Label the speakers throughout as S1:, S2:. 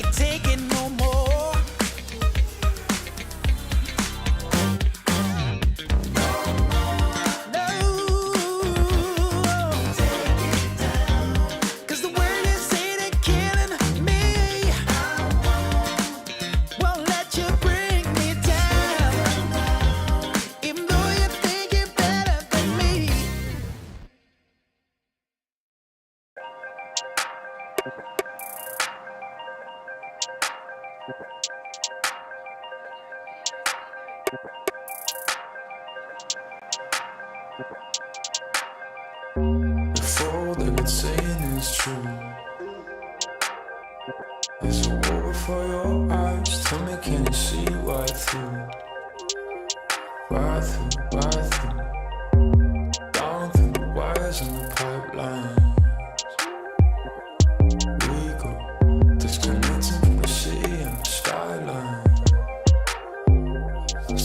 S1: can't take it no more. No, take it down. 'Cause the world is ain't killing me. Won't let you bring me down. Even though you think you're better than me.
S2: If all they've been saying is true, there's a wall before your eyes. Tell me, can you see right through? Right through, right through. Down through the wires and the pipelines. We go disconnecting from the city and the skyline. This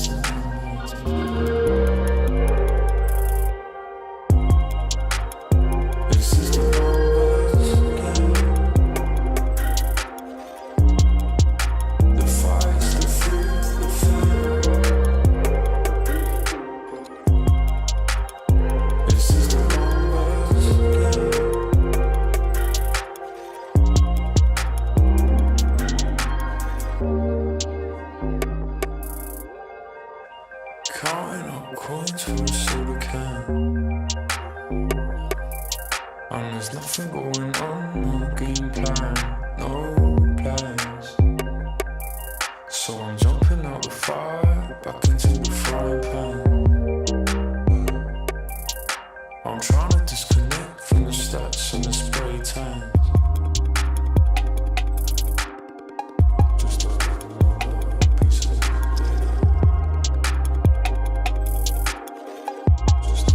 S2: is the numbers again. The fights, the fear, the fear. This is the numbers again. Counting up coins for a soda can. And there's nothing going on, no game plan, no plans. So I'm jumping out the fire, back into the frying pan. I'm trying to disconnect from the stats and the spray tans. Just another piece of data. Just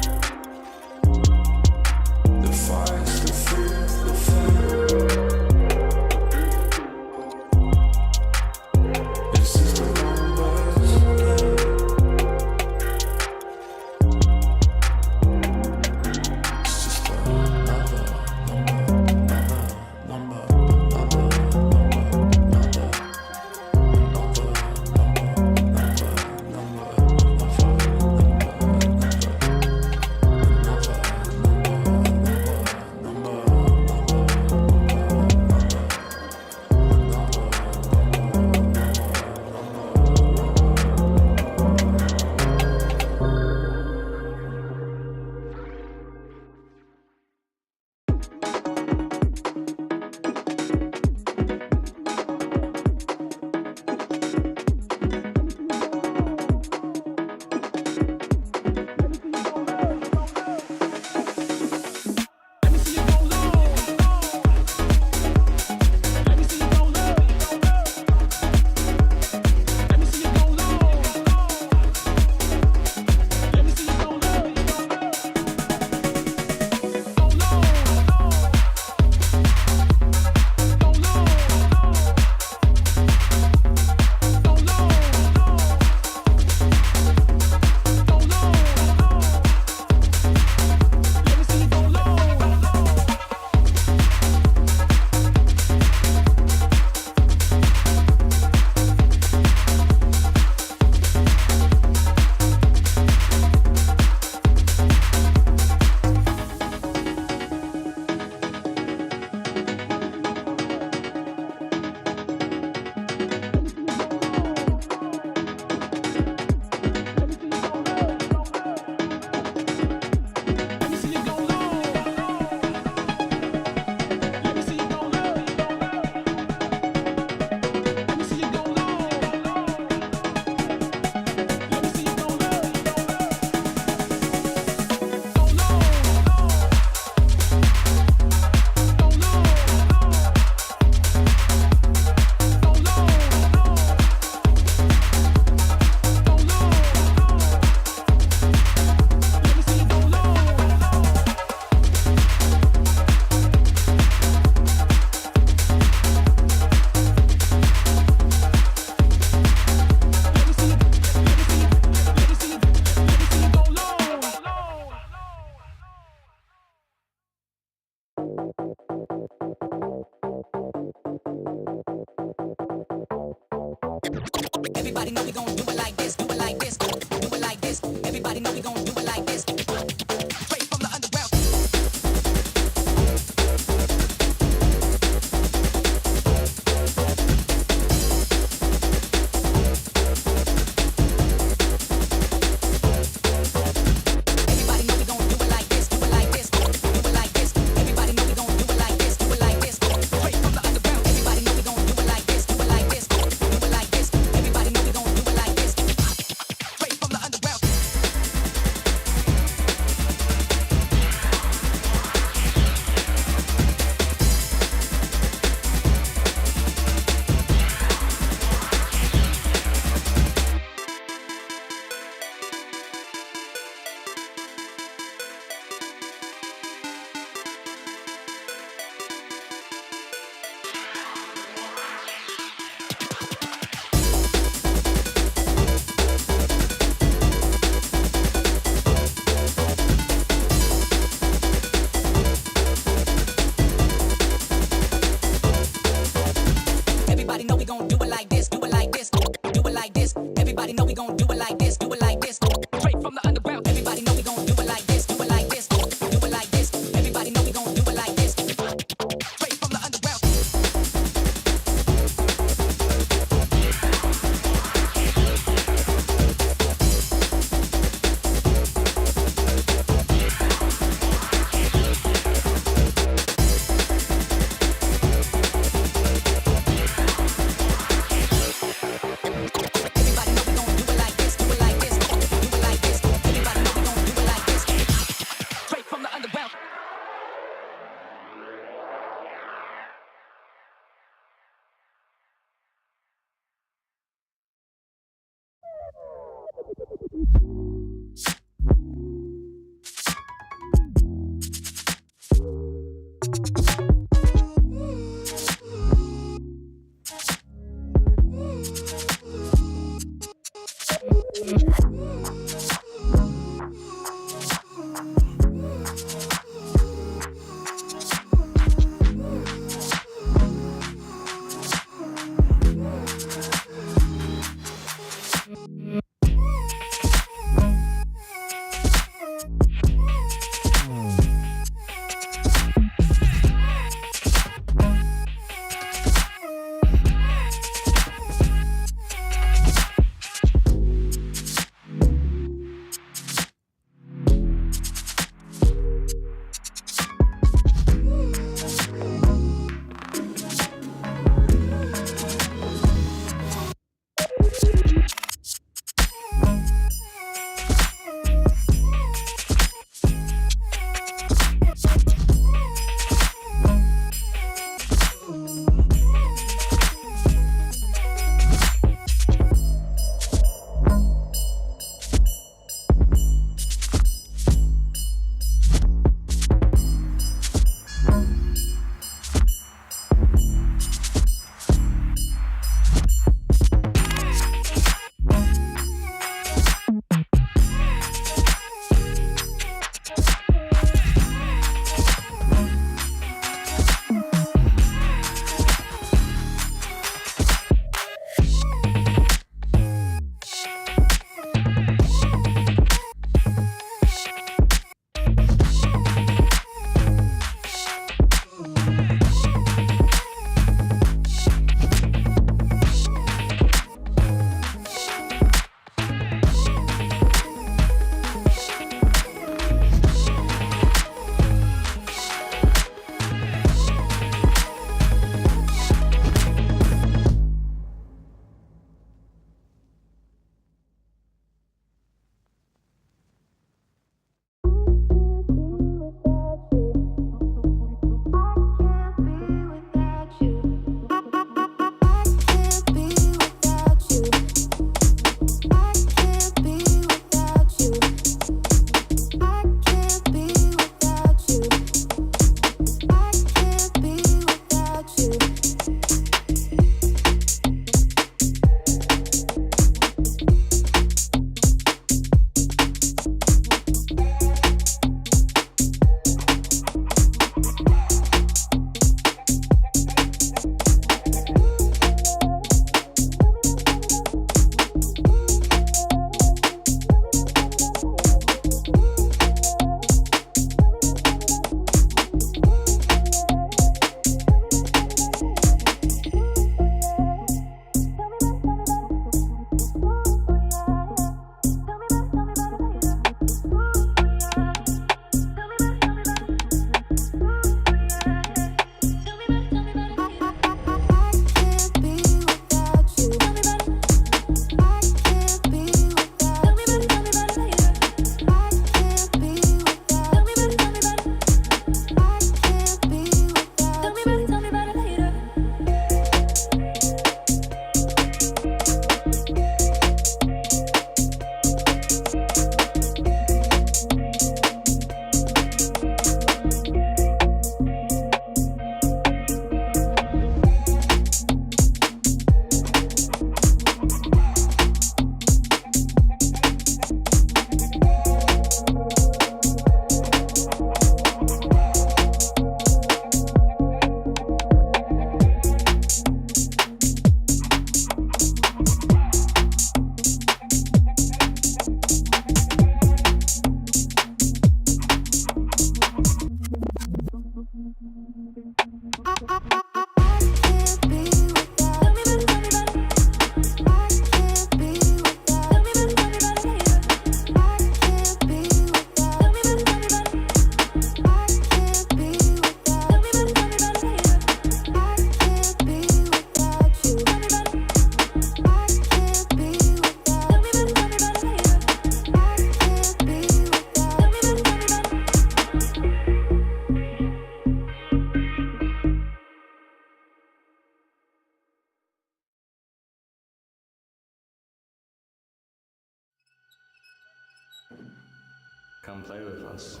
S2: Come play with us.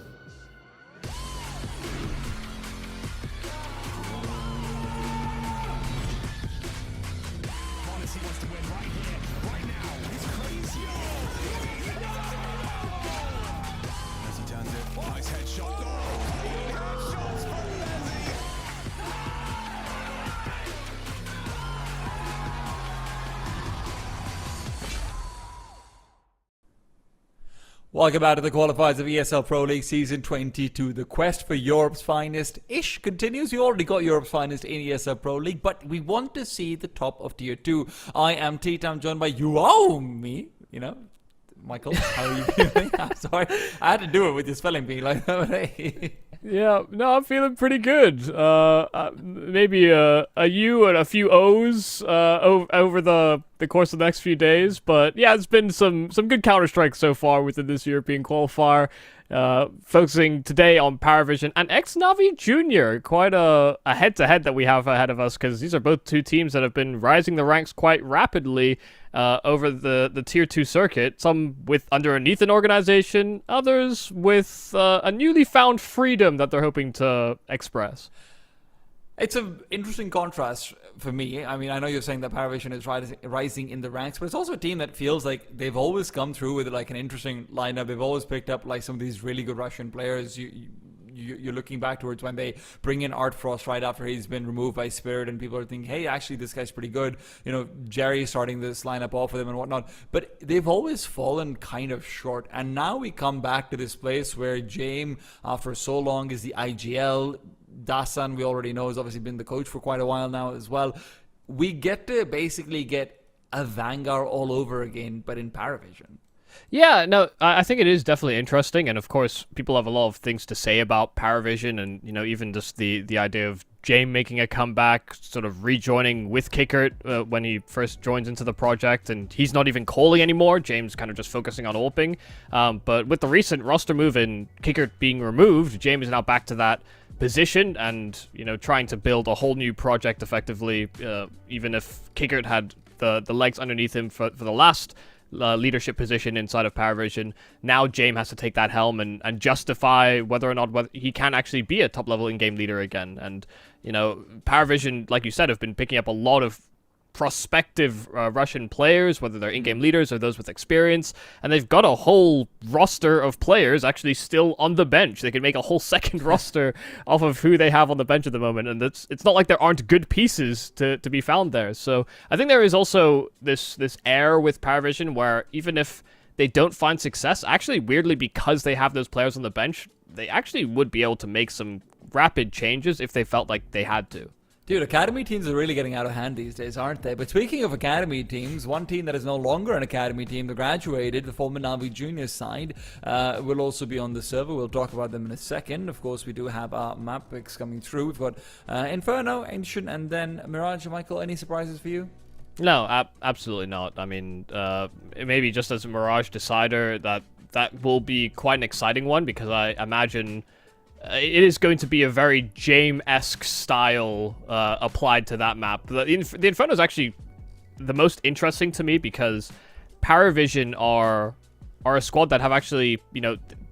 S3: He wants to win right here, right now. It's crazy. As he turns it, nice headshot. Oh, headshots from Messi.
S4: Welcome back to the qualifiers of ESL Pro League Season 22. The quest for Europe's finest-ish continues. You already got Europe's finest in ESL Pro League, but we want to see the top of Tier 2. I am Tita, I'm joined by me, Michael, how are you feeling? I'm sorry, I had to do it with your spelling being like that, but hey.
S5: Yeah, no, I'm feeling pretty good. Maybe a U and a few O's over the course of the next few days. But yeah, it's been some good Counter-Strike so far within this European qualifier. Focusing today on Paravision and ex-Navi Junior. Quite a head-to-head that we have ahead of us, because these are both two teams that have been rising the ranks quite rapidly over the Tier 2 circuit. Some with underneath an organization, others with a newly found freedom that they're hoping to express.
S4: It's an interesting contrast for me. I mean, I know you're saying that Paravision is rising in the ranks, but it's also a team that feels like they've always come through with like an interesting lineup. They've always picked up like some of these really good Russian players. You're looking back towards when they bring in Art Frost right after he's been removed by Spirit, and people are thinking, hey, actually, this guy's pretty good. Jerry starting this lineup off with him and whatnot. But they've always fallen kind of short. And now we come back to this place where James, after so long, is the IGL. Dasan, we already know, has obviously been the coach for quite a while now as well. We get to basically get a Vanguard all over again, but in Paravision.
S5: Yeah, no, I think it is definitely interesting, and of course, people have a lot of things to say about Paravision, and even just the idea of James making a comeback, sort of rejoining with Kickert when he first joins into the project, and he's not even calling anymore. James kind of just focusing on AWPing. But with the recent roster move and Kickert being removed, James is now back to that position and trying to build a whole new project effectively. Even if Kickert had the legs underneath him for the last leadership position inside of Paravision, now James has to take that helm and justify whether or not he can actually be a top level in-game leader again. And Paravision, like you said, have been picking up a lot of prospective Russian players, whether they're in-game leaders or those with experience, and they've got a whole roster of players actually still on the bench. They can make a whole second roster off of who they have on the bench at the moment, and it's not like there aren't good pieces to be found there. So I think there is also this air with Paravision where even if they don't find success, actually weirdly, because they have those players on the bench, they actually would be able to make some rapid changes if they felt like they had to.
S4: Dude, academy teams are really getting out of hand these days, aren't they? But speaking of academy teams, one team that is no longer an academy team, the graduated, the former Navi Junior side, will also be on the server. We'll talk about them in a second. Of course, we do have our map picks coming through. We've got Inferno, Ancient, and then Mirage. Michael, any surprises for you?
S5: No, absolutely not. I mean, maybe just as a Mirage decider, that will be quite an exciting one, because I imagine it is going to be a very James-esque style applied to that map. The Inferno is actually the most interesting to me, because Paravision are a squad that have actually,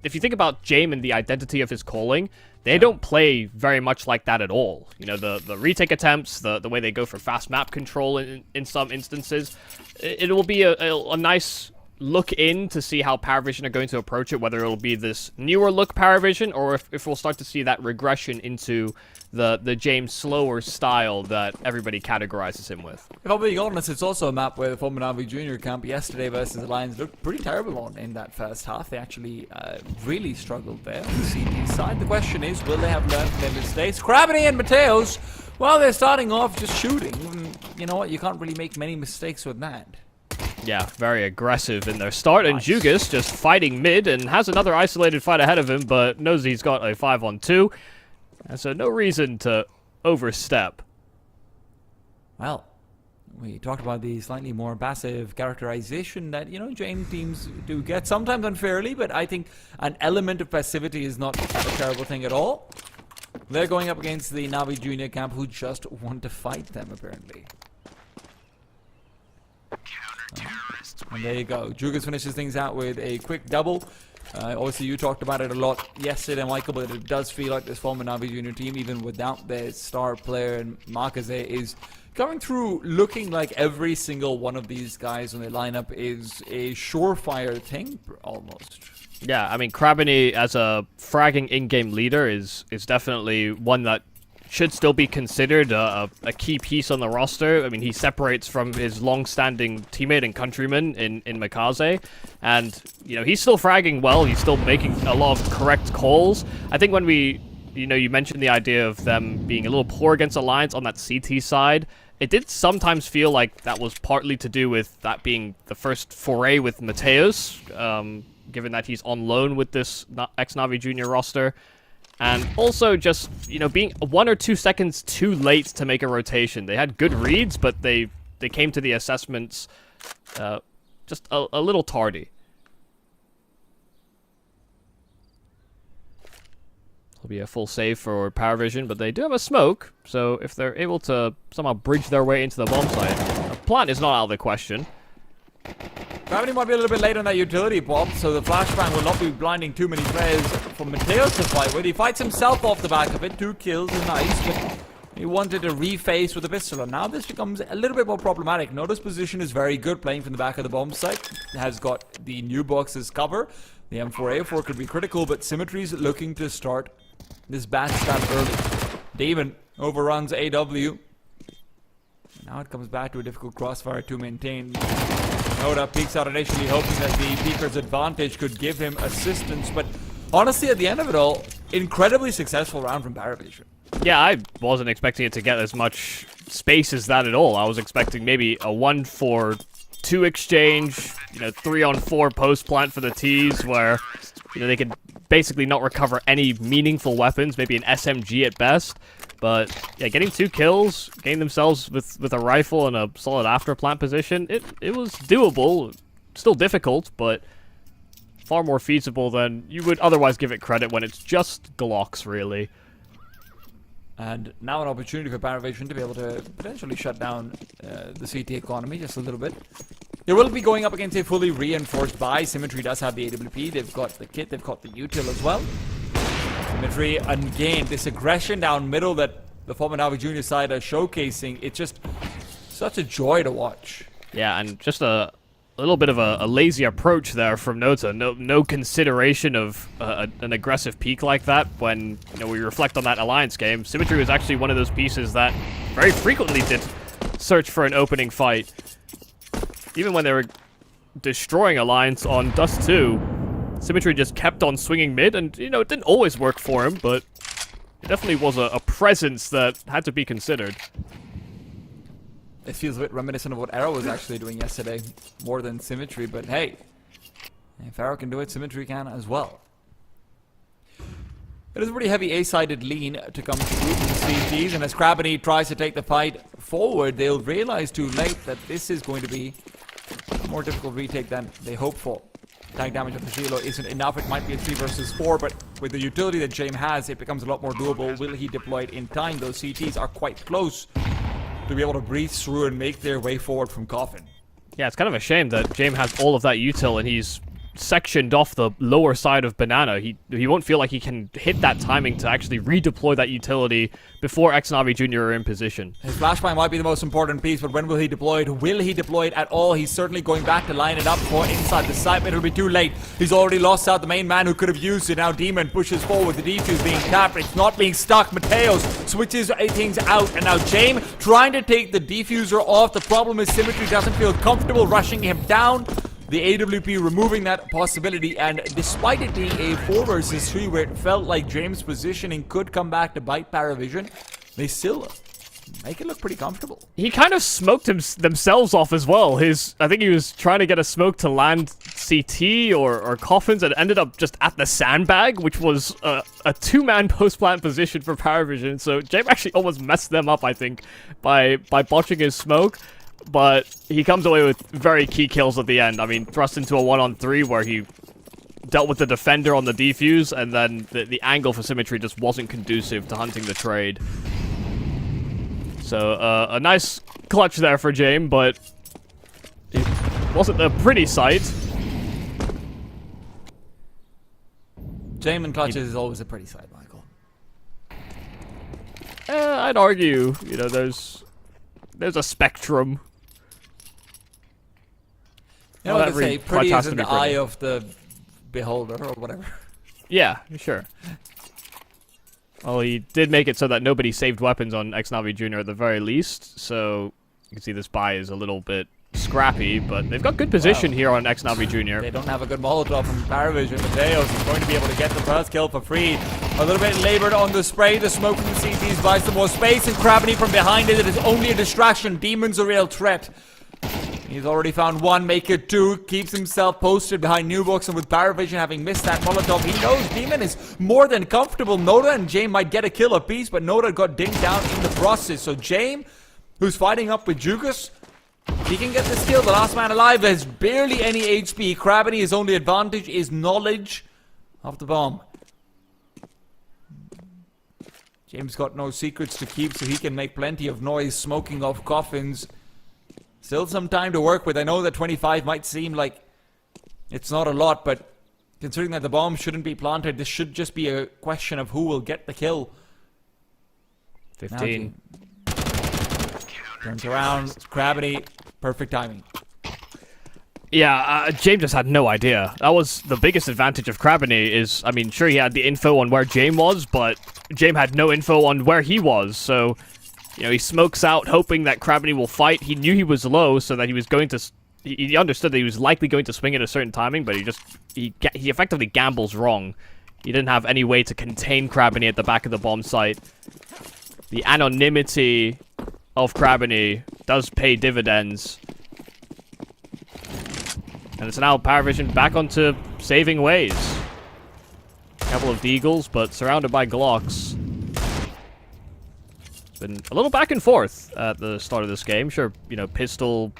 S5: if you think about James and the identity of his calling, they don't play very much like that at all. The retake attempts, the way they go for fast map control in some instances, it will be a nice look in to see how Paravision are going to approach it, whether it'll be this newer look Paravision, or if we'll start to see that regression into the James slower style that everybody categorizes him with.
S4: If I'm being honest, it's also a map where the former Navi Junior camp yesterday versus Alliance looked pretty terrible in that first half. They actually really struggled there on the CD side. The question is, will they have learned from their mistakes? Gravity and Mateos, well, they're starting off just shooting. You know what? You can't really make many mistakes with that.
S5: Yeah, very aggressive in their start, and
S4: Nice.
S5: Jugas just fighting mid and has another isolated fight ahead of him, but knows he's got a 5-on-2, and so no reason to overstep.
S4: Well, we talked about the slightly more passive characterization that, James teams do get, sometimes unfairly, but I think an element of passivity is not a terrible thing at all. They're going up against the Navi Junior camp, who just want to fight them, apparently. And there you go. Jugas finishes things out with a quick double. Obviously, you talked about it a lot yesterday, Michael, but it does feel like this former Navi Junior team, even without their star player and Marquez, is coming through looking like every single one of these guys on their lineup is a surefire thing, almost.
S5: Yeah, I mean, Krabini as a fragging in-game leader is definitely one that should still be considered a key piece on the roster. I mean, he separates from his long-standing teammate and countryman in Mikaze, and, you know, he's still fragging well, he's still making a lot of correct calls. I think when you mentioned the idea of them being a little poor against Alliance on that CT side, it did sometimes feel like that was partly to do with that being the first foray with Mateus, given that he's on loan with this ex-Navi Junior roster. And also just, you know, being 1 or 2 seconds too late to make a rotation. They had good reads, but they came to the assessments just a little tardy. Will be a full save for Paravision, but they do have a smoke, so if they're able to somehow bridge their way into the bomb site, a plant is not out of the question.
S4: Gravity might be a little bit late on that utility pop, so the flashbang will not be blinding too many players for Mateus to fight with. He fights himself off the back of it. 2 kills is nice, but he wanted to reface with a pistol, and now this becomes a little bit more problematic. Notice position is very good, playing from the back of the bomb site. Has got the new box's cover. The M4A4 could be critical, but Symmetry's looking to start this backstab early. Demon overruns AW. Now it comes back to a difficult crossfire to maintain. Noda peeks out initially, hoping that the peeker's advantage could give him assistance, but honestly, at the end of it all, incredibly successful round from Paravision.
S5: Yeah, I wasn't expecting it to get as much space as that at all. I was expecting maybe a 1-4-2 exchange, you know, 3-on-4 post plant for the T's, where, you know, they could basically not recover any meaningful weapons, maybe an SMG at best. But yeah, getting 2 kills, getting themselves with a rifle and a solid after plant position, it was doable. Still difficult, but far more feasible than you would otherwise give it credit when it's just Glocks, really.
S4: And now an opportunity for Paravision to be able to potentially shut down the CT economy just a little bit. They will be going up against a fully reinforced buy. Symmetry does have the AWP. They've got the kit. They've got the util as well. Symmetry, again, this aggression down middle that the former Navi Junior side are showcasing. It's just such a joy to watch.
S5: Yeah, and just a little bit of a lazy approach there from Nota. No consideration of an aggressive peak like that. When, you know, we reflect on that Alliance game, Symmetry was actually one of those pieces that very frequently did search for an opening fight. Even when they were destroying Alliance on Dust 2, Symmetry just kept on swinging mid, and, you know, it didn't always work for him, but it definitely was a presence that had to be considered.
S4: It feels a bit reminiscent of what Arrow was actually doing yesterday, more than Symmetry, but hey, if Arrow can do it, Symmetry can as well. It is a pretty heavy A-sided lean to come through from the CTs, and as Krabini tries to take the fight forward, they'll realize too late that this is going to be a more difficult retake than they hoped for. Tank damage of the Shilo isn't enough. It might be a 3 versus 4, but with the utility that James has, it becomes a lot more doable. Will he deploy it in time? Those CTs are quite close to be able to breathe through and make their way forward from Coffin.
S5: Yeah, it's kind of a shame that James has all of that util and he's sectioned off the lower side of Banana. He won't feel like he can hit that timing to actually redeploy that utility before ex-Navi Junior are in position.
S4: His flashbang might be the most important piece, but when will he deploy it? Will he deploy it at all? He's certainly going back to line it up for inside the site, but it'll be too late. He's already lost out the main man who could have used it. Now Demon pushes forward, the defuse being tapped. It's not being stuck. Mateos switches things out, and now James trying to take the defuser off. The problem is Symmetry doesn't feel comfortable rushing him down. The AWP removing that possibility, and despite it being a 4 versus 3 where it felt like James' positioning could come back to bite Paravision, they still make it look pretty comfortable.
S5: He kind of smoked themselves off as well. I think he was trying to get a smoke to land CT or Coffins, and ended up just at the sandbag, which was a 2-man post-plant position for Paravision. So James actually almost messed them up, I think, by botching his smoke. But he comes away with very key kills at the end. I mean, thrust into a 1-on-3 where he dealt with the defender on the defuse, and then the angle for Symmetry just wasn't conducive to hunting the trade. So, a nice clutch there for James, but wasn't a pretty sight.
S4: Jamin clutches is always a pretty sight, Michael.
S5: I'd argue, you know, there's a spectrum.
S4: You know
S5: Well,
S4: what
S5: that
S4: they say,
S5: clutch
S4: pretty
S5: has
S4: is
S5: to
S4: in
S5: be
S4: the eye
S5: pretty.
S4: of the beholder, or whatever.
S5: Yeah, sure. Well, he did make it so that nobody saved weapons on Xnavi Jr. at the very least, so you can see this buy is a little bit scrappy, but they've got good position here on Xnavi Jr.
S4: They don't have a good Molotov from Paravision. Mateos is going to be able to get the first kill for free. A little bit labored on the spray. The smoke from the CTs buys some more space, and Krabany from behind it is only a distraction. Demon's a real threat. He's already found one, make it two, keeps himself posted behind Newbox, and with Paravision having missed that Molotov, he knows Demon is more than comfortable. Noda and Jame might get a kill apiece, but Noda got dinged down in the process. So Jame, who's fighting up with Jukas, he can get this kill. The last man alive has barely any HP. Krabany, his only advantage is knowledge of the bomb. James got no secrets to keep, so he can make plenty of noise, smoking off coffins. Still some time to work with. I know that 25 might seem like it's not a lot, but considering that the bomb shouldn't be planted, this should just be a question of who will get the kill.
S5: 15.
S4: Turns around, Krabany, perfect timing.
S5: Yeah, James just had no idea. That was the biggest advantage of Krabany is, I mean, sure he had the info on where James was, but James had no info on where he was, so... You know, he smokes out, hoping that Krabany will fight. He knew he was low, so that he was going to... He understood that he was likely going to swing at a certain timing, but he effectively gambles wrong. He didn't have any way to contain Krabany at the back of the bomb site. The anonymity of Krabany does pay dividends. And it's now Paravision back onto saving ways. A couple of Deagles, but surrounded by Glocks. Been a little back and forth at the start of this game. Sure, you know, pistol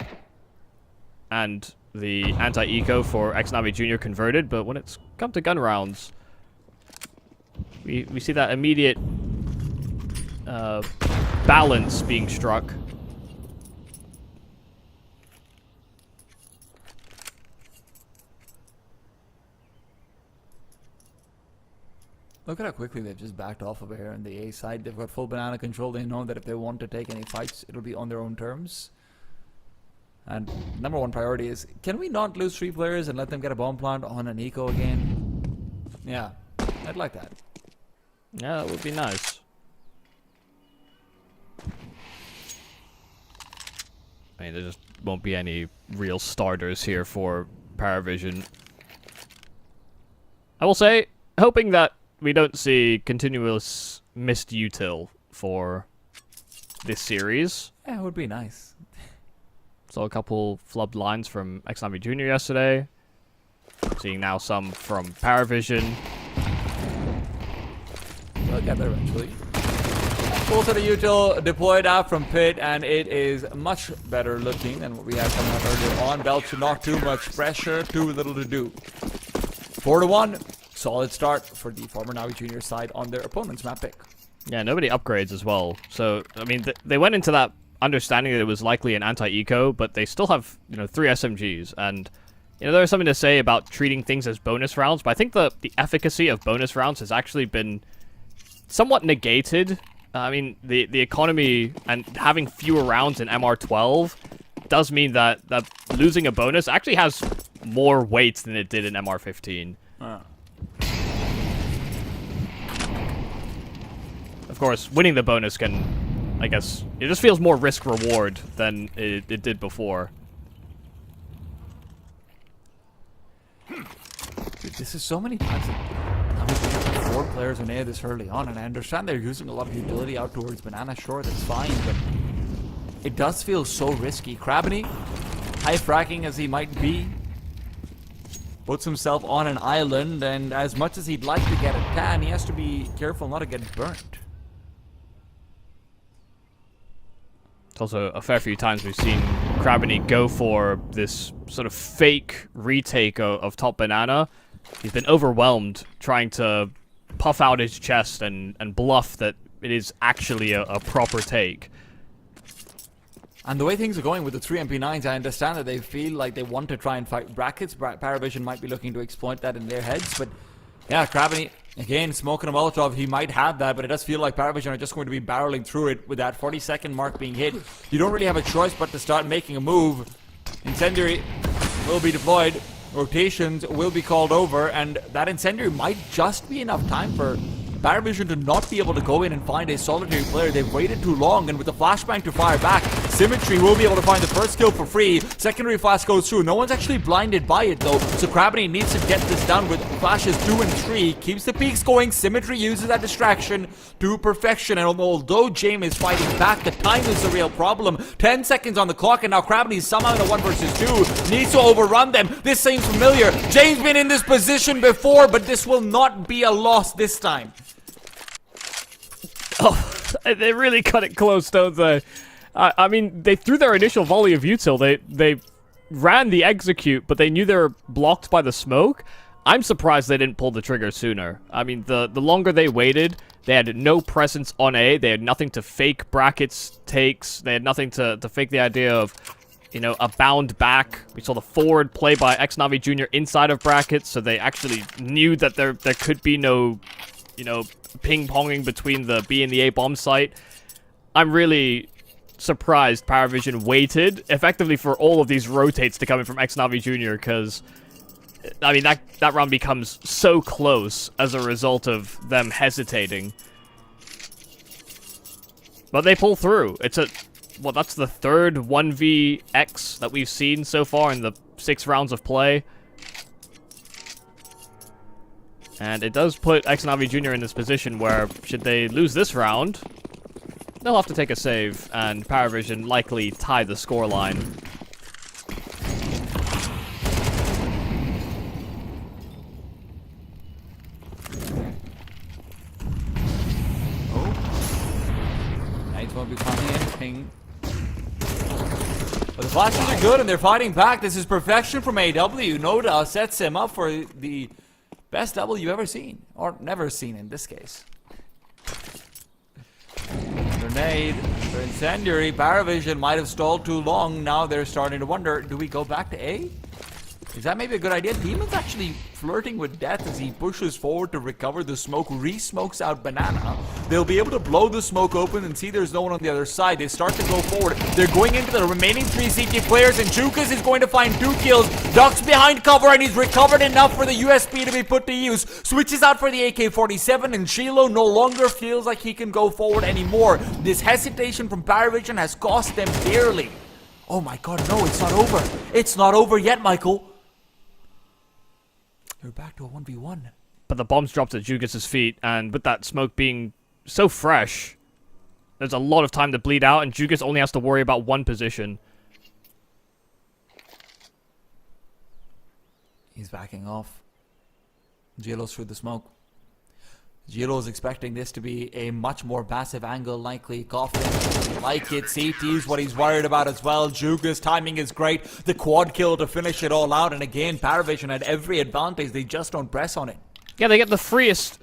S5: and the anti-eco for Xnavi Jr. converted, but when it's come to gun rounds, we see that immediate balance being struck.
S4: Look at how quickly they've just backed off over here on the A side. They've got full banana control. They know that if they want to take any fights, it'll be on their own terms. And number one priority is, can we not lose 3 players and let them get a bomb plant on an eco again? Yeah, I'd like that.
S5: Yeah, that would be nice. I mean, there just won't be any real starters here for Paravision. I will say, hoping that we don't see continuous missed util for this series.
S4: Yeah, it would be nice.
S5: Saw a couple flubbed lines from Xnavi Jr. yesterday. Seeing now some from Paravision.
S4: We'll get there eventually. Full set of util deployed out from pit, and it is much better looking than what we had coming out earlier on. Belcher, not too much pressure, too little to do. 4-1. Solid start for the former Navi Junior side on their opponent's map pick.
S5: Yeah, nobody upgrades as well. So, I mean, they went into that understanding that it was likely an anti-eco, but they still have, you know, 3 SMGs. And, you know, there's something to say about treating things as bonus rounds, but I think the efficacy of bonus rounds has actually been somewhat negated. I mean, the economy and having fewer rounds in MR12 does mean that losing a bonus actually has more weight than it did in MR15. Of course, winning the bonus can, I guess, it just feels more risk-reward than it did before.
S4: Dude, this is so many times that 4 players in A this early on, and I understand they're using a lot of utility out towards Banana. Sure, that's fine, but it does feel so risky. Krabany, high fracking as he might be, puts himself on an island, and as much as he'd like to get a tan, he has to be careful not to get burnt.
S5: It's also a fair few times we've seen Krabany go for this sort of fake retake of Top Banana. He's been overwhelmed trying to puff out his chest and bluff that it is actually a proper take.
S4: And the way things are going with the 3 MP9s, I understand that they feel like they want to try and fight brackets. Paravision might be looking to exploit that in their heads, but yeah, Krabby, again, smoking a Molotov, he might have that, but it does feel like Paravision are just going to be barreling through it with that 40-second mark being hit. You don't really have a choice but to start making a move. Incendiary will be deployed, rotations will be called over, and that Incendiary might just be enough time for Paravision to not be able to go in and find a solitary player. They've waited too long, and with the flashbang to fire back, Symmetry will be able to find the first kill for free. Secondary flash goes through. No one's actually blinded by it though, so Krabby needs to get this done with flashes 2 and 3. Keeps the peaks going. Symmetry uses that distraction to perfection, and although James is fighting back, the time is the real problem. 10 seconds on the clock, and now Krabby is somehow in a 1 versus 2. Needs to overrun them. This seems familiar. James been in this position before, but this will not be a loss this time.
S5: Oh, they really cut it close, don't they? I mean, they threw their initial volley of util. They ran the execute, but they knew they were blocked by the smoke. I'm surprised they didn't pull the trigger sooner. I mean, the longer they waited, they had no presence on A. They had nothing to fake brackets takes. They had nothing to fake the idea of, you know, a bound back. We saw the forward play by Xnavi Jr. inside of brackets, so they actually knew that there could be no, you know, ping-ponging between the B and the A bomb site. I'm really surprised Paravision waited effectively for all of these rotates to come in from Xnavi Jr. because, I mean, that round becomes so close as a result of them hesitating. But they pull through. It's well, that's the third 1vX that we've seen so far in the 6 rounds of play. And it does put Xnavi Jr. in this position where, should they lose this round, they'll have to take a save, and Paravision likely tie the scoreline.
S4: Knights won't be coming in. Ping. But the flashes are good, and they're fighting back. This is perfection from AW. Noda sets him up for the best double you've ever seen. Or never seen in this case. Grenade for Incendiary. Paravision might have stalled too long. Now they're starting to wonder, do we go back to A? Is that maybe a good idea? Demon's actually flirting with death as he pushes forward to recover the smoke. Re-smokes out Banana. They'll be able to blow the smoke open and see there's no one on the other side. They start to go forward. They're going into the remaining 3 CT players, and Jukas is going to find 2 kills. Ducks behind cover, and he's recovered enough for the USP to be put to use. Switches out for the AK-47, and Shiloh no longer feels like he can go forward anymore. This hesitation from Paravision has cost them dearly. Oh my god, no, it's not over. It's not over yet, Michael. You're back to a 1v1.
S5: But the bomb's dropped at Jugas' feet, and with that smoke being so fresh, there's a lot of time to bleed out, and Jugas only has to worry about 1 position.
S4: He's backing off. Gilo's through the smoke. Gilo is expecting this to be a much more massive angle, likely. Coffin, like it. CT's what he's worried about as well. Jugas timing is great. The quad kill to finish it all out. And again, Paravision had every advantage. They just don't press on it.
S5: Yeah, they get the freest,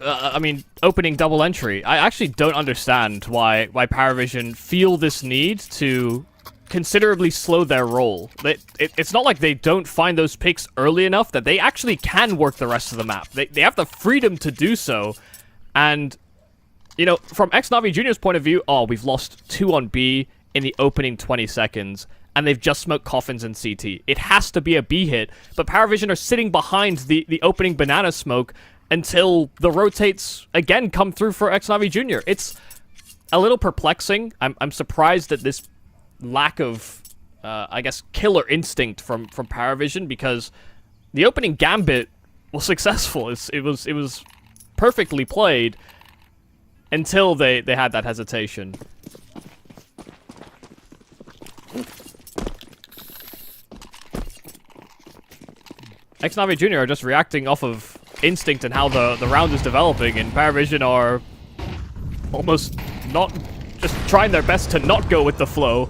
S5: opening double entry. I actually don't understand why Paravision feel this need to considerably slow their roll. It's not like they don't find those picks early enough that they actually can work the rest of the map. They have the freedom to do so. And, you know, from Xnavi Jr.'s point of view, we've lost 2 on B in the opening 20 seconds, and they've just smoked coffins in CT. It has to be a B hit, but Paravision are sitting behind the opening banana smoke until the rotates again come through for Xnavi Jr. It's a little perplexing. I'm surprised that this lack of, I guess, killer instinct from Paravision, because the opening gambit was successful. It was perfectly played until they had that hesitation. Xnavi Jr. are just reacting off of instinct and how the round is developing, and Paravision are almost not just trying their best to not go with the flow.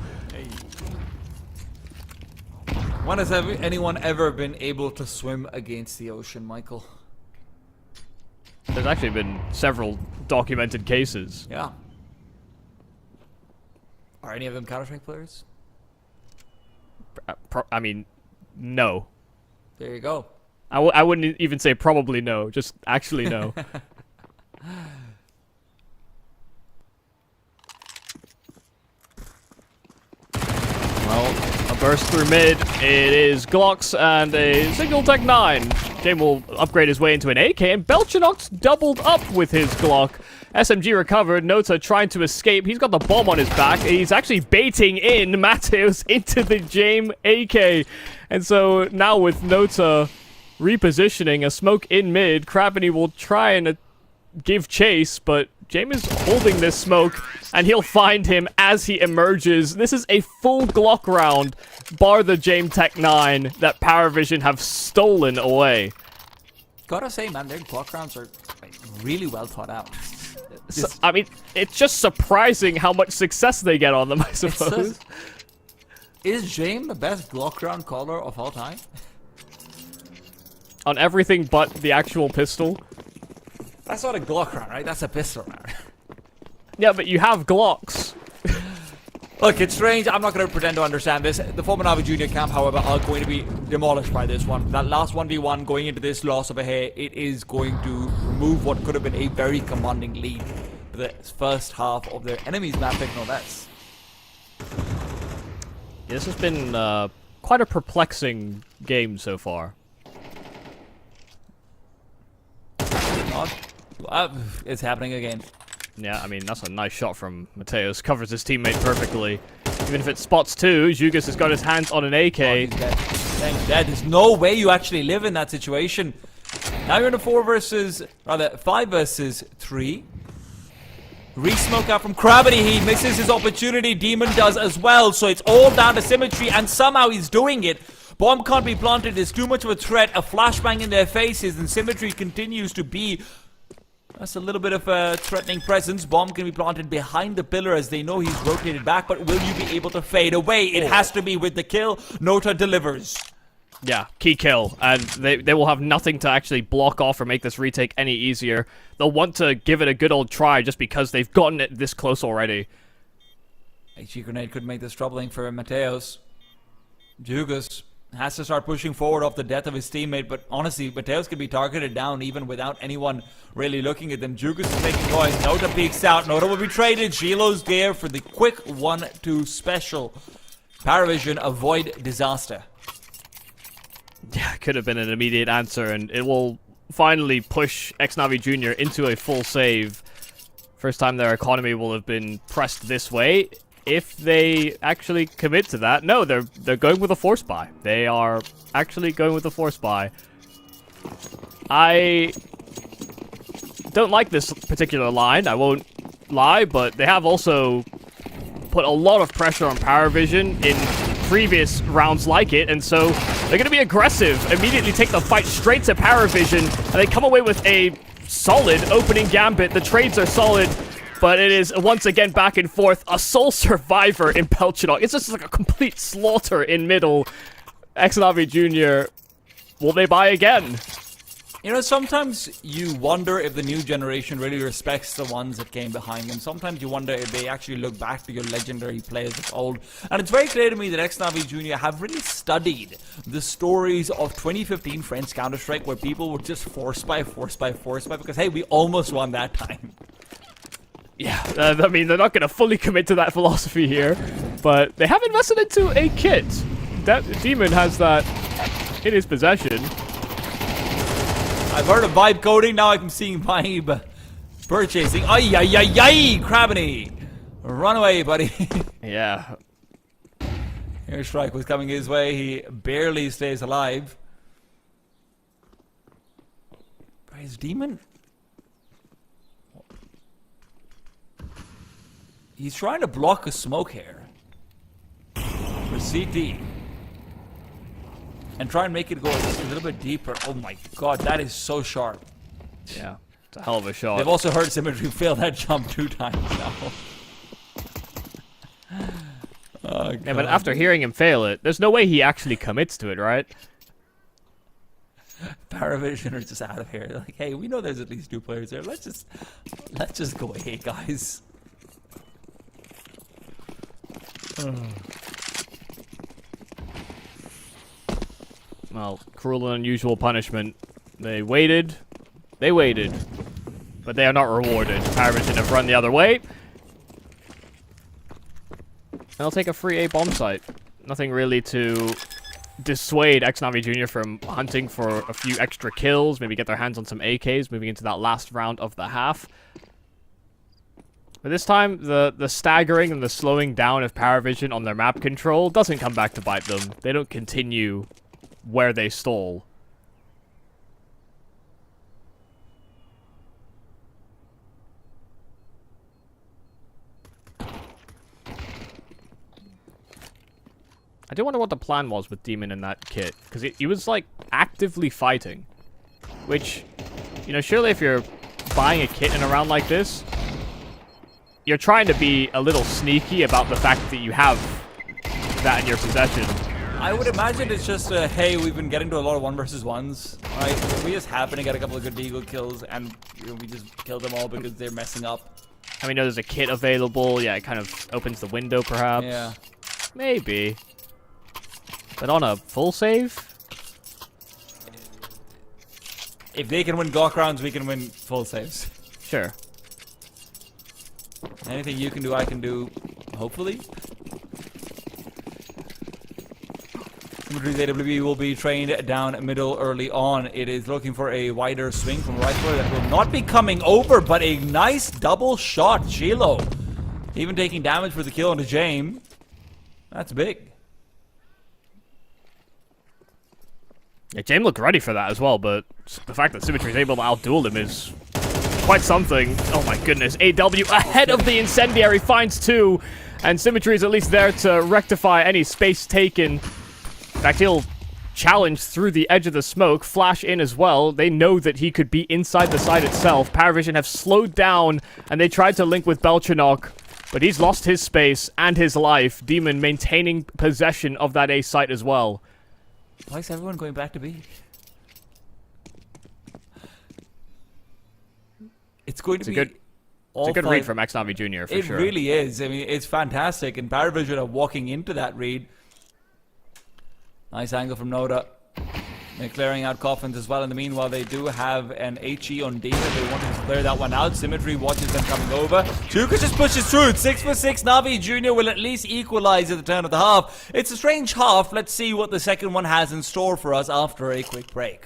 S4: When has anyone ever been able to swim against the ocean, Michael?
S5: There's actually been several documented cases.
S4: Yeah. Are any of them Counter-Strike players?
S5: I mean, no.
S4: There you go.
S5: I wouldn't even say probably no, just actually no. Well, a burst through mid. It is Glocks and a single Tech 9. Jame will upgrade his way into an AK, and Belchinox doubled up with his Glock. SMG recovered. Nota trying to escape. He's got the bomb on his back. He's actually baiting in Mateus into the Jame AK. And so now with Nota repositioning, a smoke in mid, Crabini will try and give chase, but Jame is holding this smoke, and he'll find him as he emerges. This is a full Glock round, bar the Jame Tech 9 that Paravision have stolen away.
S4: Gotta say, man, their Glock rounds are like, really well thought out.
S5: So, I mean, it's just surprising how much success they get on them, I suppose.
S4: Is Jame the best Glock round caller of all time?
S5: On everything but the actual pistol.
S4: That's not a Glock round, right? That's a pistol round.
S5: Yeah, but you have Glocks.
S4: Look, it's strange. I'm not going to pretend to understand this. The former Navi Junior camp, however, are going to be demolished by this one. That last 1v1 going into this loss of a hair, it is going to remove what could have been a very commanding lead for the first half of their enemy's map pick, no less.
S5: This has been quite a perplexing game so far.
S4: It's happening again.
S5: Yeah, I mean, that's a nice shot from Mateus. Covers his teammate perfectly. Even if it spots two, Jugas has got his hands on an AK.
S4: Oh, he's dead. He's dead. There's no way you actually live in that situation. Now you're in a 5 versus 3. Re-smoke out from Gravity. He misses his opportunity. Demon does as well. So it's all down to symmetry, and somehow he's doing it. Bomb can't be planted. It's too much of a threat. A flashbang in their faces, and symmetry continues to be... That's a little bit of a threatening presence. Bomb can be planted behind the pillar as they know he's rotated back, but will you be able to fade away? It has to be with the kill. Nota delivers.
S5: Yeah, key kill. And they will have nothing to actually block off or make this retake any easier. They'll want to give it a good old try just because they've gotten it this close already.
S4: HE grenade could make this troubling for Mateus. Jugas has to start pushing forward off the death of his teammate, but honestly, Mateus could be targeted down even without anyone really looking at them. Jugas is making noise. Nota peeks out. Nota will be traded. Shiloh's there for the quick 1-2 special. Paravision avoid disaster.
S5: Yeah, could have been an immediate answer, and it will finally push Xnavi Jr. into a full save. First time their economy will have been pressed this way. If they actually commit to that, no, they're going with a force buy. They are actually going with a force buy. I don't like this particular line, I won't lie, but they have also put a lot of pressure on Paravision in previous rounds like it, and so they're going to be aggressive, immediately take the fight straight to Paravision, and they come away with a solid opening gambit. The trades are solid. But it is once again back and forth. A sole survivor in Belchinox. It's just like a complete slaughter in middle. Xnavi Jr. Will they buy again?
S4: You know, sometimes you wonder if the new generation really respects the ones that came behind them. Sometimes you wonder if they actually look back to your legendary players of old. And it's very clear to me that Xnavi Jr. have really studied the stories of 2015 French Counter-Strike where people would just force buy because, hey, we almost won that time.
S5: Yeah, I mean, they're not going to fully commit to that philosophy here, but they have invested into a kit. That Demon has that in his possession.
S4: I've heard of vibe coding, now I'm seeing vibe purchasing. Ay, ay, ay, ay, Crabini! Run away, buddy.
S5: Yeah.
S4: Airstrike was coming his way, he barely stays alive. But his Demon... He's trying to block a smoke here for CT and try and make it go a little bit deeper. Oh my god, that is so sharp.
S5: Yeah, it's a hell of a shot.
S4: They've also heard Symmetry fail that jump 2 times now. Oh,
S5: yeah, but after hearing him fail it, there's no way he actually commits to it, right?
S4: Paravision are just out of here. They're like, hey, we know there's at least 2 players there. Let's just go away, guys.
S5: well, cruel and unusual punishment. They waited, but they are not rewarded. Paravision have run the other way. And they'll take a free A bomb site. Nothing really to dissuade Xnavi Jr. from hunting for a few extra kills, maybe get their hands on some AKs, moving into that last round of the half. But this time, the staggering and the slowing down of Paravision on their map control doesn't come back to bite them. They don't continue where they stole. I do wonder what the plan was with Demon in that kit, because he was, like, actively fighting. Which, you know, surely if you're buying a kit in a round like this, you're trying to be a little sneaky about the fact that you have that in your possession.
S4: I would imagine it's just, hey, we've been getting to a lot of 1 versus 1s, right? We just happen to get a couple of good Deagle kills, and you know, we just kill them all because they're messing up.
S5: I mean, there's a kit available. Yeah, it kind of opens the window, perhaps.
S4: Yeah.
S5: Maybe. But on a full save?
S4: If they can win Gawk rounds, we can win full saves.
S5: Sure.
S4: Anything you can do, I can do, hopefully. Symmetry's AWB will be trained down middle early on. It is looking for a wider swing from right foot that will not be coming over, but a nice double shot. Chilo even taking damage for the kill onto Jame. That's big.
S5: Yeah, Jame looked ready for that as well, but the fact that Symmetry is able to outduel him is quite something. Oh my goodness. AW ahead of the Incendiary finds 2, and Symmetry is at least there to rectify any space taken. In fact, he'll challenge through the edge of the smoke, flash in as well. They know that he could be inside the site itself. Paravision have slowed down, and they tried to link with Belchanok, but he's lost his space and his life. Demon maintaining possession of that A site as well.
S4: Why is everyone going back to B? It's going to be
S5: It's a good read from Xnavi Jr. for sure.
S4: It really is. I mean, it's fantastic. And Paravision are walking into that read. Nice angle from Noda. They're clearing out coffins as well. In the meanwhile, they do have an HE on Demon. They wanted to clear that one out. Symmetry watches them coming over. Tuka just pushes through. 6 for 6. Navi Jr. will at least equalize at the turn of the half. It's a strange half. Let's see what the second one has in store for us after a quick break.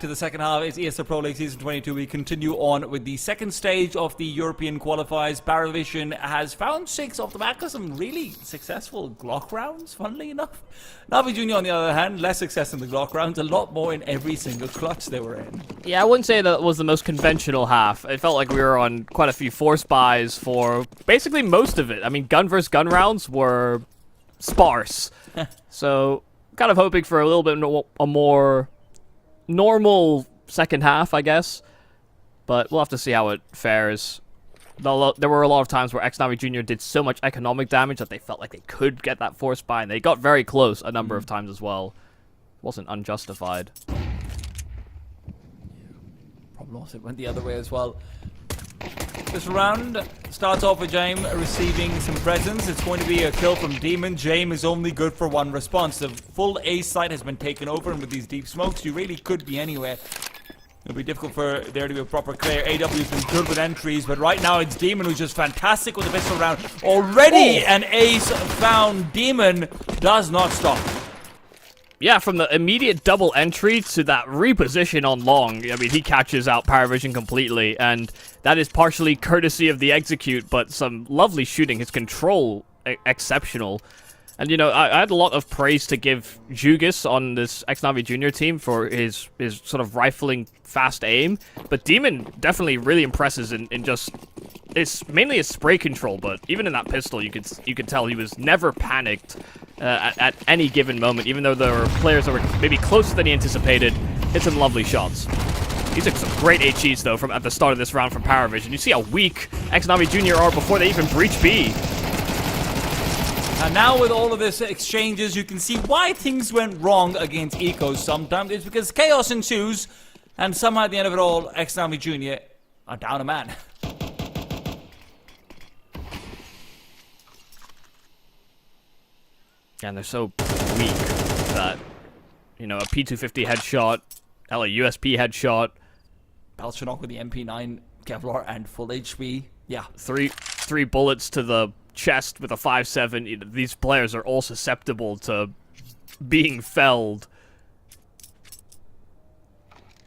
S4: to the second half. It's ESL Pro League Season 22. We continue on with the second stage of the European qualifiers. Paravision has found 6 off the back of some really successful Glock rounds, funnily enough. Navi Junior, on the other hand, less success in the Glock rounds, a lot more in every single clutch they were in.
S5: Yeah, I wouldn't say that was the most conventional half. It felt like we were on quite a few force buys for basically most of it. I mean, gun versus gun rounds were sparse. So, kind of hoping for a little bit a more normal second half, I guess. But we'll have to see how it fares. There were a lot of times where Navi Junior did so much economic damage that they felt like they could get that force buy, and they got very close a number of times as well. Wasn't unjustified.
S4: Problem was it went the other way as well. This round starts off with James receiving some presents. It's going to be a kill from Demon. James is only good for one response. The full A site has been taken over, and with these deep smokes, you really could be anywhere. It'll be difficult for there to be a proper clear. AW's been good with entries, but right now it's Demon who's just fantastic with the pistol round. Already an ace found. Demon does not stop.
S5: Yeah, from the immediate double entry to that reposition on long, I mean, he catches out Paravision completely, and that is partially courtesy of the execute, but some lovely shooting. His control, exceptional. And, you know, I had a lot of praise to give Jugis on this Navi Junior team for his sort of rifling fast aim, but Demon definitely really impresses in just... It's mainly his spray control, but even in that pistol, you could tell he was never panicked at any given moment, even though there were players that were maybe closer than he anticipated. Hit some lovely shots. He took some great HEs, though, at the start of this round from Paravision. You see how weak Navi Junior are before they even breach B.
S4: And now with all of this exchanges, you can see why things went wrong against Ecos sometimes. It's because chaos ensues, and somehow at the end of it all, Navi Junior are down a man.
S5: And they're so weak that, you know, a P250 headshot, LA USP headshot.
S4: Belchanok with the MP9, Kevlar, and full HP. Yeah.
S5: Three bullets to the chest with a 5.7. You know, these players are all susceptible to being felled.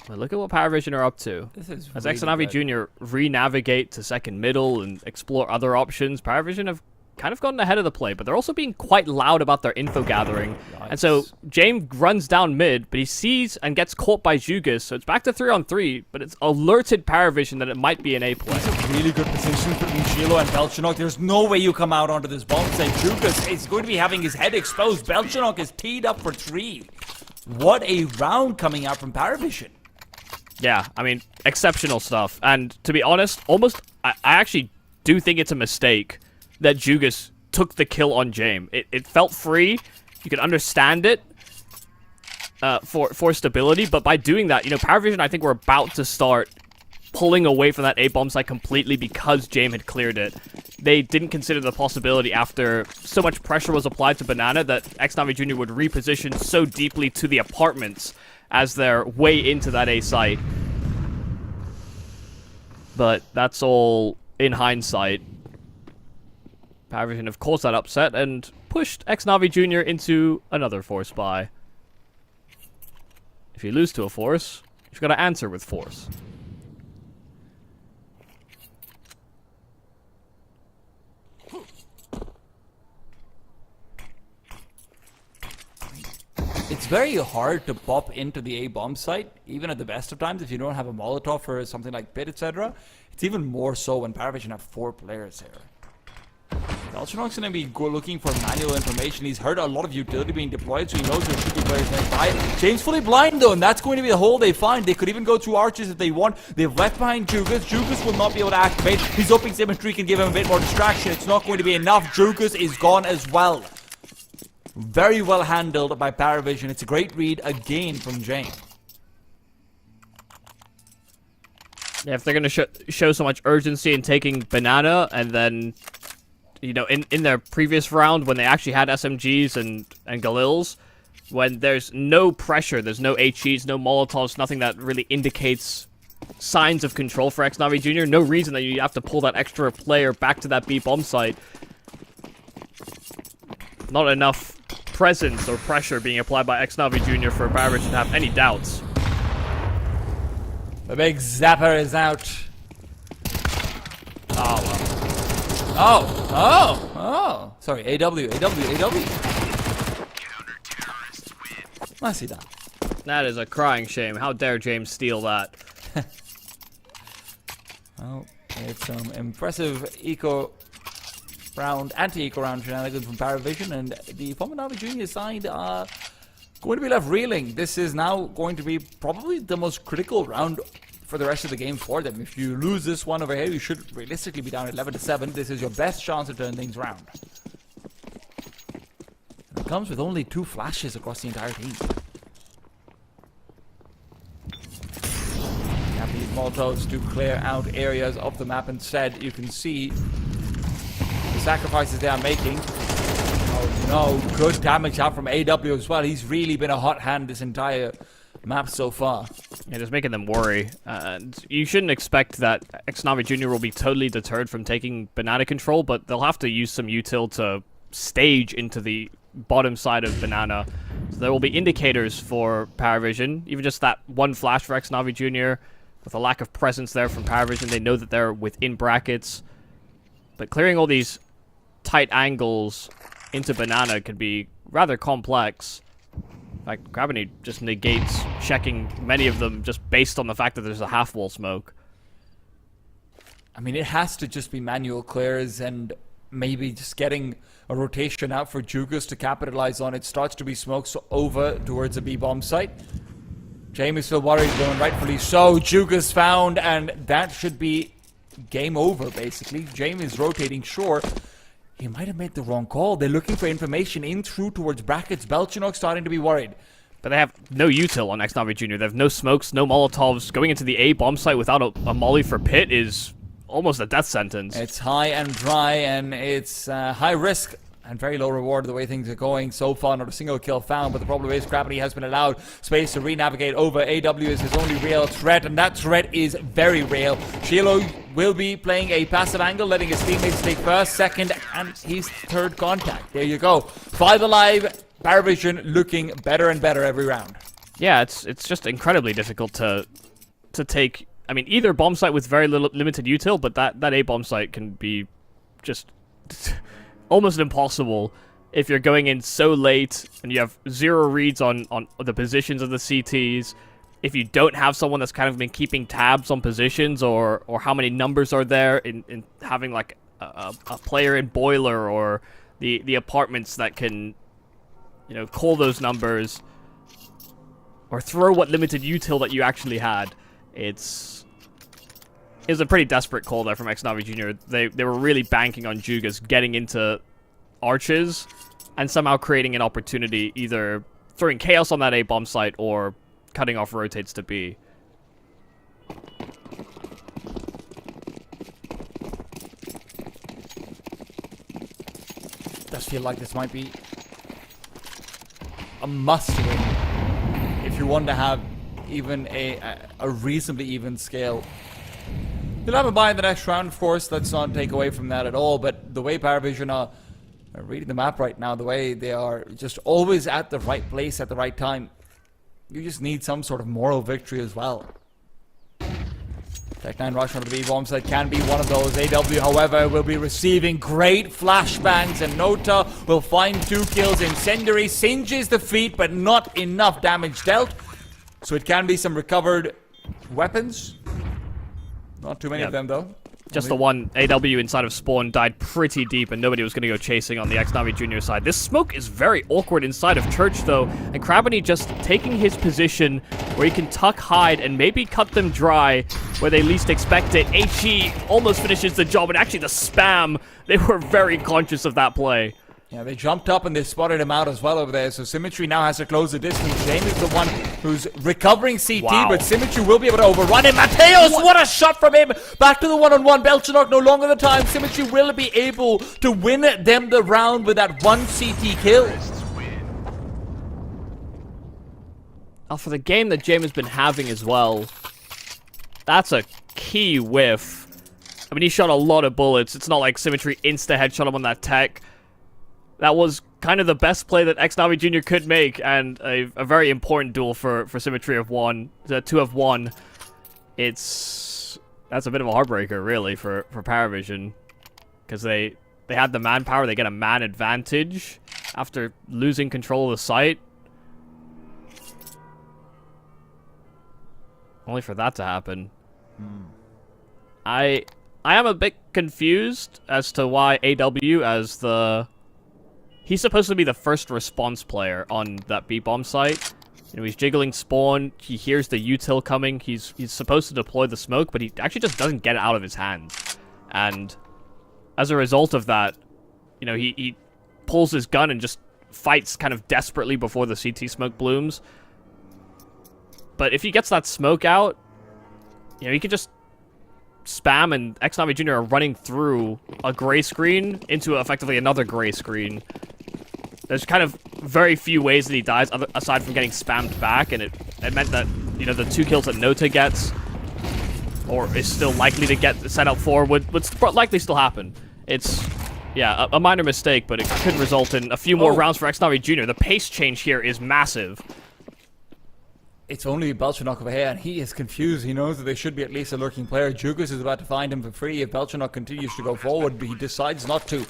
S5: But look at what Paravision are up to.
S4: This is
S5: As
S4: really
S5: Navi
S4: good.
S5: Junior re-navigate to second middle and explore other options, Paravision have kind of gotten ahead of the play, but they're also being quite loud about their info gathering. And so James runs down mid, but he sees and gets caught by Jugis, so it's back to 3-on-3, but it's alerted Paravision that it might be an A play.
S4: These are really good positions between Shilo and Belchanok. There's no way you come out onto this bomb site. Jugis is going to be having his head exposed. Belchanok is teed up for 3. What a round coming out from Paravision.
S5: Yeah, I mean, exceptional stuff. And to be honest, I actually do think it's a mistake that Jugis took the kill on James. It felt free. You could understand it for stability, but by doing that, you know, Paravision, I think we're about to start pulling away from that A-bomb site completely because James had cleared it. They didn't consider the possibility after so much pressure was applied to Banana that Navi Junior would reposition so deeply to the apartments as their way into that A site. But that's all in hindsight. Paravision have caused that upset and pushed Navi Junior into another force buy. If you lose to a force, you've got to answer with force.
S4: It's very hard to pop into the A-bomb site, even at the best of times, if you don't have a Molotov or something like Pit, etc. It's even more so when Paravision have 4 players here. Belchanok's going to be looking for manual information. He's heard a lot of utility being deployed, so he knows there should be players nearby. James fully blind, though, and that's going to be the hole they find. They could even go 2 archers if they want. They've left behind Jugis. Jugis will not be able to activate. He's hoping Symmetry can give him a bit more distraction. It's not going to be enough. Jugis is gone as well. Very well handled by Paravision. It's a great read again from James.
S5: Yeah, if they're going to show so much urgency in taking Banana, and then, you know, in their previous round when they actually had SMGs and Galils, when there's no pressure, there's no HEs, no Molotovs, nothing that really indicates signs of control for Navi Junior, no reason that you have to pull that extra player back to that B bomb site. Not enough presence or pressure being applied by Navi Junior for Paravision to have any doubts.
S4: The big zapper is out. Oh, well. Oh. Sorry, AW. Nicely done.
S5: That is a crying shame. How dare James steal that?
S4: Oh, it's some impressive anti-eco round shenanigans from Paravision, and the Pominavi Junior side are going to be left reeling. This is now going to be probably the most critical round for the rest of the game for them. If you lose this one over here, you should realistically be down 11-7. This is your best chance to turn things around. And it comes with only 2 flashes across the entire team. Have these Molotovs to clear out areas of the map. Instead, you can see the sacrifices they are making. Oh no, good damage out from AW as well. He's really been a hot hand this entire map so far.
S5: Yeah, just making them worry. And you shouldn't expect that Xnavi Jr. will be totally deterred from taking banana control, but they'll have to use some util to stage into the bottom side of banana. So there will be indicators for Paravision. Even just that one flash for Xnavi Jr. with a lack of presence there from Paravision. They know that they're within brackets. But clearing all these tight angles into banana can be rather complex. In fact, Gravity just negates checking many of them just based on the fact that there's a half-wall smoke.
S4: I mean, it has to just be manual clears and maybe just getting a rotation out for Jugas to capitalize on. It starts to be smokes over towards the B-bomb site. Jamie is still worried, though, and rightfully so. Jugas found, and that should be game over, basically. Jamie is rotating, sure. He might have made the wrong call. They're looking for information in through towards brackets. Belchinok starting to be worried.
S5: But they have no util on Xnavi Jr. They have no smokes, no Molotovs. Going into the A bomb site without a molly for pit is almost a death sentence.
S4: It's high and dry, and it's high risk and very low reward the way things are going so far. Not a single kill found, but the problem is Gravity has been allowed space to re-navigate over. AW is his only real threat, and that threat is very real. Shielo will be playing a passive angle, letting his teammates take first, second, and his third contact. There you go. 5 alive. Paravision looking better and better every round.
S5: Yeah, it's just incredibly difficult to take. I mean, either bomb site with very limited util, but that A bomb site can be just almost impossible if you're going in so late and you have 0 reads on the positions of the CTs. If you don't have someone that's kind of been keeping tabs on positions or how many numbers are there in having like a player in boiler or the apartments that can, you know, call those numbers or throw what limited util that you actually had. It's a pretty desperate call there from Xnavi Jr. They were really banking on Jugas getting into arches and somehow creating an opportunity, either throwing chaos on that A bomb site or cutting off rotates to B.
S4: Does feel like this might be a must win if you want to have even a reasonably even scale. You'll have a buy in the next round, of course. Let's not take away from that at all. But the way Paravision are reading the map right now, the way they are just always at the right place at the right time, you just need some sort of moral victory as well. Tech9 rush onto the B-bomb site can be one of those. AW, however, will be receiving great flashbangs, and Nota will find 2 kills. Incendiary singes the feet, but not enough damage dealt. So it can be some recovered weapons. Not too many of them, though.
S5: Just the one AW inside of spawn died pretty deep, and nobody was going to go chasing on the Xnavi Jr. side. This smoke is very awkward inside of Church, though, and Krabany just taking his position where he can tuck, hide, and maybe cut them dry where they least expect it. HE almost finishes the job, and actually the spam, they were very conscious of that play.
S4: Yeah, they jumped up and they spotted him out as well over there. So Symmetry now has to close the distance. James is the one who's recovering CT, but Symmetry will be able to overrun him. Mateos, what a shot from him! Back to the one-on-one. Belchinok no longer the time. Symmetry will be able to win them the round with that 1 CT kill.
S5: Now, for the game that James has been having as well, that's a key whiff. I mean, he shot a lot of bullets. It's not like Symmetry insta-headshot him on that tech. That was kind of the best play that Xnavi Jr. could make, and a very important duel for Symmetry to have won. that's a bit of a heartbreaker, really, for Paravision, because they had the manpower. They get a man advantage after losing control of the site, only for that to happen. I am a bit confused as to why AW as he's supposed to be the first response player on that B-bomb site. You know, he's jiggling spawn, he hears the util coming, he's supposed to deploy the smoke, but he actually just doesn't get it out of his hands. And as a result of that, you know, he pulls his gun and just fights kind of desperately before the CT smoke blooms. But if he gets that smoke out, you know, he could just spam, and xNavi Jr. are running through a gray screen into effectively another gray screen. There's kind of very few ways that he dies aside from getting spammed back, and it meant that, you know, the 2 kills that Nota gets, or is still likely to get set up for, would likely still happen. It's, yeah, a minor mistake, but it could result in a few more rounds for xNavi Jr. The pace change here is massive.
S4: It's only Belchenok over here, and he is confused. He knows that there should be at least a lurking player. Jugas is about to find him for free. If Belchenok continues to go forward, but he decides not to.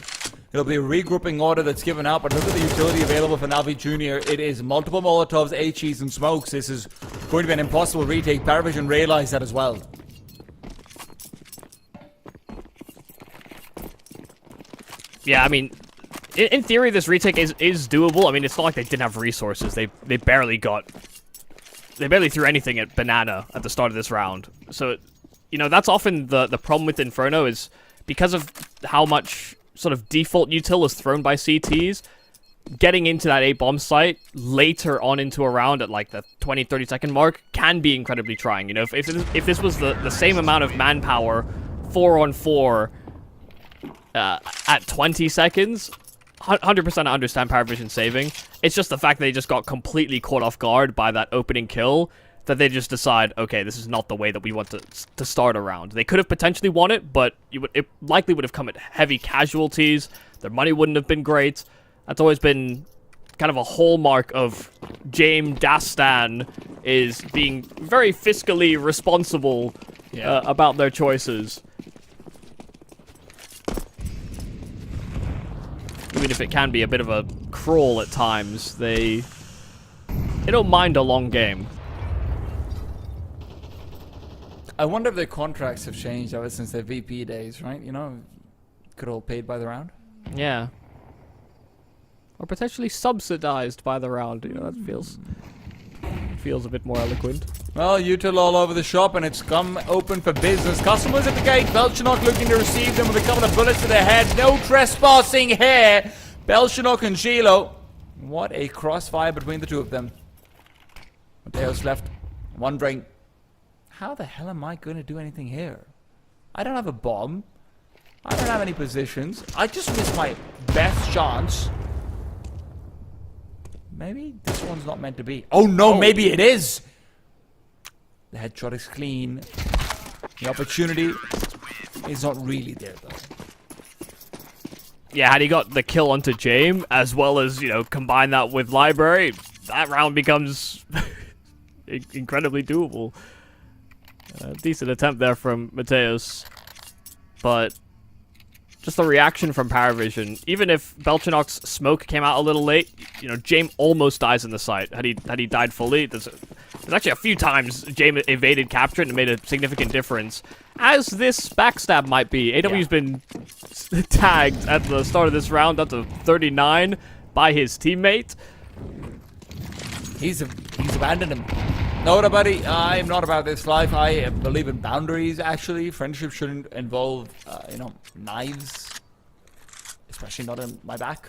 S4: It'll be a regrouping order that's given out, but look at the utility available for Navi Jr. It is multiple Molotovs, HEs, and smokes. This is going to be an impossible retake. Paravision realized that as well.
S5: Yeah, I mean, in theory, this retake is doable. I mean, it's not like they didn't have resources. They barely threw anything at Banana at the start of this round. So, you know, that's often the problem with Inferno, is because of how much sort of default util is thrown by CTs, getting into that A-bomb site later on into a round at like the 20-30 second mark can be incredibly trying. You know, if this was the same amount of manpower 4-on-4 at 20 seconds, 100% I understand Paravision saving. It's just the fact that they just got completely caught off guard by that opening kill, that they just decide, okay, this is not the way that we want to start a round. They could have potentially won it, but it likely would have come at heavy casualties. Their money wouldn't have been great. That's always been kind of a hallmark of James Dastan, is being very fiscally responsible about their choices. Even if it can be a bit of a crawl at times, they don't mind a long game.
S4: I wonder if their contracts have changed ever since their VP days, right? You know, could all paid by the round.
S5: Yeah. Or potentially subsidized by the round. You know, that feels a bit more eloquent.
S4: Well, util all over the shop, and it's come open for business. Customers at the gate. Belchenok looking to receive them with a couple of bullets to their head. No trespassing here. Belchenok and Gilo. What a crossfire between the two of them. Mateos left, wondering, how the hell am I going to do anything here? I don't have a bomb. I don't have any positions. I just missed my best chance. Maybe this one's not meant to be. Oh no, maybe it is! The headshot is clean. The opportunity is not really there, though.
S5: Yeah, had he got the kill onto James, as well as, you know, combine that with Library, that round becomes incredibly doable. Decent attempt there from Mateos. But just the reaction from Paravision. Even if Belchenok's smoke came out a little late, you know, James almost dies in the site. Had he died fully, there's actually a few times James evaded capture and it made a significant difference. As this backstab might be, AW's been tagged at the start of this round up to 39 by his teammate.
S4: He's abandoned him. No, buddy, I'm not about this life. I believe in boundaries, actually. Friendship shouldn't involve, you know, knives. Especially not in my back.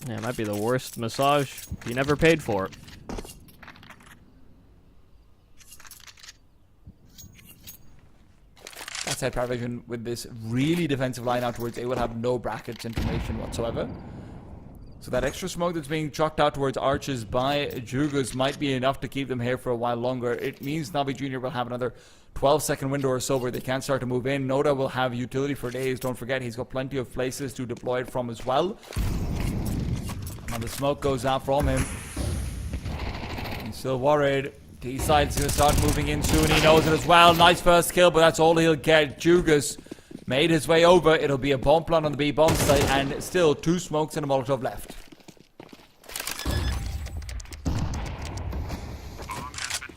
S5: Yeah, it might be the worst massage he never paid for.
S4: That said, Paravision, with this really defensive line out towards A, will have no brackets information whatsoever. So that extra smoke that's being chucked out towards Arches by Jugas might be enough to keep them here for a while longer. It means Navi Jr. will have another 12-second window or so where they can start to move in. Noda will have utility for days. Don't forget, he's got plenty of places to deploy it from as well. Now the smoke goes out from him. He's still worried. D-side is going to start moving in soon. He knows it as well. Nice first kill, but that's all he'll get. Jugas made his way over. It'll be a bomb plant on the B bomb site, and still 2 smokes and a Molotov left.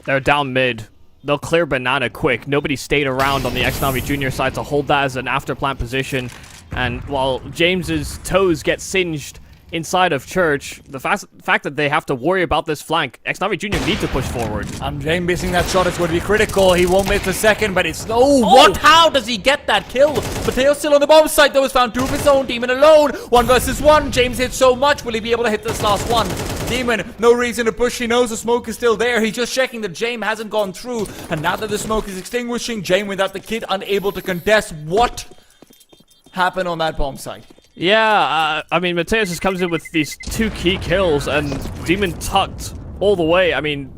S5: They're down mid. They'll clear banana quick. Nobody stayed around on the Xnavi Junior side to hold that as an after-plant position. And while James's toes get singed inside of Church, the fact that they have to worry about this flank, Xnavi Junior need to push forward.
S4: And James missing that shot is going to be critical. He won't miss the second, but it's... Oh, what? How does he get that kill? Mateo still on the bomb site, though. Has found 2 of his own. Demon alone. 1 versus 1. James hit so much. Will he be able to hit this last one? Demon, no reason to push. He knows the smoke is still there. He's just checking that James hasn't gone through. And now that the smoke is extinguishing, James without the kid unable to contest. What happened on that bomb site?
S5: Yeah, I mean, Mateus just comes in with these 2 key kills, and Demon tucked all the way. I mean,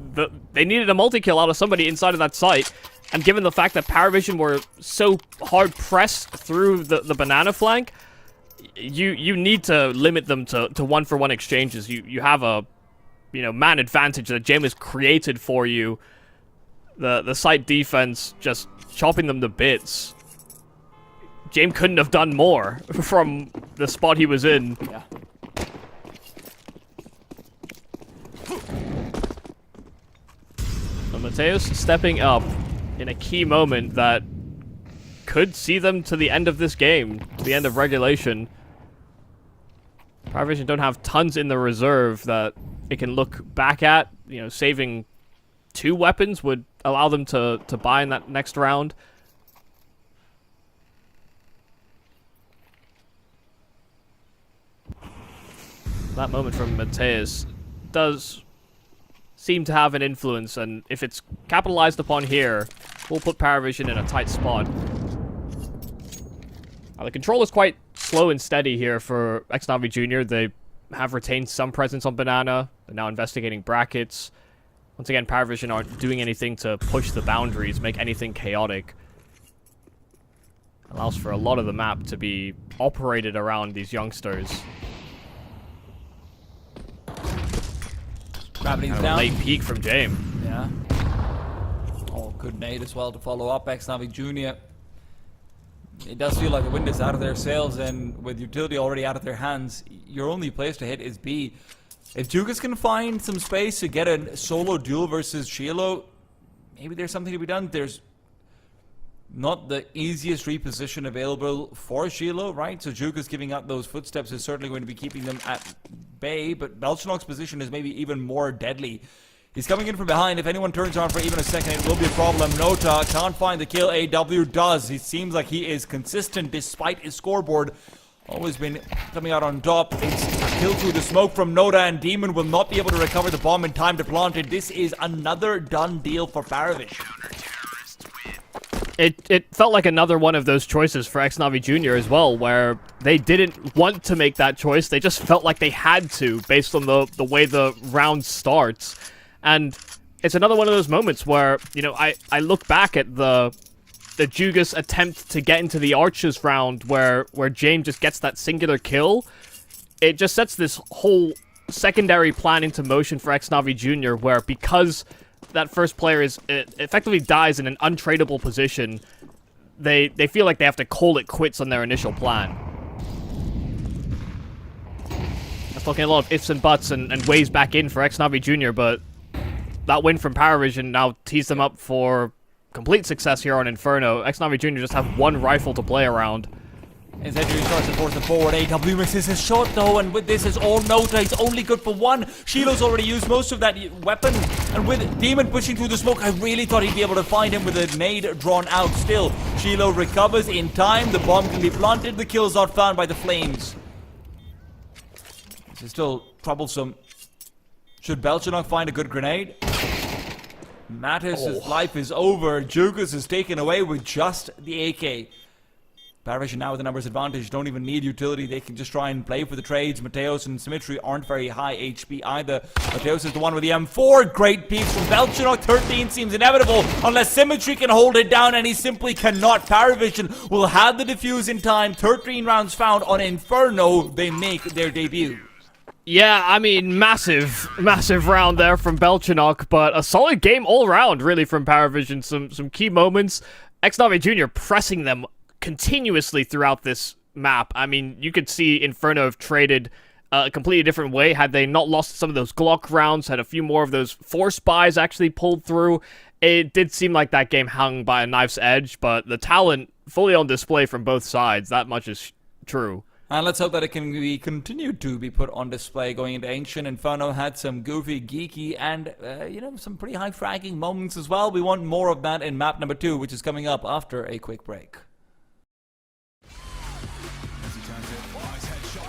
S5: they needed a multi-kill out of somebody inside of that site, and given the fact that Paravision were so hard-pressed through the banana flank, you need to limit them to 1-for-1 exchanges. You have a, man advantage that James has created for you. The site defense just chopping them to bits. James couldn't have done more from the spot he was in.
S4: Yeah.
S5: So Mateus stepping up in a key moment that could see them to the end of this game, the end of regulation. Paravision don't have tons in the reserve that it can look back at. Saving 2 weapons would allow them to buy in that next round. That moment from Mateus does seem to have an influence, and if it's capitalized upon here, we'll put Paravision in a tight spot. The control is quite slow and steady here for Xnavi Junior. They have retained some presence on Banana. They're now investigating brackets. Once again, Paravision aren't doing anything to push the boundaries, make anything chaotic. Allows for a lot of the map to be operated around these youngsters.
S4: Gravity's
S5: Kind of a
S4: down.
S5: late peek from James.
S4: Yeah. Oh, good nade as well to follow up. Xnavi Junior. It does feel like the wind is out of their sails, and with utility already out of their hands, your only place to hit is B. If Jugas can find some space to get a solo duel versus Shiloh, maybe there's something to be done. There's not the easiest reposition available for Shiloh, right? So Jugas giving up those footsteps is certainly going to be keeping them at bay, but Belchenok's position is maybe even more deadly. He's coming in from behind. If anyone turns on for even a second, it will be a problem. Nota can't find the kill. AW does. He seems like he is consistent despite his scoreboard. Always been coming out on top. It's a kill through the smoke from Nota, and Demon will not be able to recover the bomb in time to plant it. This is another done deal for Paravish.
S5: It felt like another one of those choices for Xnavi Junior as well, where they didn't want to make that choice. They just felt like they had to, based on the way the round starts. And it's another one of those moments where, I look back at the Jugas attempt to get into the Archers round where James just gets that singular kill. It just sets this whole secondary plan into motion for Xnavi Junior, where because that first player effectively dies in an untradeable position, they feel like they have to call it quits on their initial plan. That's talking a lot of ifs and buts and ways back in for Xnavi Junior, but that win from Paravision now tees them up for complete success here on Inferno. Xnavi Junior just have 1 rifle to play around.
S4: His injury starts to force him forward. AW misses his shot though, and with this is all Nota. He's only good for 1. Shiloh's already used most of that weapon, and with Demon pushing through the smoke, I really thought he'd be able to find him with a nade drawn out still. Shiloh recovers in time. The bomb can be planted. The kill is not found by the flames. This is still troublesome. Should Belchenok find a good grenade? Mattis' life is over. Jugas is taken away with just the AK. Paravision now with the numbers advantage. Don't even need utility. They can just try and play for the trades. Mateos and Symmetry aren't very high HP either. Mateos is the one with the M4. Great piece from Belchenok. 13 seems inevitable unless Symmetry can hold it down, and he simply cannot. Paravision will have the defuse in time. 13 rounds found on Inferno. They make their debut.
S5: Yeah, I mean, massive round there from Belchinok, but a solid game all round, really, from Paravision. Some key moments. Xnave Jr. pressing them continuously throughout this map. I mean, you could see Inferno have traded a completely different way had they not lost some of those Glock rounds, had a few more of those force buys actually pulled through. It did seem like that game hung by a knife's edge, but the talent fully on display from both sides, that much is true.
S4: And let's hope that it can be continued to be put on display going into Ancient. Inferno had some goofy, geeky, and, some pretty high fragging moments as well. We want more of that in map number 2, which is coming up after a quick break.
S3: As he turns it, nice headshot.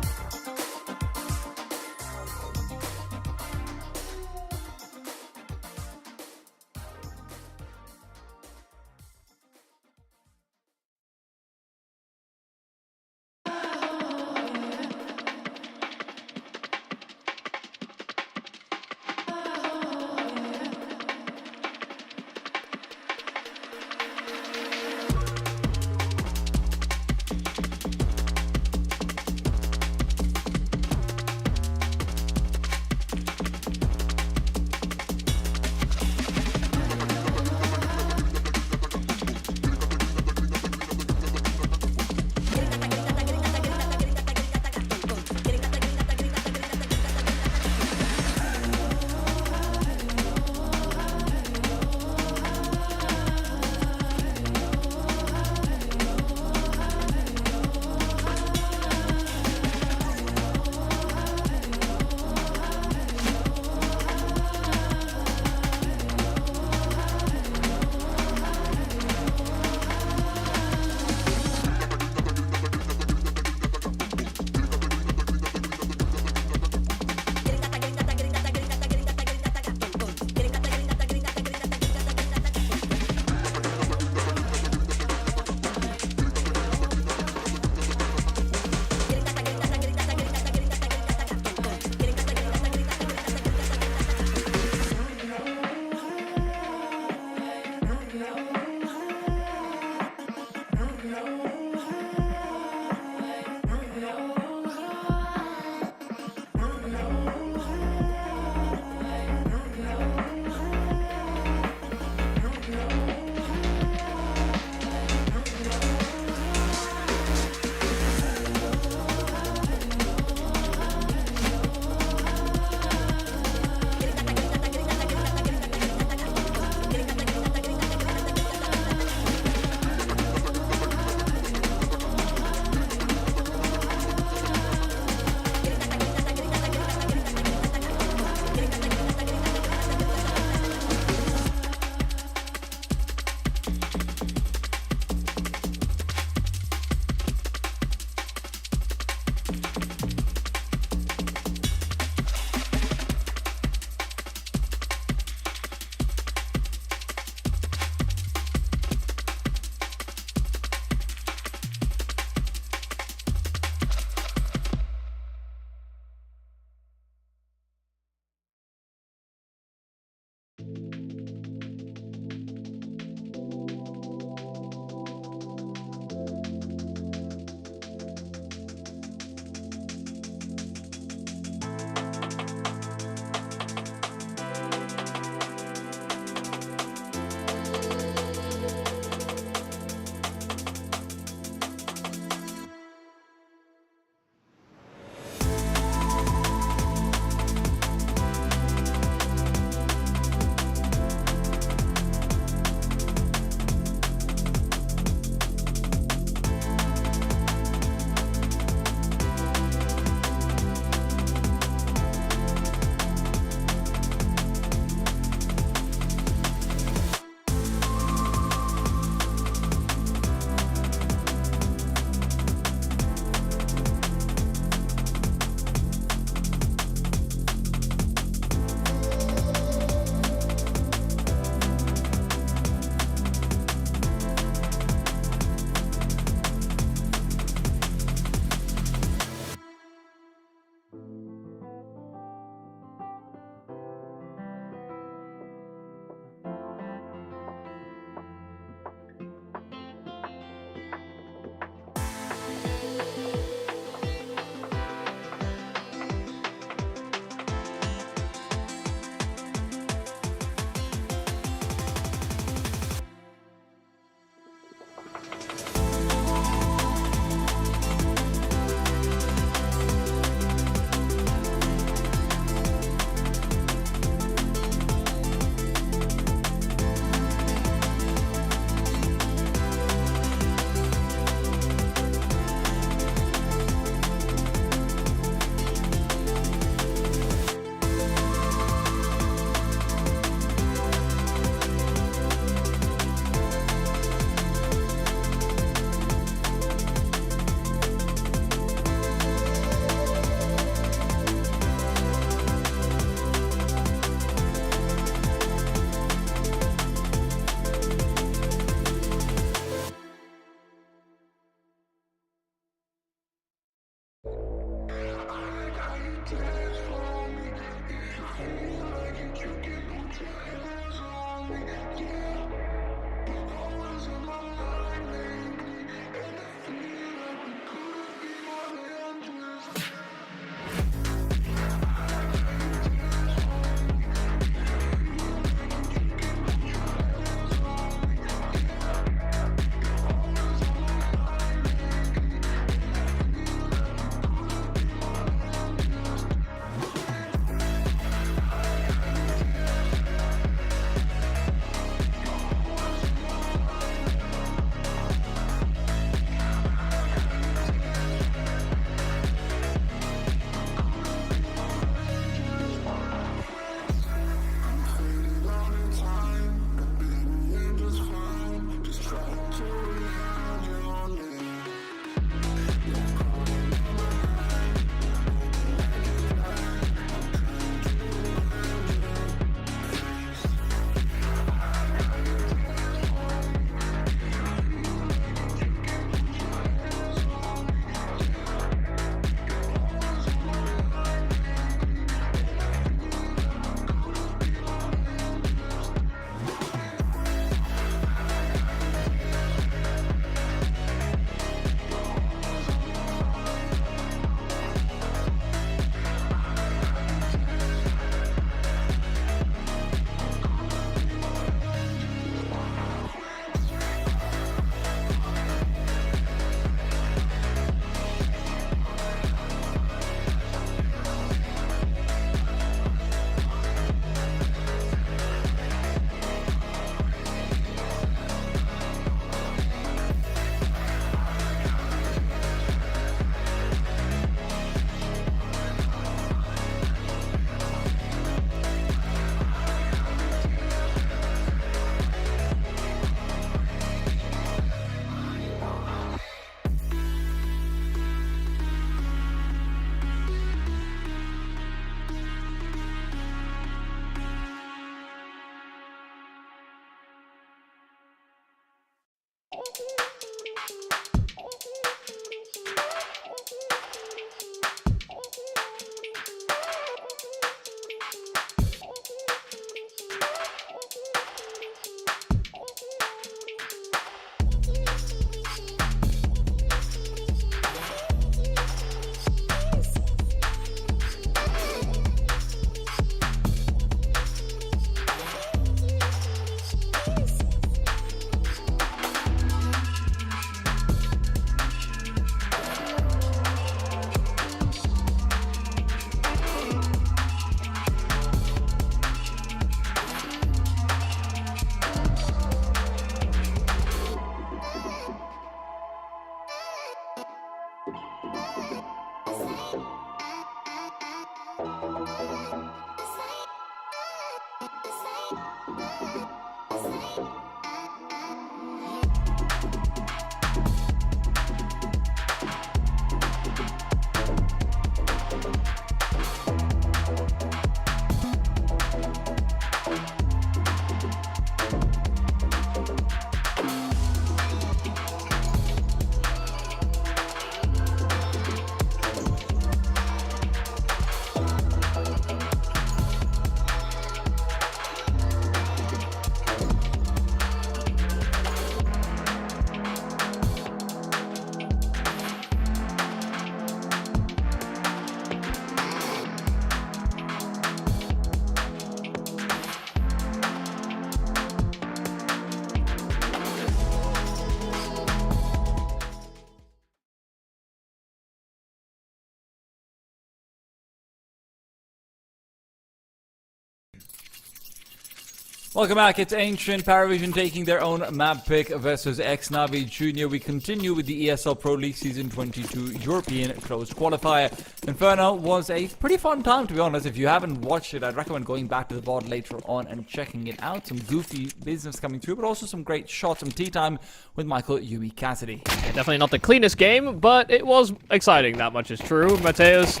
S4: Welcome back, it's Ancient. Paravision taking their own map pick versus X-Navi Junior. We continue with the ESL Pro League Season 22 European Closed Qualifier. Inferno was a pretty fun time, to be honest. If you haven't watched it, I'd recommend going back to the VOD later on and checking it out. Some goofy business coming through, but also some great shots, some tea time with Michael Yui Cassidy.
S5: Yeah, definitely not the cleanest game, but it was exciting, that much is true. Mateus,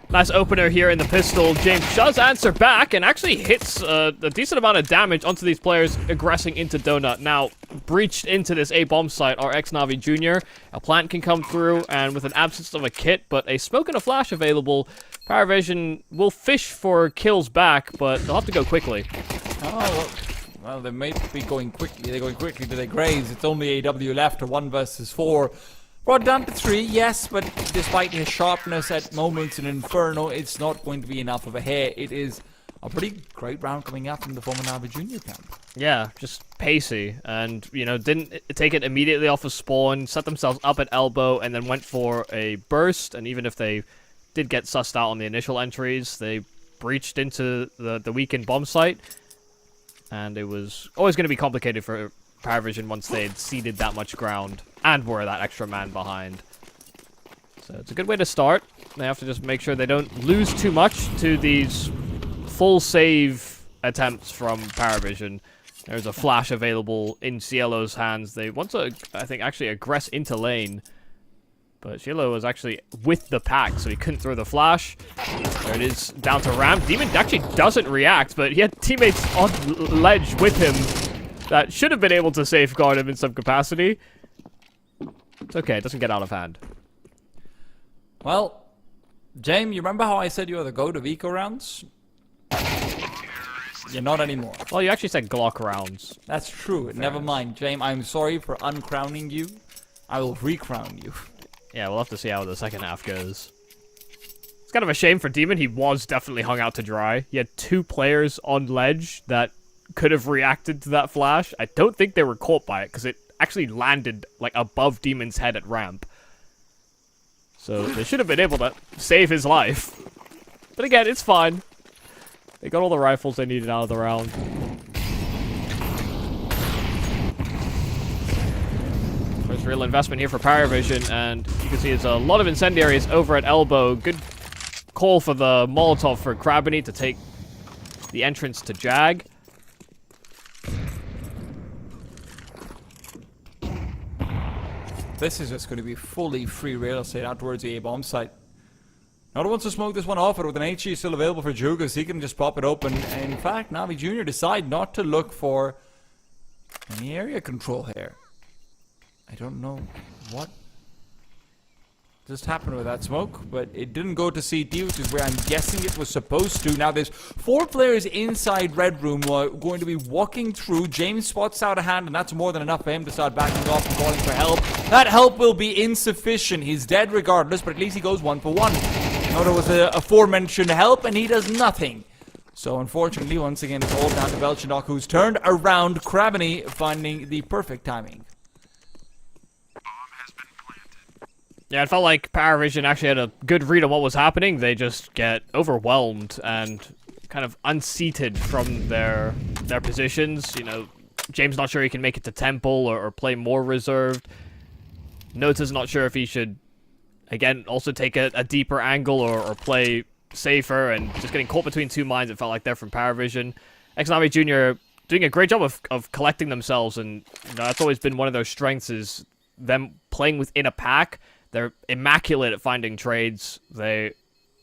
S5: nice opener here in the pistol. James does answer back and actually hits a decent amount of damage onto these players aggressing into Donut. Now, breached into this A bomb site are X-Navi Jr. A plant can come through, and with an absence of a kit, but a smoke and a flash available, Paravision will fish for kills back, but they'll have to go quickly.
S4: Oh, well, they may be going quickly. They're going quickly to their graves. It's only AW left, a 1 versus 4. Brought down to 3, yes, but despite his sharpness at moments in Inferno, it's not going to be enough of a hair. It is a pretty great round coming out from the former Navi Junior camp.
S5: Yeah, just pacey, and, you know, didn't take it immediately off of spawn, set themselves up at elbow, and then went for a burst, and even if they did get sussed out on the initial entries, they breached into the weakened bomb site, and it was always going to be complicated for Paravision once they had ceded that much ground and were that extra man behind. So it's a good way to start. They have to just make sure they don't lose too much to these full save attempts from Paravision. There's a flash available in Cielo's hands. They want to, I think, actually aggress into lane. But Cielo was actually with the pack, so he couldn't throw the flash. There it is, down to Ramp. Demon actually doesn't react, but he had teammates on ledge with him that should have been able to safeguard him in some capacity. It's okay, it doesn't get out of hand.
S4: Well, James, you remember how I said you were the GOAT of eco rounds? You're not anymore.
S5: Well, you actually said Glock rounds.
S4: That's true. Never mind, James. I'm sorry for uncrowning you. I will recrown you.
S5: Yeah, we'll have to see how the second half goes. It's kind of a shame for Demon. He was definitely hung out to dry. He had 2 players on ledge that could have reacted to that flash. I don't think they were caught by it because it actually landed like above Demon's head at ramp. So they should have been able to save his life. But again, it's fine. They got all the rifles they needed out of the round. First real investment here for Paravision, and you can see there's a lot of incendiaries over at elbow. Good call for the Molotov for Krabini to take the entrance to Jag.
S4: This is just going to be fully free real estate out towards the A-bomb site. No one wants to smoke this one off, but with an HE still available for Jugas, he can just pop it open. And in fact, Navi Jr. decide not to look for any area control here. I don't know what just happened with that smoke, but it didn't go to CT, which is where I'm guessing it was supposed to. Now there's 4 players inside Red Room who are going to be walking through. James spots out a hand, and that's more than enough for him to start backing off and calling for help. That help will be insufficient. He's dead regardless, but at least he goes 1 for 1. Now there was a aforementioned help, and he does nothing. So unfortunately, once again, it's all down to Belchenok, who's turned around. Krabini finding the perfect timing.
S5: Yeah, it felt like Paravision actually had a good read on what was happening. They just get overwhelmed and kind of unseated from their positions. You know, James not sure he can make it to Temple or play more reserved. Nota's not sure if he should, again, also take a deeper angle or play safer, and just getting caught between 2 minds. It felt like they're from Paravision. X-Navi Jr. doing a great job of collecting themselves, and you know, that's always been one of their strengths, is them playing within a pack. They're immaculate at finding trades. They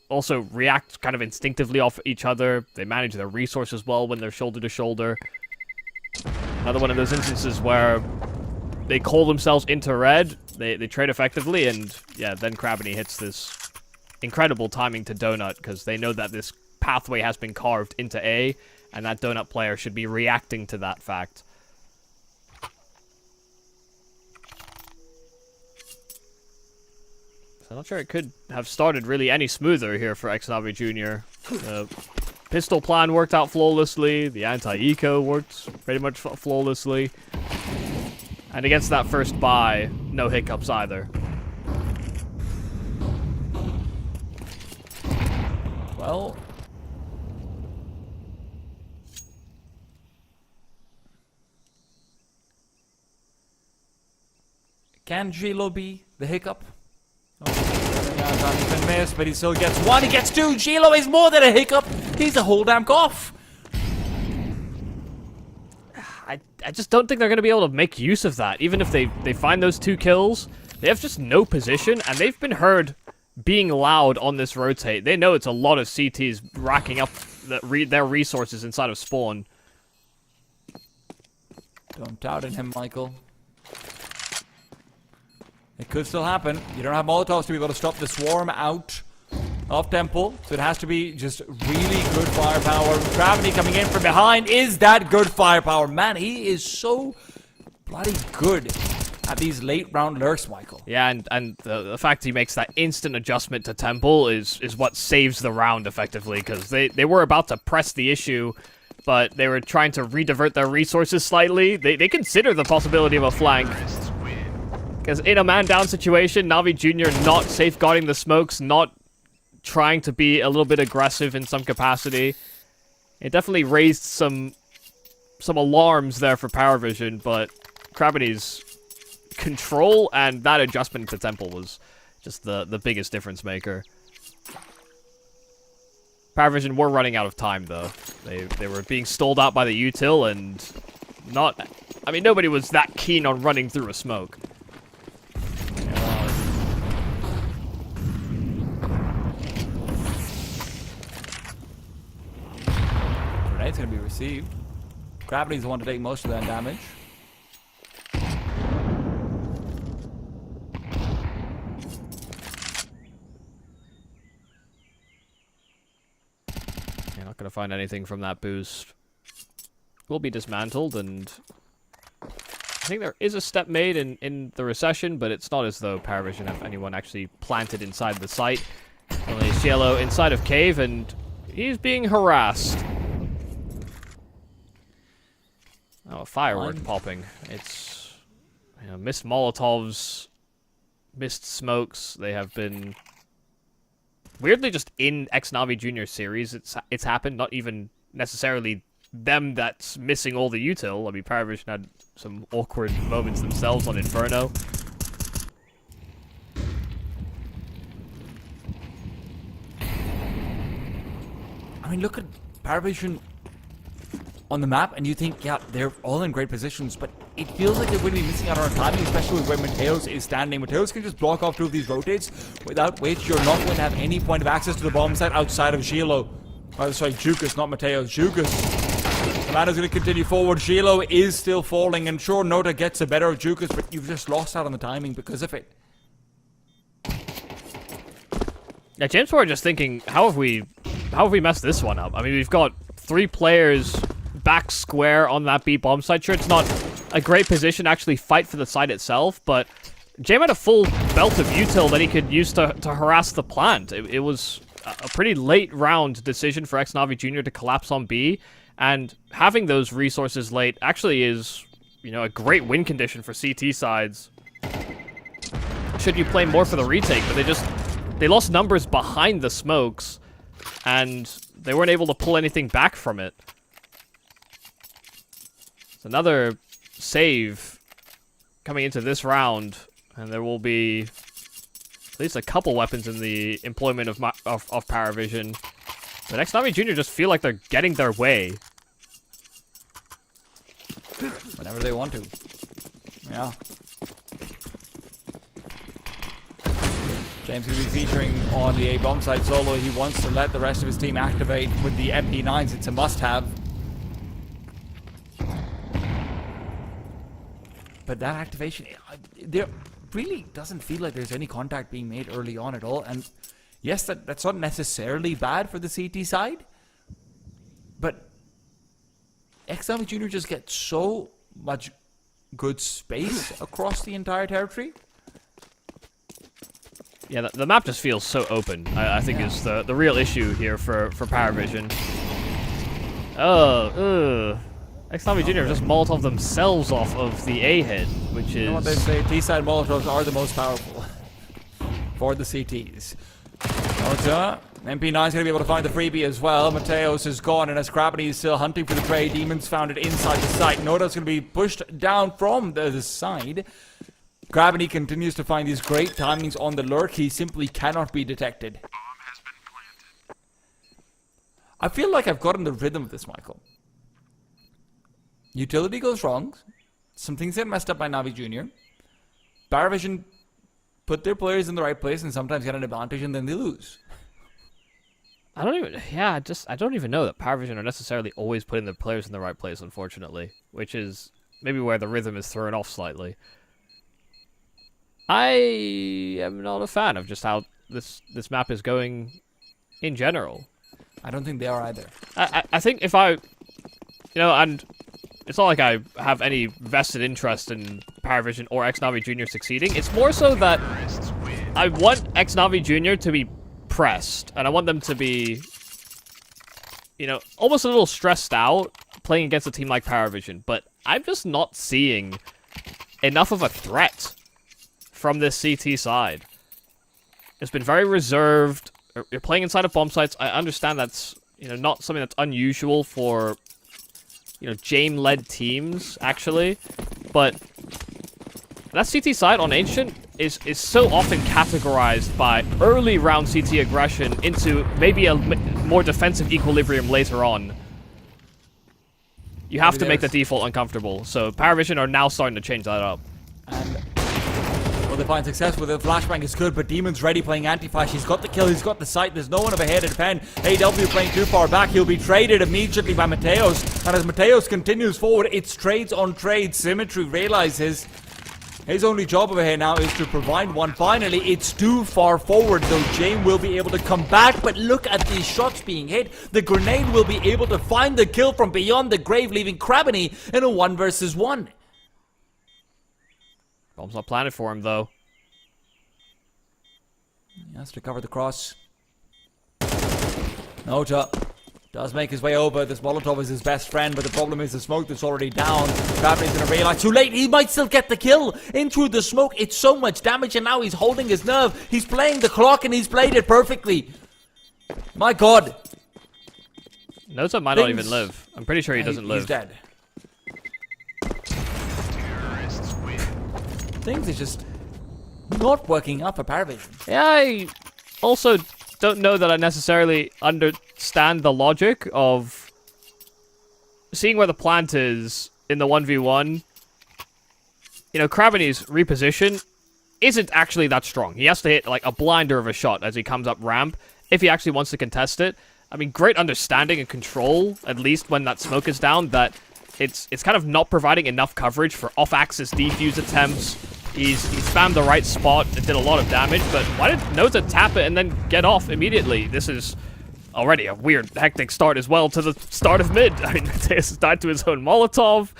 S5: also react kind of instinctively off each other. They manage their resources well when they're shoulder to shoulder. Another one of those instances where they call themselves into red, they trade effectively, and yeah, then Krabini hits this incredible timing to Donut, because they know that this pathway has been carved into A, and that Donut player should be reacting to that fact. I'm not sure it could have started really any smoother here for X-Navi Jr. The pistol plan worked out flawlessly. The anti-eco worked pretty much flawlessly. And against that first buy, no hiccups either.
S4: Well, Can Gilo be the hiccup? He's been missed, but he still gets one. He gets two. Gilo is more than a hiccup. He's a whole damn cough.
S5: I just don't think they're going to be able to make use of that. Even if they find those 2 kills, they have just no position, and they've been heard being loud on this rotate. They know it's a lot of CTs racking up their resources inside of spawn.
S4: Don't doubt in him, Michael. It could still happen. You don't have Molotovs to be able to stop the swarm out of Temple, so it has to be just really good firepower. Gravity coming in from behind. Is that good firepower? Man, he is so bloody good at these late round lurks, Michael.
S5: Yeah, and the fact he makes that instant adjustment to Temple is what saves the round effectively, because they were about to press the issue, but they were trying to redivert their resources slightly. They consider the possibility of a flank. Because in a man-down situation, Na'Vi Jr. not safeguarding the smokes, not trying to be a little bit aggressive in some capacity. It definitely raised some alarms there for Power Vision, but Krabiny's control and that adjustment to Temple was just the biggest difference maker. Power Vision were running out of time, though. They were being stalled out by the util, and not... I mean, nobody was that keen on running through a smoke.
S4: Grenade's going to be received. Gravity's the one to take most of that damage.
S5: You're not going to find anything from that boost. Will be dismantled, and I think there is a step made in the recession, but it's not as though Power Vision have anyone actually planted inside the site. Only Cielo inside of Cave, and he's being harassed. Oh, a firework popping. It's, you know, missed Molotovs, missed smokes. They have been weirdly just in Na'Vi Junior series. It's happened. Not even necessarily them that's missing all the util. I mean, Power Vision had some awkward moments themselves on Inferno.
S4: I mean, look at Power Vision on the map, and you think, yeah, they're all in great positions, but it feels like they're going to be missing out on timing, especially with where Mateos is standing. Mateos can just block off 2 of these rotates, without which you're not going to have any point of access to the bomb site outside of Gilo. Oh, sorry, Jukas, not Mateos. Jukas. The man is going to continue forward. Gilo is still falling, and sure, Nota gets the better of Jukas, but you've just lost out on the timing because of it.
S5: Yeah, James, we're just thinking, how have we messed this one up? I mean, we've got 3 players back square on that B bomb site. Sure, it's not a great position to actually fight for the site itself, but Jame had a full belt of util that he could use to harass the plant. It was a pretty late round decision for Na'Vi Jr. to collapse on B, and having those resources late actually is, you know, a great win condition for CT sides. Should you play more for the retake, but they lost numbers behind the smokes, and they weren't able to pull anything back from it. It's another save coming into this round, and there will be at least a couple weapons in the employment of Power Vision. But Na'Vi Jr. just feel like they're getting their way.
S4: Whenever they want to. Yeah. James will be featuring on the A bomb site solo. He wants to let the rest of his team activate with the MP9s. It's a must-have. But that activation, there really doesn't feel like there's any contact being made early on at all. And yes, that's not necessarily bad for the CT side. But Na'Vi Jr. just gets so much good space across the entire territory.
S5: Yeah, the map just feels so open, I think is the real issue here for Power Vision. Na'Vi Jr. just Molotov themselves off of the A hit, which is...
S4: You know what they say, T-side Molotovs are the most powerful for the CTs. Nota, MP9's going to be able to find the freebie as well. Mateos is gone, and as Krabby is still hunting for the prey, Demons found it inside the site. Nota's going to be pushed down from the side. Gravity continues to find these great timings on the lurk. He simply cannot be detected. I feel like I've gotten the rhythm of this, Michael. Utility goes wrong. Some things get messed up by Navi Jr. Paravision put their players in the right place and sometimes get an advantage and then they lose.
S5: I don't even know that Paravision are necessarily always putting their players in the right place, unfortunately, which is maybe where the rhythm is thrown off slightly. I am not a fan of just how this map is going in general.
S4: I don't think they are either.
S5: I think if I, and it's not like I have any vested interest in Paravision or Xnavi Jr. succeeding. It's more so that I want Xnavi Jr. to be pressed, and I want them to be, almost a little stressed out playing against a team like Paravision. But I'm just not seeing enough of a threat from this CT side. It's been very reserved. You're playing inside of bomb sites. I understand that's, not something that's unusual for, Jame-led teams, actually. But that CT side on Ancient is so often categorized by early round CT aggression into maybe a more defensive equilibrium later on. You have to make the default uncomfortable. So Paravision are now starting to change that up.
S4: And they find success with it. Flashbang is good, but Demon's ready playing anti-flash. He's got the kill, he's got the sight. There's no one over here to defend. AW playing too far back. He'll be traded immediately by Mateos. And as Mateos continues forward, it's trades on trades. Symmetry realizes his only job over here now is to provide one. Finally, it's too far forward, though Jame will be able to come back. But look at these shots being hit. The grenade will be able to find the kill from beyond the grave, leaving Krabany in a 1 versus 1.
S5: Bomb's not planted for him, though.
S4: He has to cover the cross. Nota does make his way over. This Molotov is his best friend, but the problem is the smoke that's already down. Gravany's gonna realize too late. He might still get the kill into the smoke. It's so much damage, and now he's holding his nerve. He's playing the clock, and he's played it perfectly. My God.
S5: Nota might not even live. I'm pretty sure he doesn't live.
S4: He's dead. Things are just not working out for Paravision.
S5: Yeah, I also don't know that I necessarily understand the logic of seeing where the plant is in the 1v1. Krabany's reposition isn't actually that strong. He has to hit like a blinder of a shot as he comes up ramp if he actually wants to contest it. I mean, great understanding and control, at least when that smoke is down, that it's kind of not providing enough coverage for off-axis defuse attempts. He spammed the right spot. It did a lot of damage, but why did Nota tap it and then get off immediately? This is already a weird, hectic start as well to the start of mid. I mean, Mateus has died to his own Molotov.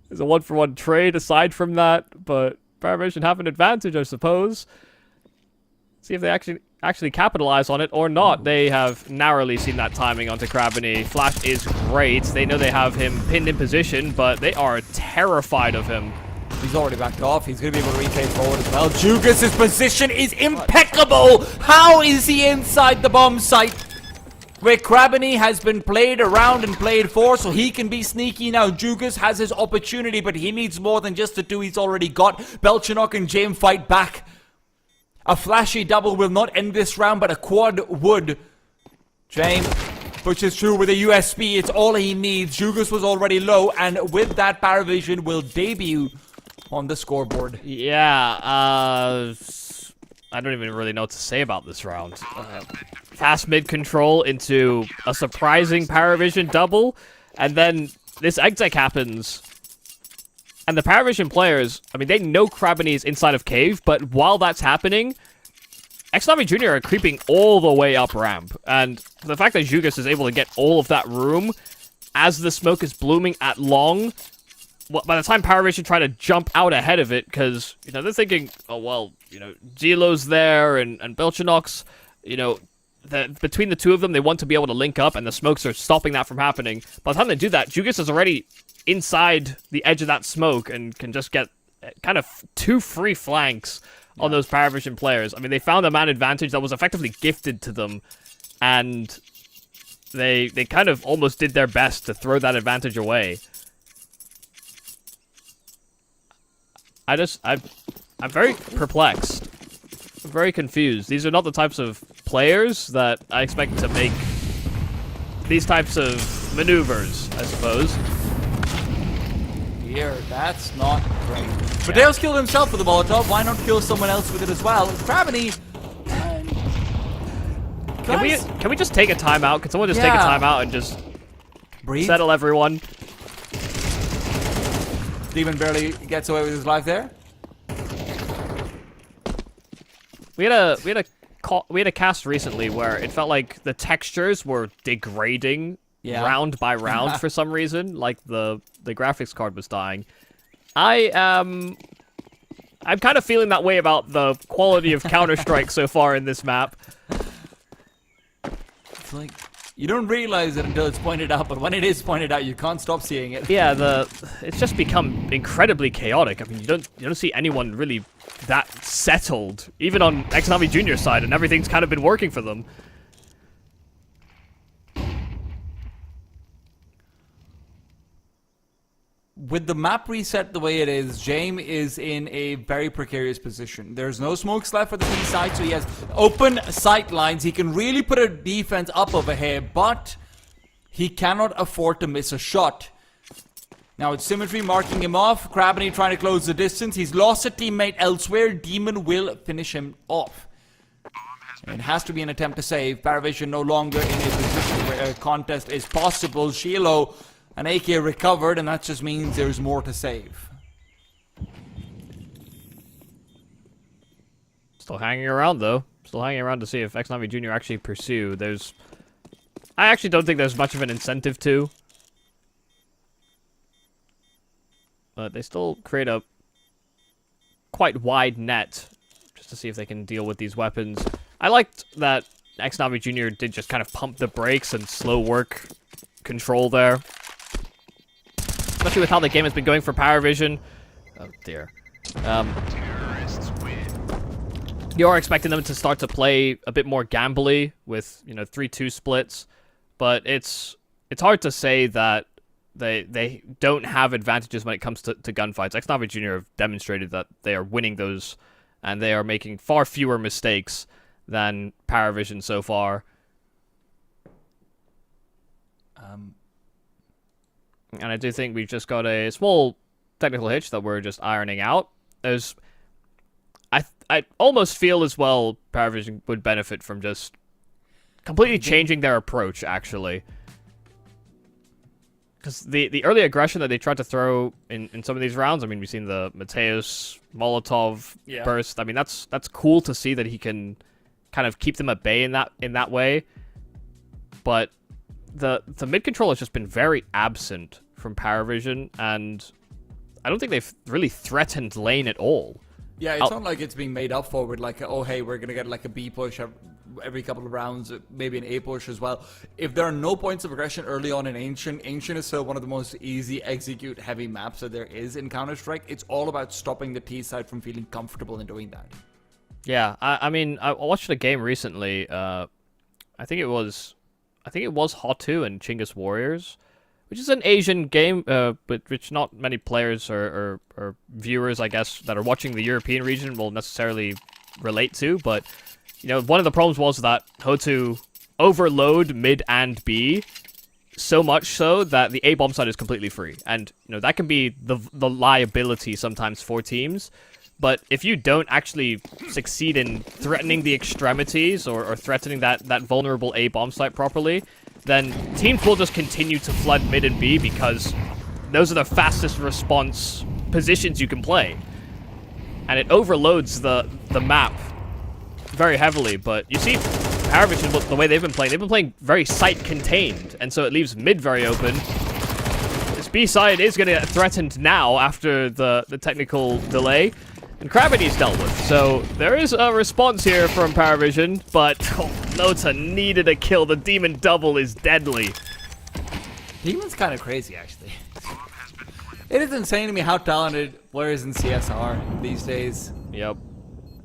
S5: There's a 1-for-1 trade aside from that, but Paravision have an advantage, I suppose. See if they actually capitalize on it or not. They have narrowly seen that timing onto Krabany. Flash is great. They know they have him pinned in position, but they are terrified of him.
S4: He's already backed off. He's going to be able to retake forward as well. Jugas' position is impeccable. How is he inside the bomb site? Where Krabany has been played around and played for, so he can be sneaky now. Jugas has his opportunity, but he needs more than just the 2 he's already got. Belchanok and Jame fight back. A flashy double will not end this round, but a quad would. Jame pushes through with a USP. It's all he needs. Jugas was already low, and with that, Paravision will debut on the scoreboard.
S5: Yeah, I don't even really know what to say about this round. Fast mid control into a surprising Paravision double, and then this exec happens. And the Paravision players, I mean, they know Krabany is inside of cave, but while that's happening, Xnavi Jr. are creeping all the way up ramp. And the fact that Jugas is able to get all of that room as the smoke is blooming at long, well, by the time Paravision try to jump out ahead of it, because, they're thinking, oh, well, Zilo's there and Belchanok's, between the two of them, they want to be able to link up, and the smokes are stopping that from happening. By the time they do that, Jugas is already inside the edge of that smoke and can just get kind of 2 free flanks on those Paravision players. I mean, they found a man advantage that was effectively gifted to them, and they kind of almost did their best to throw that advantage away. I'm very perplexed. I'm very confused. These are not the types of players that I expect to make these types of maneuvers, I suppose.
S4: Here, that's not great. Mateo's killed himself with the Molotov. Why not kill someone else with it as well? Gravity.
S5: Can we just take a timeout? Can someone just take a timeout and just
S4: breathe?
S5: settle everyone?
S4: Demon barely gets away with his life there.
S5: We had a cast recently where it felt like the textures were degrading round by round for some reason, like the graphics card was dying. I'm kind of feeling that way about the quality of Counter-Strike so far in this map.
S4: It's like you don't realize it until it's pointed out, but when it is pointed out, you can't stop seeing it.
S5: Yeah, it's just become incredibly chaotic. I mean, you don't see anyone really that settled, even on Xnavi Jr.'s side, and everything's kind of been working for them.
S4: With the map reset the way it is, James is in a very precarious position. There's no smokes left for the B side, so he has open sight lines. He can really put a defense up over here, but he cannot afford to miss a shot. Now it's Symmetry marking him off. Crabney trying to close the distance. He's lost a teammate elsewhere. Demon will finish him off. It has to be an attempt to save. Paravision no longer in a position where a contest is possible. Shiloh, an AK recovered, and that just means there's more to save.
S5: Still hanging around, though. Still hanging around to see if Xnavi Jr. actually pursue. I actually don't think there's much of an incentive to. But they still create a quite wide net just to see if they can deal with these weapons. I liked that Xnavi Jr. did just kind of pump the brakes and slow work control there. Especially with how the game has been going for Paravision. Oh dear. You are expecting them to start to play a bit more gambly with, 3-2 splits, but it's hard to say that they don't have advantages when it comes to gunfights. Xnavi Jr. have demonstrated that they are winning those, and they are making far fewer mistakes than Paravision so far. And I do think we've just got a small technical hitch that we're just ironing out. I almost feel as well Paravision would benefit from just completely changing their approach, actually. Because the early aggression that they tried to throw in some of these rounds, I mean, we've seen the Mateus Molotov burst. I mean, that's cool to see that he can kind of keep them at bay in that way. But the mid control has just been very absent from Paravision, and I don't think they've really threatened lane at all.
S4: Yeah, it's not like it's being made up for with like, oh hey, we're gonna get like a B push every couple of rounds, maybe an A push as well. If there are no points of aggression early on in Ancient is still one of the most easy execute heavy maps that there is in Counter-Strike. It's all about stopping the T side from feeling comfortable in doing that. Yeah,
S5: I mean, I watched a game recently. I think it was Hot2 and Chinggis Warriors, which is an Asian game, but which not many players or viewers, I guess, that are watching the European region will necessarily relate to. But, one of the problems was that Hot2 overload mid and B, so much so that the A bomb side is completely free. And, that can be the liability sometimes for teams. But if you don't actually succeed in threatening the extremities or threatening that vulnerable A bomb site properly, then teams will just continue to flood mid and B because those are the fastest response positions you can play. And it overloads the map very heavily. But you see, Paravision, the way they've been playing very site-contained, and so it leaves mid very open. This B side is going to get threatened now after the technical delay. And Krabiny's dealt with. So there is a response here from Paravision, but Lota needed a kill. The Demon double is deadly.
S4: Demon's kind of crazy, actually. It is insane to me how talented players in CS are these days.
S5: Yep.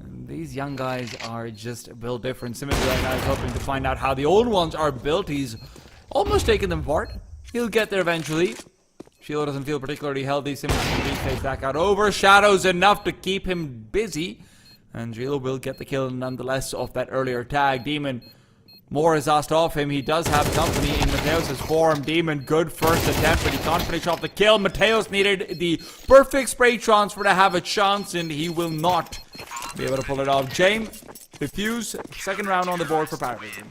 S4: And these young guys are just built different. Symmetry right now is hoping to find out how the old ones are built. He's almost taken them apart. He'll get there eventually. Shield doesn't feel particularly healthy. Symmetry fades back out. Overshadows enough to keep him busy. And Gilo will get the kill nonetheless off that earlier tag. Demon, more is asked of him. He does have company in Mateos' form. Demon, good first attempt, but he can't finish off the kill. Mateos needed the perfect spray transfer to have a chance, and he will not be able to pull it off. James, Diffuse, second round on the board for Paravision.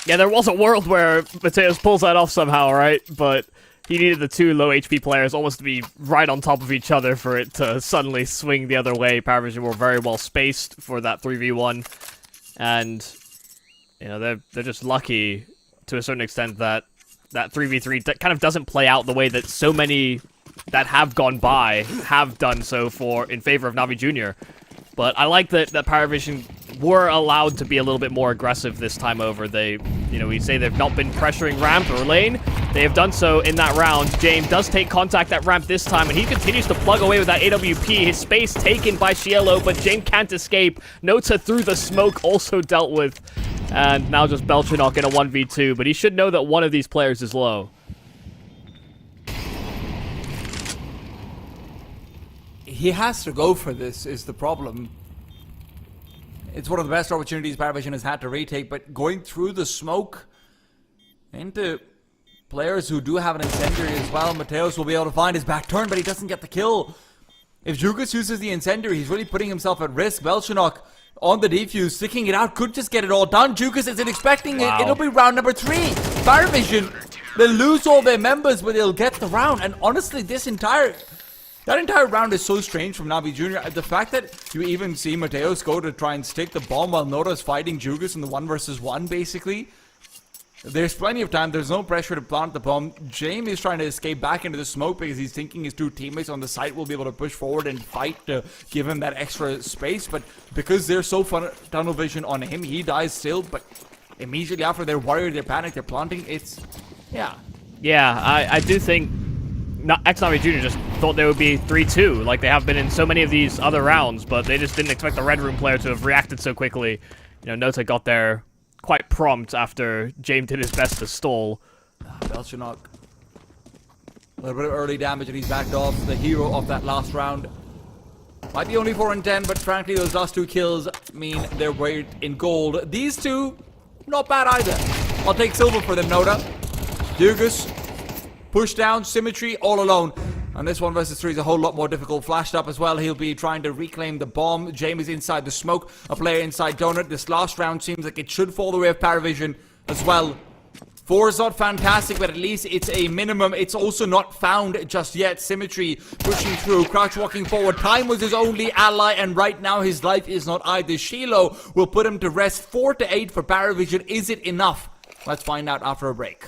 S5: Yeah, there was a world where Mateos pulls that off somehow, right? But he needed the two low HP players almost to be right on top of each other for it to suddenly swing the other way. Paravision were very well spaced for that 3v1. And, you know, they're just lucky to a certain extent that that 3v3 kind of doesn't play out the way that so many that have gone by have done so in favor of Navi Jr. But I like that Paravision were allowed to be a little bit more aggressive this time over. They, you know, we say they've not been pressuring ramp or lane. They have done so in that round. James does take contact at ramp this time, and he continues to plug away with that AWP. His space taken by Cielo, but James can't escape. Nota through the smoke also dealt with. And now just Belchinok in a 1v2, but he should know that one of these players is low.
S4: He has to go for this, is the problem. It's one of the best opportunities Paravision has had to retake, but going through the smoke into players who do have an incendiary as well. Mateos will be able to find his back turn, but he doesn't get the kill. If Jukas uses the incendiary, he's really putting himself at risk. Belchinok on the defuse, sticking it out, could just get it all done. Jukas isn't expecting it. It'll be round number 3. Paravision, they'll lose all their members, but they'll get the round. And honestly, that entire round is so strange from Navi Jr. The fact that you even see Mateos go to try and stick the bomb while Nota's fighting Jugas in the 1v1, basically. There's plenty of time. There's no pressure to plant the bomb. James is trying to escape back into the smoke because he's thinking his two teammates on the site will be able to push forward and fight to give him that extra space. But because they're so tunnel vision on him, he dies still. But immediately after, they're worried, they're panicked, they're planting. Yeah.
S5: Yeah, I do think Navi Jr. just thought they would be 3-2, like they have been in so many of these other rounds, but they just didn't expect the Red Room player to have reacted so quickly. You know, Nota got there quite prompt after James did his best to stall.
S4: Belchinok, a little bit of early damage and he's backed off. The hero of that last round. Might be only 4 and 10, but frankly those last 2 kills mean they're weight in gold. These two, not bad either. I'll take silver for them, Nota. Dugas, push down, Symmetry, all alone. And this 1v3 is a whole lot more difficult. Flashed up as well. He'll be trying to reclaim the bomb. James is inside the smoke. A player inside Donut. This last round seems like it should fall the way of Paravision as well. 4 is not fantastic, but at least it's a minimum. It's also not found just yet. Symmetry pushing through. Crouch walking forward. Time was his only ally, and right now his life is not either. Shiloh will put him to rest. 4 to 8 for Paravision. Is it enough? Let's find out after a break.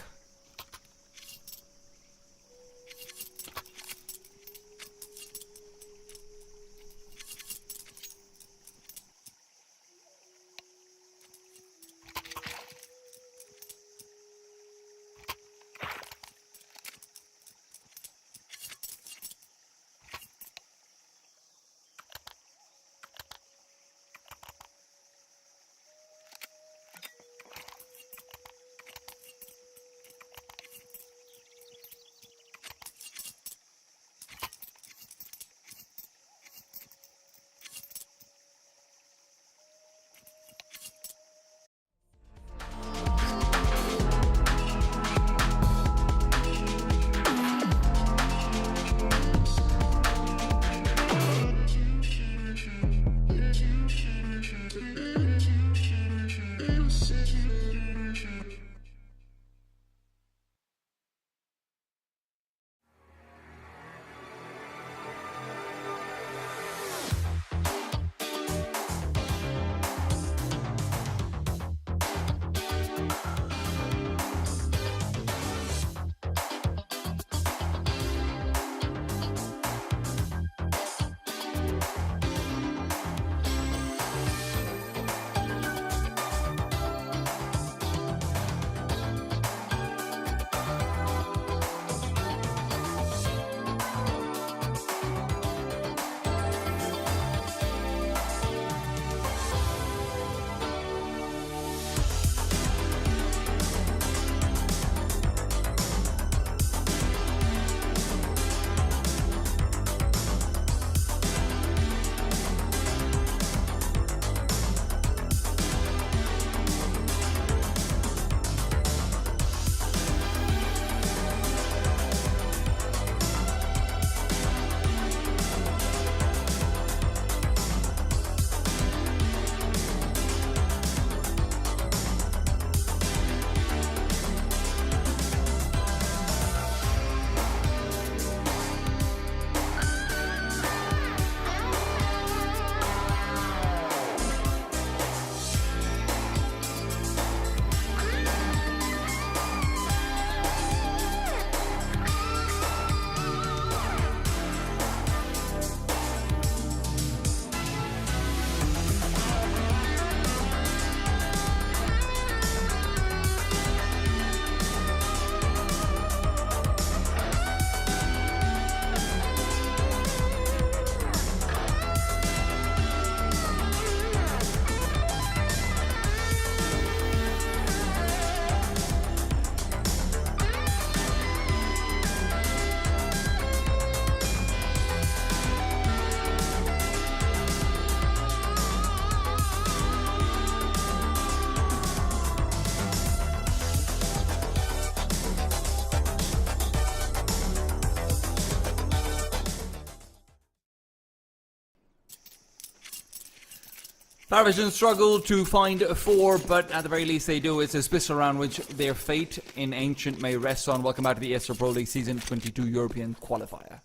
S4: Paravision struggle to find 4, but at the very least they do. It's a special round which their fate in Ancient may rest on. Welcome back to the ESL Pro League Season 22 European Qualifier.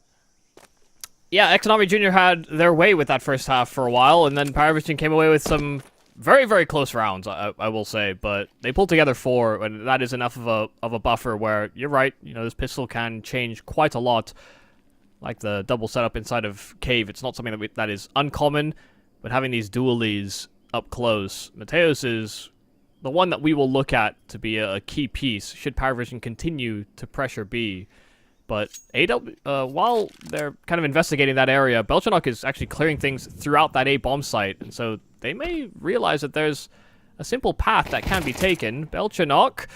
S5: Yeah, Exanavi Jr. had their way with that first half for a while, and then Paravision came away with some very, very close rounds, I will say. But they pulled together 4, and that is enough of a buffer where, you're right, you know, this pistol can change quite a lot. Like the double setup inside of Cave, it's not something that is uncommon, but having these dualies up close, Mateos is the one that we will look at to be a key piece should Paravision continue to pressure B. But while they're kind of investigating that area, Belchanok is actually clearing things throughout that A bomb site, and so they may realize that there's a simple path that can be taken. Belchanok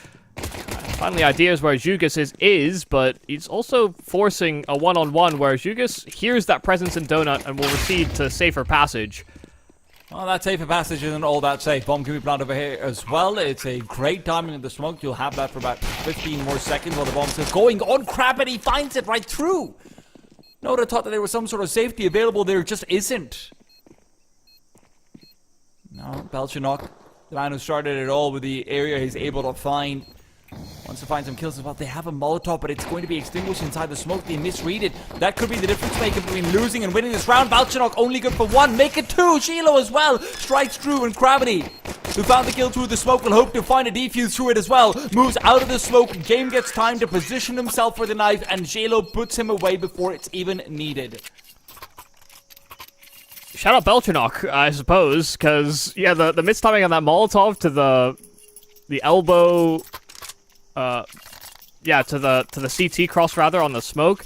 S5: finally ideas where Jugas is, but he's also forcing a one-on-one where Jugas hears that presence in Donut and will recede to safer passage.
S4: Well, that safer passage isn't all that safe. Bomb can be planted over here as well. It's a great timing of the smoke. You'll have that for about 15 more seconds while the bomb's still going on. Crab, and he finds it right through. No one thought that there was some sort of safety available. There just isn't. No, Belchanok, the man who started it all with the area he's able to find. Wants to find some kills as well. They have a Molotov, but it's going to be extinguished inside the smoke. They misread it. That could be the difference maker between losing and winning this round. Belchanok only good for 1. Make it 2. Shiloh as well. Strikes through, and Gravity, who found the kill through the smoke, will hope to find a defuse through it as well. Moves out of the smoke. Game gets time to position himself for the knife, and Shiloh puts him away before it's even needed.
S5: Shout out Belchanok, I suppose, because, yeah, the mistiming on that Molotov to the elbow... yeah, to the CT cross rather on the smoke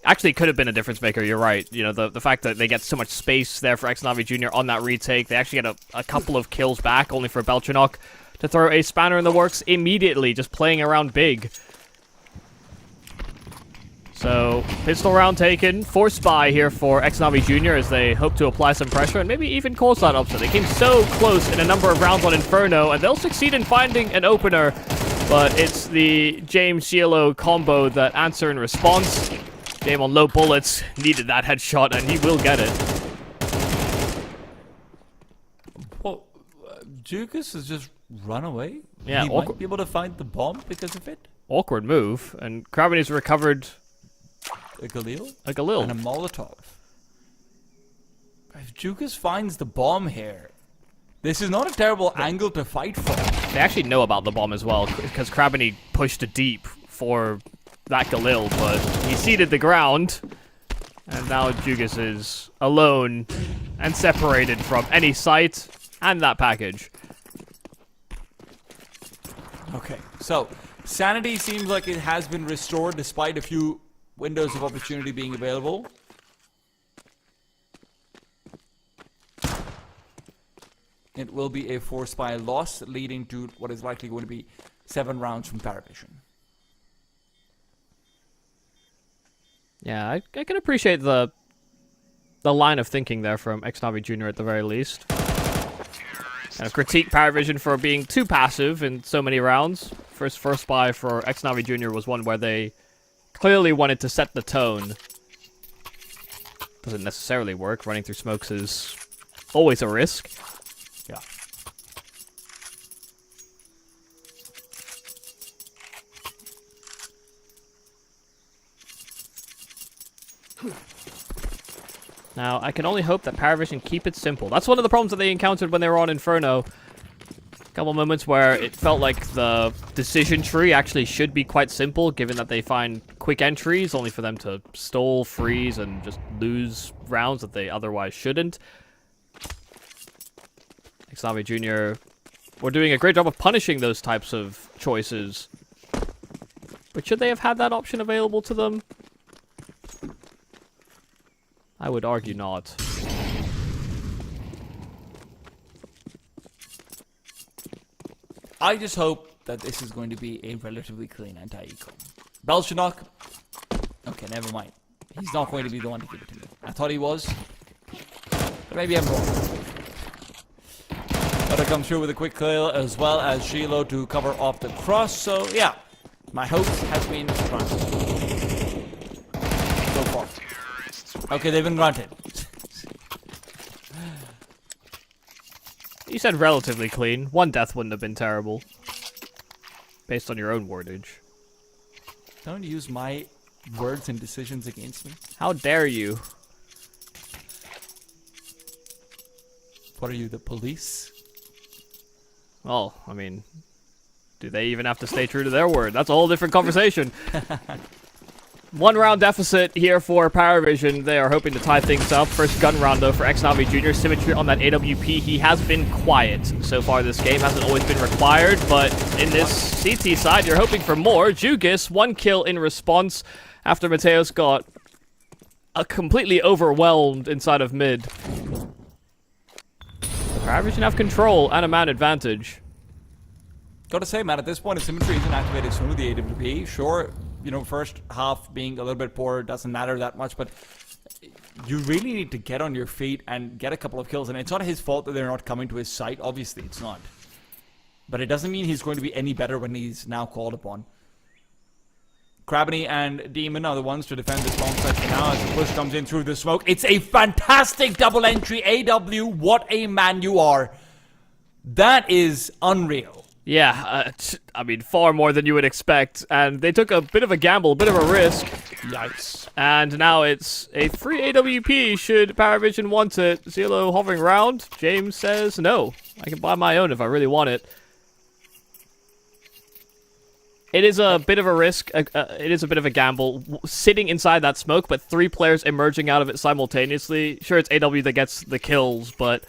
S5: actually could have been a difference maker. You're right. You know, the fact that they get so much space there for Exanavi Jr. on that retake, they actually get a couple of kills back, only for Belchanok to throw a spanner in the works immediately, just playing around big. So, pistol round taken, forced buy here for Exanavi Jr. as they hope to apply some pressure and maybe even cause that upset. They came so close in a number of rounds on Inferno, and they'll succeed in finding an opener. But it's the James Shiloh combo that answer and response. James on low bullets needed that headshot, and he will get it.
S4: Well, Jukas has just run away.
S5: Yeah,
S4: he might be able to find the bomb because of it.
S5: Awkward move, and Kraven's recovered
S4: A Galil?
S5: a Galil.
S4: And a Molotov. If Jukas finds the bomb here, this is not a terrible angle to fight from.
S5: They actually know about the bomb as well, because Kraveny pushed it deep for that Galil, but he ceded the ground, and now Jugas is alone and separated from any sight and that package.
S4: Okay, so sanity seems like it has been restored despite a few windows of opportunity being available. It will be a force by loss, leading to what is likely going to be 7 rounds from Paravision.
S5: Yeah, I can appreciate the line of thinking there from Exanavi Jr. at the very least. And critique Paravision for being too passive in so many rounds. First buy for Exanavi Jr. was one where they clearly wanted to set the tone. Doesn't necessarily work. Running through smokes is always a risk.
S4: Yeah.
S5: Now, I can only hope that Paravision keep it simple. That's one of the problems that they encountered when they were on Inferno. A couple moments where it felt like the decision tree actually should be quite simple, given that they find quick entries, only for them to stall, freeze, and just lose rounds that they otherwise shouldn't. Exanavi Jr. were doing a great job of punishing those types of choices. But should they have had that option available to them? I would argue not.
S4: I just hope that this is going to be a relatively clean anti-eco. Belchanok, okay, never mind. He's not going to be the one to give it to me. I thought he was, but maybe I'm wrong. But I come through with a quick kill as well as Shiloh to cover off the cross. So yeah, my hopes have been granted so far. Okay, they've been granted.
S5: You said relatively clean. One death wouldn't have been terrible. Based on your own wordage.
S4: Don't use my words and decisions against me.
S5: How dare you?
S4: What are you, the police?
S5: Well, I mean, do they even have to stay true to their word? That's a whole different conversation. 1 round deficit here for Paravision. They are hoping to tie things up. First gun round, though, for Xnavi Jr. Symmetry on that AWP. He has been quiet so far this game. Hasn't always been required, but in this CT side, you're hoping for more. Jugis, 1 kill in response after Mateos got completely overwhelmed inside of mid. Paravision have control and a man advantage.
S4: Gotta say, man, at this point, if Symmetry isn't activated soon with the AWP, sure, you know, first half being a little bit poor doesn't matter that much, but you really need to get on your feet and get a couple of kills. And it's not his fault that they're not coming to his site. Obviously, it's not. But it doesn't mean he's going to be any better when he's now called upon. Krabany and Demon are the ones to defend this bomb site now as the push comes in through the smoke. It's a fantastic double entry. AW, what a man you are. That is unreal.
S5: Yeah, I mean, far more than you would expect. And they took a bit of a gamble, a bit of a risk.
S4: Yikes.
S5: And now it's a free AWP should Paravision want it. Zelo hovering around. James says, no, I can buy my own if I really want it. It is a bit of a risk. It is a bit of a gamble. Sitting inside that smoke, but 3 players emerging out of it simultaneously. Sure, it's AW that gets the kills, but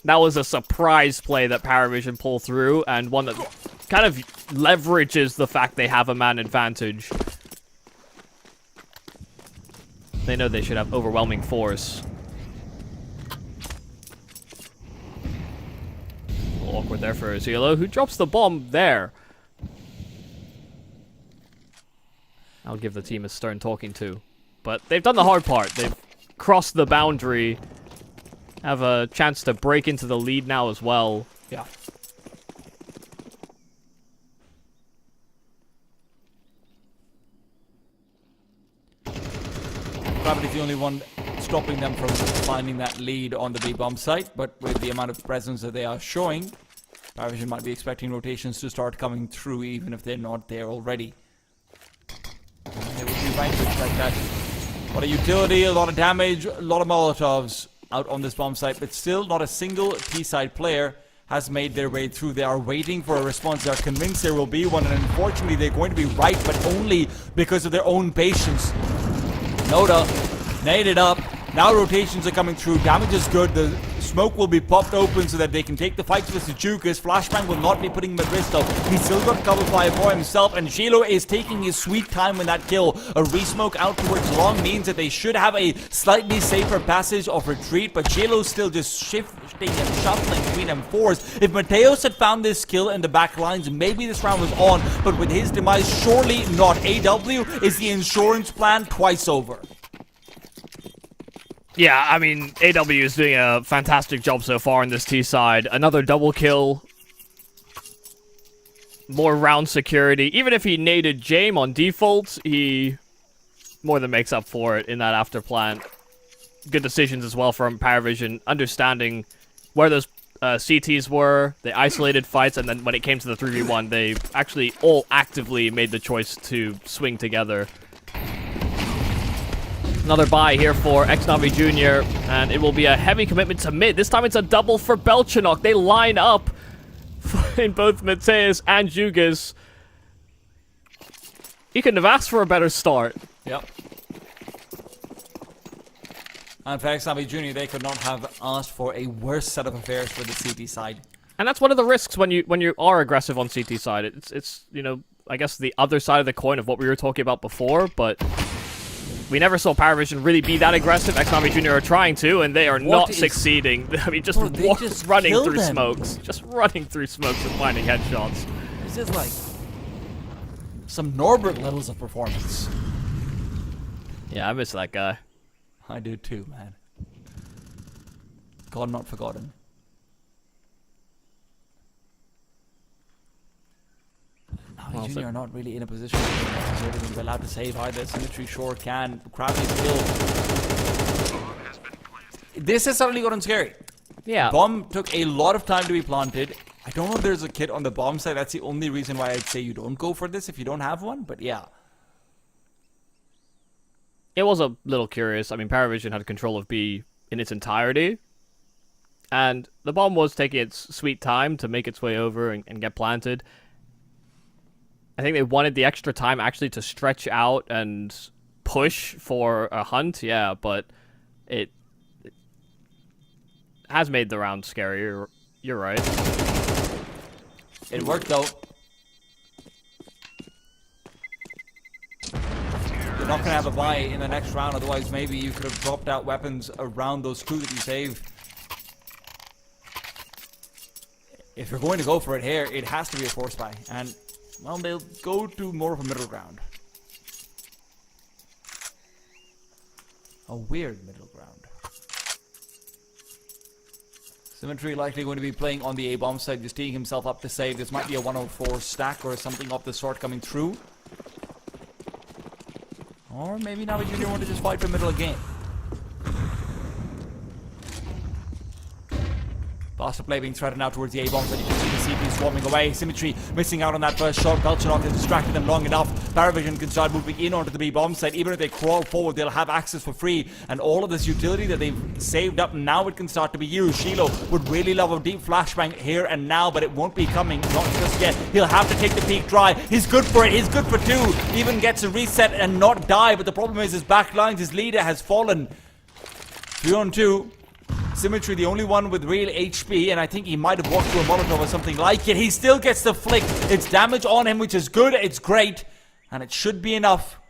S5: that was a surprise play that Paravision pulled through, and one that kind of leverages the fact they have a man advantage. They know they should have overwhelming force. A little awkward there for Zelo, who drops the bomb there. I'll give the team a stern talking to. But they've done the hard part. They've crossed the boundary. Have a chance to break into the lead now as well.
S4: Yeah. Gravity's the only one stopping them from finding that lead on the B-bomb site, but with the amount of presence that they are showing, Paravision might be expecting rotations to start coming through even if they're not there already. They would be right to expect that. What a utility, a lot of damage, a lot of Molotovs out on this bomb site, but still not a single T-side player has made their way through. They are waiting for a response. They are convinced there will be one, and unfortunately they're going to be right, but only because of their own patience. Noda, naded up. Now rotations are coming through. Damage is good. The smoke will be popped open so that they can take the fight to the Sujukas. Flashbang will not be putting him at risk though. He's still got cover fire for himself, and Shilo is taking his sweet time with that kill. A resmoke out towards long means that they should have a slightly safer passage of retreat, but Shilo's still just shifting and shuffling between M4s. If Mateos had found this kill in the back lines, maybe this round was on, but with his demise, surely not. AW is the insurance plan twice over.
S5: Yeah, I mean, AW is doing a fantastic job so far on this T side. Another double kill. More round security. Even if he naded Jame on default, he more than makes up for it in that after plant. Good decisions as well from Paravision, understanding where those CTs were. They isolated fights, and then when it came to the 3v1, they actually all actively made the choice to swing together. Another buy here for Xnavi Jr., and it will be a heavy commitment to mid. This time it's a double for Belchanok. They line up in both Mateus and Jugas. He couldn't have asked for a better start.
S4: Yep. And for Xnavi Jr., they could not have asked for a worse set of affairs for the CT side.
S5: And that's one of the risks when you are aggressive on CT side. It's you know, I guess the other side of the coin of what we were talking about before, but we never saw Paravision really be that aggressive. Xnavi Jr. are trying to, and they are not succeeding. I mean, just running through smokes. Just running through smokes and finding headshots.
S4: This is like some Norbert levels of performance.
S5: Yeah, I miss that guy.
S4: I do too, man. God not forgotten. Well, Junior are not really in a position to be allowed to save either. Symmetry sure can. Krabby still. This has suddenly gotten scary.
S5: Yeah.
S4: Bomb took a lot of time to be planted. I don't know if there's a kit on the bomb side. That's the only reason why I'd say you don't go for this if you don't have one. But yeah.
S5: It was a little curious. I mean, Paravision had control of B in its entirety. And the bomb was taking its sweet time to make its way over and get planted. I think they wanted the extra time actually to stretch out and push for a hunt. Yeah, but it has made the round scarier. You're right.
S4: It worked though. You're not going to have a buy in the next round, otherwise maybe you could have dropped out weapons around those two that you saved. If you're going to go for it here, it has to be a force buy. And, well, they'll go to more of a middle ground. A weird middle ground. Symmetry likely going to be playing on the A-bomb side, just teeing himself up to save. This might be a 104 stack or something of the sort coming through. Or maybe Navi Jr. want to just fight for middle again. Faster play being threatened out towards the A-bombs, and you can see the CP swarming away. Symmetry missing out on that first shot. Belchenok has distracted them long enough. Paravision can start moving in onto the B-bomb side. Even if they crawl forward, they'll have access for free. And all of this utility that they've saved up, now it can start to be used. Shiloh would really love a deep flashbang here and now, but it won't be coming. Not just yet. He'll have to take the peak dry. He's good for it. He's good for two. Even gets a reset and not die. But the problem is his back lines, his leader has fallen. 3-on-2. Symmetry, the only one with real HP, and I think he might have walked through a Molotov or something like it. He still gets the flick. It's damage on him, which is good. It's great. And it should be enough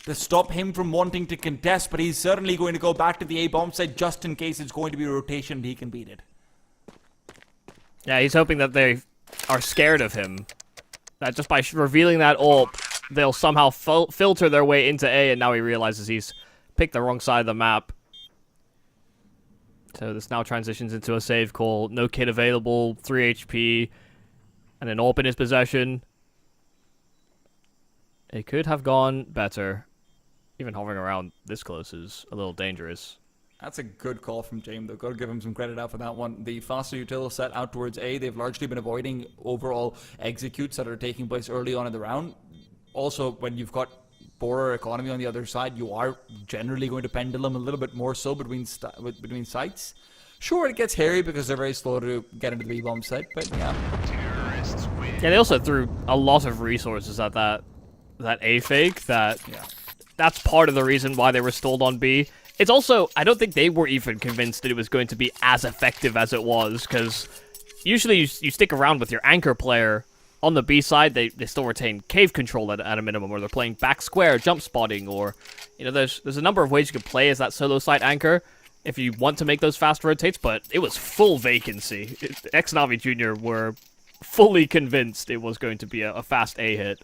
S4: to stop him from wanting to contest, but he's certainly going to go back to the A-bomb side just in case it's going to be a rotation and he can beat it.
S5: Yeah, he's hoping that they are scared of him. That just by revealing that ult, they'll somehow filter their way into A, and now he realizes he's picked the wrong side of the map. So this now transitions into a save call. No kit available, 3 HP, and an AWP in his possession. It could have gone better. Even hovering around this close is a little dangerous.
S4: That's a good call from James, though. Got to give him some credit out for that one. The faster util set out towards A, they've largely been avoiding overall executes that are taking place early on in the round. Also, when you've got poorer economy on the other side, you are generally going to pendulum a little bit more so between sites. Sure, it gets hairy because they're very slow to get into the B-bomb site, but yeah.
S5: Yeah, they also threw a lot of resources at that A fake. That's part of the reason why they were stalled on B. It's also, I don't think they were even convinced that it was going to be as effective as it was, because usually you stick around with your anchor player. On the B side, they still retain cave control at a minimum, or they're playing back square, jump spotting, or, you know, there's a number of ways you could play as that solo side anchor if you want to make those fast rotates, but it was full vacancy. Ex-Navi Jr. were fully convinced it was going to be a fast A hit.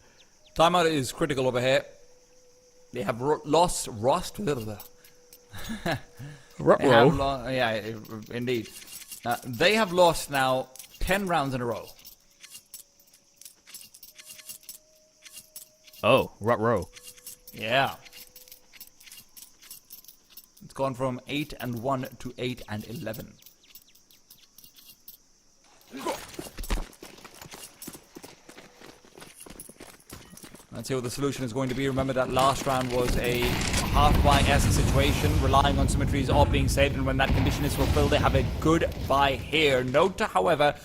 S4: Timeout is critical over here. They have lost Rust. Yeah, indeed. They have lost now 10 rounds in a row.
S5: Oh, Rut-row.
S4: Yeah. It's gone from 8-1 to 8-11. Let's see what the solution is going to be. Remember that last round was a half-buy-esque situation, relying on Symmetry's AWP being saved, and when that condition is fulfilled, they have a good buy here. Note, however,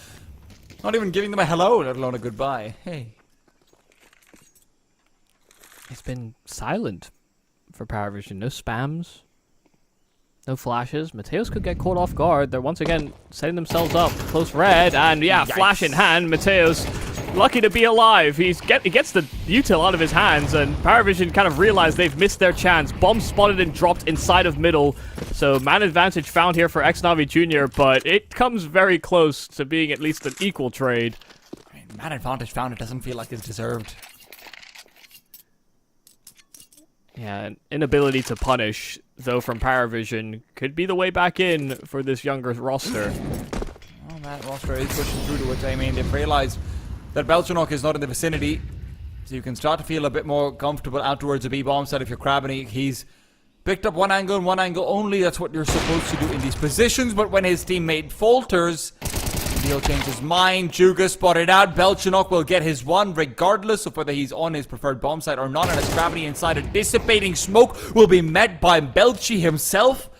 S4: not even giving them a hello, let alone a goodbye. Hey.
S5: It's been silent for Paravision. No spams. No flashes. Mateos could get caught off guard. They're once again setting themselves up. Close red. And yeah,
S4: Yikes.
S5: Flash in hand. Mateos lucky to be alive. He gets the util out of his hands. And Paravision kind of realized they've missed their chance. Bomb spotted and dropped inside of middle. So man advantage found here for ex-Navi Jr. But it comes very close to being at least an equal trade.
S4: I mean, man advantage found, it doesn't feel like it's deserved.
S5: Yeah, an inability to punish, though, from Paravision could be the way back in for this younger roster.
S4: Well, that roster is pushing through to it. I mean, they've realized that Belchenok is not in the vicinity, so you can start to feel a bit more comfortable out towards the B-bomb side if you're Crabini. He's Picked up one angle and one angle only. That's what you're supposed to do in these positions. But when his teammate falters, he'll change his mind. Juga spotted out. Belchanok will get his one regardless of whether he's on his preferred bomb site or not. And as gravity inside a dissipating smoke will be met by Belchi himself.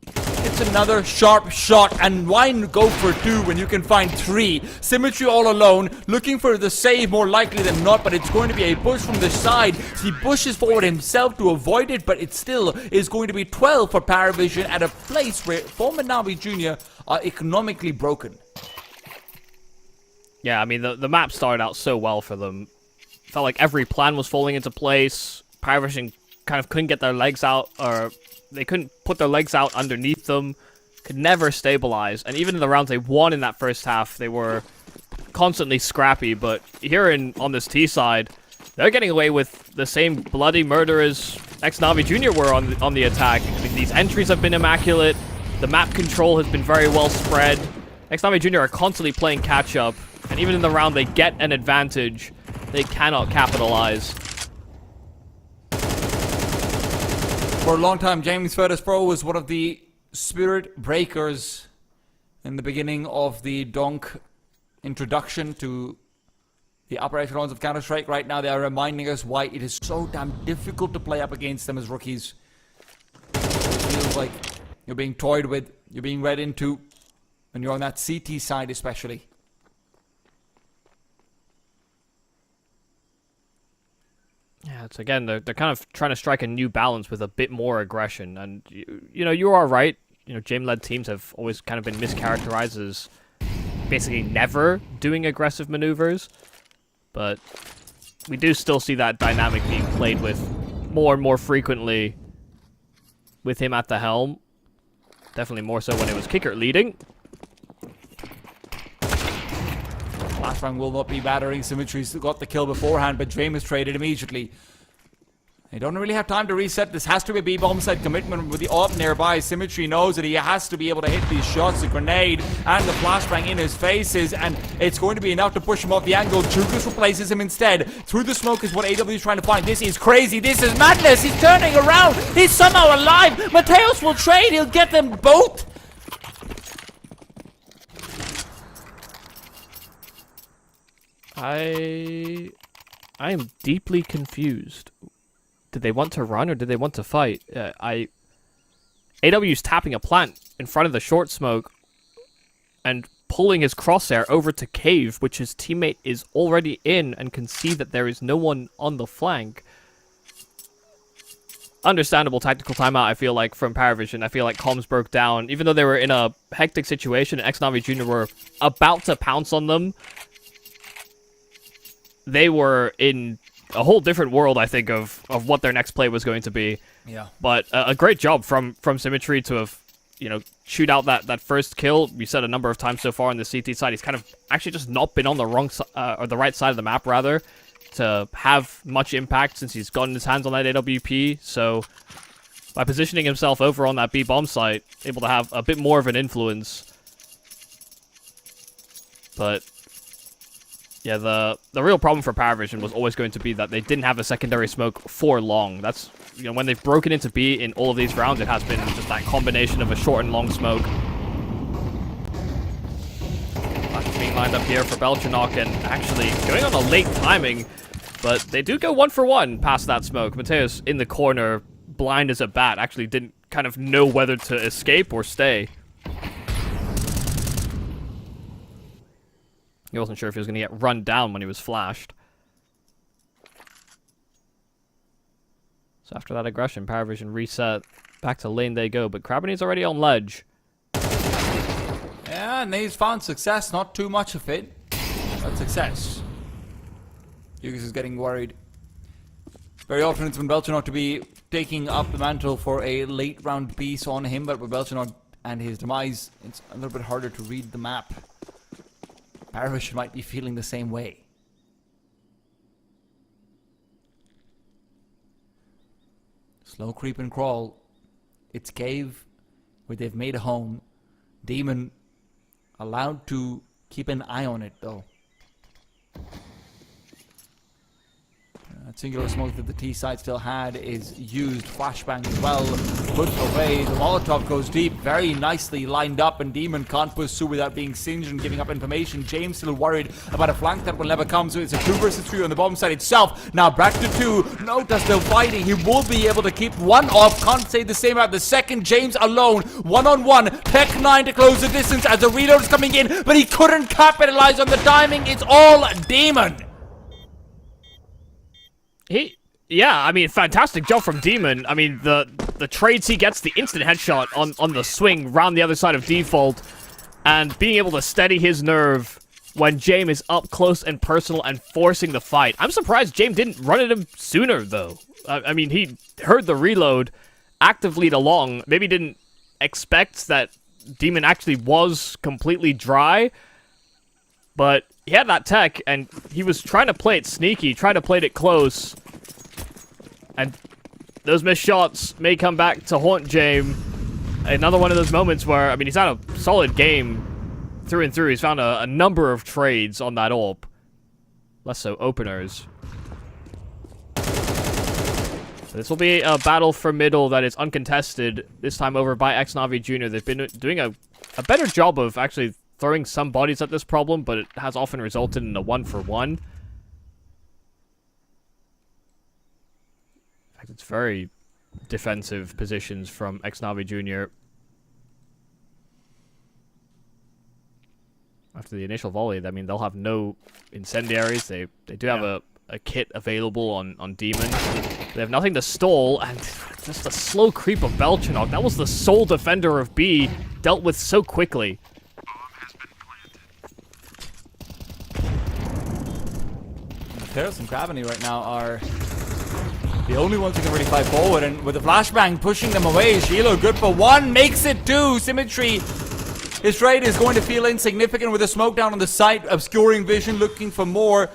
S4: It's another sharp shot, and why go for 2 when you can find 3? Symmetry all alone, looking for the save more likely than not, but it's going to be a push from the side. He pushes forward himself to avoid it, but it still is going to be 12 for Paravision at a place where former Navi Jr. are economically broken.
S5: Yeah, I mean, the map started out so well for them. Felt like every plan was falling into place. Paravision kind of couldn't get their legs out, or they couldn't put their legs out underneath them, could never stabilize. And even in the rounds they won in that first half, they were constantly scrappy. But here on this T side, they're getting away with the same bloody murder as ex-Navi Jr. were on the attack. I mean, these entries have been immaculate. The map control has been very well spread. Ex-Navi Jr. are constantly playing catch-up. And even in the round they get an advantage, they cannot capitalize.
S4: For a long time, James Ferris Pro was one of the spirit breakers in the beginning of the Donk introduction to the upper echelons of Counter-Strike. Right now, they are reminding us why it is so damn difficult to play up against them as rookies. It feels like you're being toyed with, you're being read into, when you're on that CT side especially.
S5: Yeah, it's again, they're kind of trying to strike a new balance with a bit more aggression. And, you know, you are right. You know, Jame-led teams have always kind of been mischaracterized as basically never doing aggressive maneuvers. But we do still see that dynamic being played with more and more frequently with him at the helm. Definitely more so when it was Kickert leading.
S4: Last round will not be battering. Symmetry's got the kill beforehand, but James traded immediately. They don't really have time to reset. This has to be a B-bomb side commitment with the AWP nearby. Symmetry knows that he has to be able to hit these shots. The grenade and the flashbang in his faces, and it's going to be enough to push him off the angle. Jukas replaces him instead. Through the smoke is what AW is trying to find. This is crazy. This is madness. He's turning around. He's somehow alive. Mateus will trade. He'll get them both.
S5: I am deeply confused. Did they want to run or did they want to fight? AW's tapping a plant in front of the short smoke and pulling his crosshair over to cave, which his teammate is already in and can see that there is no one on the flank. Understandable tactical timeout, I feel like, from Paravision. I feel like comms broke down. Even though they were in a hectic situation, ex-Navi Jr. were about to pounce on them. They were in a whole different world, I think, of what their next play was going to be.
S4: Yeah.
S5: But a great job from Symmetry to have, you know, shoot out that first kill. We said a number of times so far on the CT side, he's kind of actually just not been on the wrong or the right side of the map, rather, to have much impact since he's gotten his hands on that AWP. So by positioning himself over on that B bomb site, able to have a bit more of an influence. But yeah, the real problem for Paravision was always going to be that they didn't have a secondary smoke for long. That's, you know, when they've broken into B in all of these rounds, it has been just that combination of a short and long smoke. Flash being lined up here for Belchanok and actually going on a late timing, but they do go 1 for 1 past that smoke. Mateus in the corner, blind as a bat, actually didn't kind of know whether to escape or stay. He wasn't sure if he was going to get run down when he was flashed. So after that aggression, Paravision reset. Back to lane they go, but Crabbeny's already on ledge.
S4: Yeah, and he's found success. Not too much of it, but success. Yugas is getting worried. Very often it's been Belchanok to be taking up the mantle for a late round piece on him, but with Belchanok and his demise, it's a little bit harder to read the map. Paravision might be feeling the same way. Slow creep and crawl. It's cave where they've made a home. Demon allowed to keep an eye on it though. That singular smoke that the T side still had is used. Flashbang as well. Put away. The Molotov goes deep. Very nicely lined up, and Demon can't pursue without being singed and giving up information. James still worried about a flank that will never come, so it's a 2 versus 3 on the bomb side itself. Now back to 2. Nota still fighting. He will be able to keep one off. Can't say the same about the second. James alone. 1-on-1. Tech 9 to close the distance as the reload is coming in, but he couldn't capitalize on the timing. It's all Demon.
S5: Yeah, I mean, fantastic job from Demon. I mean, the trades he gets, the instant headshot on the swing round the other side of default, and being able to steady his nerve when James is up close and personal and forcing the fight. I'm surprised James didn't run at him sooner, though. I mean, he heard the reload, active lead along, maybe didn't expect that Demon actually was completely dry, but he had that tech, and he was trying to play it sneaky, trying to play it close. And those missed shots may come back to haunt James. Another one of those moments where, I mean, he's had a solid game through and through. He's found a number of trades on that AWP. Less so openers. So this will be a battle for middle that is uncontested, this time over by Xnavi Jr. They've been doing a better job of actually throwing some bodies at this problem, but it has often resulted in a 1-for-1. In fact, it's very defensive positions from Xnavi Jr. After the initial volley, I mean, they'll have no incendiaries. They do have a kit available on Demon. They have nothing to stall, and just a slow creep of Belchanok. That was the sole defender of B, dealt with so quickly.
S4: Teros and Gravity right now are the only ones who can really fight forward, and with the flashbang pushing them away, Shiloh good for 1, makes it 2. Symmetry, his trade is going to feel insignificant with the smoke down on the site, obscuring vision, looking for more.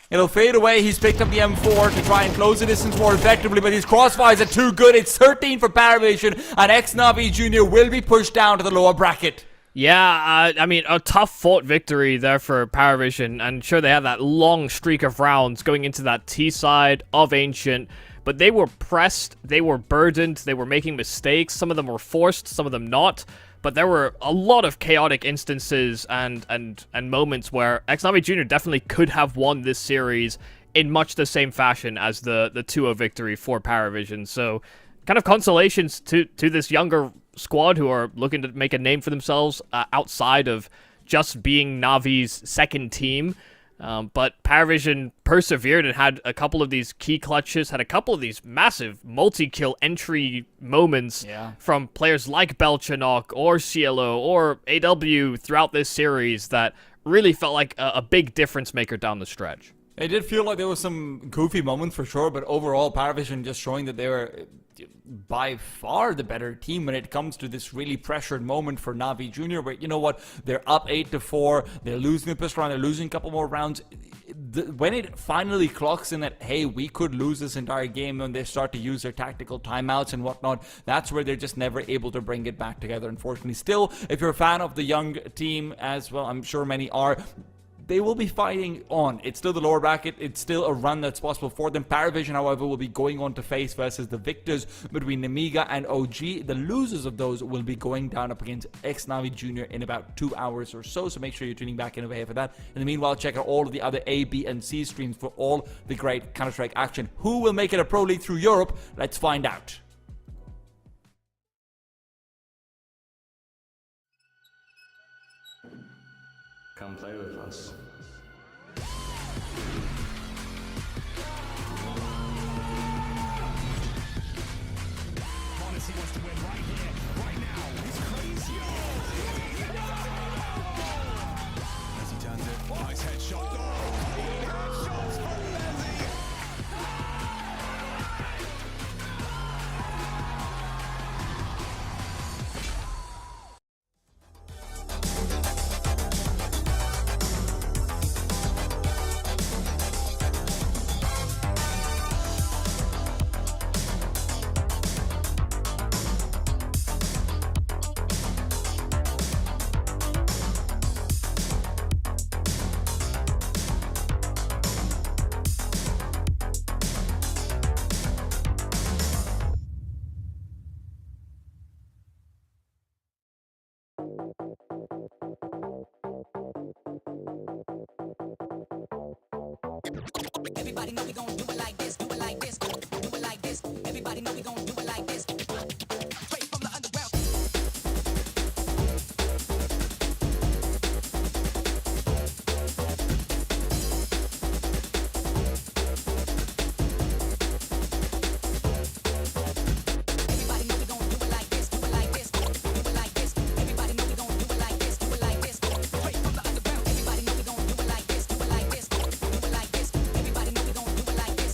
S4: It'll fade away. He's picked up the M4 to try and close the distance more effectively, but his crossfires are too good. It's 13 for Paravision, and Xnavi Jr. will be pushed down to the lower bracket.
S5: Yeah, I mean, a tough-fought victory there for Paravision, and sure, they had that long streak of rounds going into that T side of Ancient, but they were pressed, they were burdened, they were making mistakes, some of them were forced, some of them not, but there were a lot of chaotic instances and moments where Xnavi Jr. definitely could have won this series in much the same fashion as the 2-0 victory for Paravision, so kind of consolations to this younger squad who are looking to make a name for themselves outside of just being Navi's second team. But Paravision persevered and had a couple of these key clutches, had a couple of these massive multi-kill entry moments from players like Belchanok or Cielo or AW throughout this series that really felt like a big difference maker down the stretch.
S4: It did feel like there was some goofy moments for sure, but overall Paravision just showing that they were by far the better team when it comes to this really pressured moment for Navi Jr. Where, you know what, they're up 8-4, they're losing the pistol round, they're losing a couple more rounds. When it finally clocks in that, hey, we could lose this entire game, when they start to use their tactical timeouts and whatnot, that's where they're just never able to bring it back together, unfortunately. Still, if you're a fan of the young team, as well, I'm sure many are, they will be fighting on. It's still the lower bracket. It's still a run that's possible for them. Paravision, however, will be going on to face versus the victors between Nemiga and OG. The losers of those will be going down up against Xnavi Jr. in about 2 hours or so. So make sure you're tuning back in over here for that. In the meanwhile, check out all of the other A, B, and C streams for all the great Counter-Strike action. Who will make it a Pro League through Europe? Let's find out.
S2: Come play with us.
S3: Honesty wants to win right here, right now. He's crazy. As he turns it, nice headshot. Oh, clean headshots from Leslie.
S1: Everybody know we gon' do it like this, do it like this, do it like this. Everybody know we gon' do it like this. Straight from the underground. Everybody know we gon' do it like this, do it like this, do it like this. Everybody know we gon' do it like this, do it like this. Straight from the underground. Everybody know we gon' do it like this, do it like this, do it like this. Everybody know we gon' do it like this.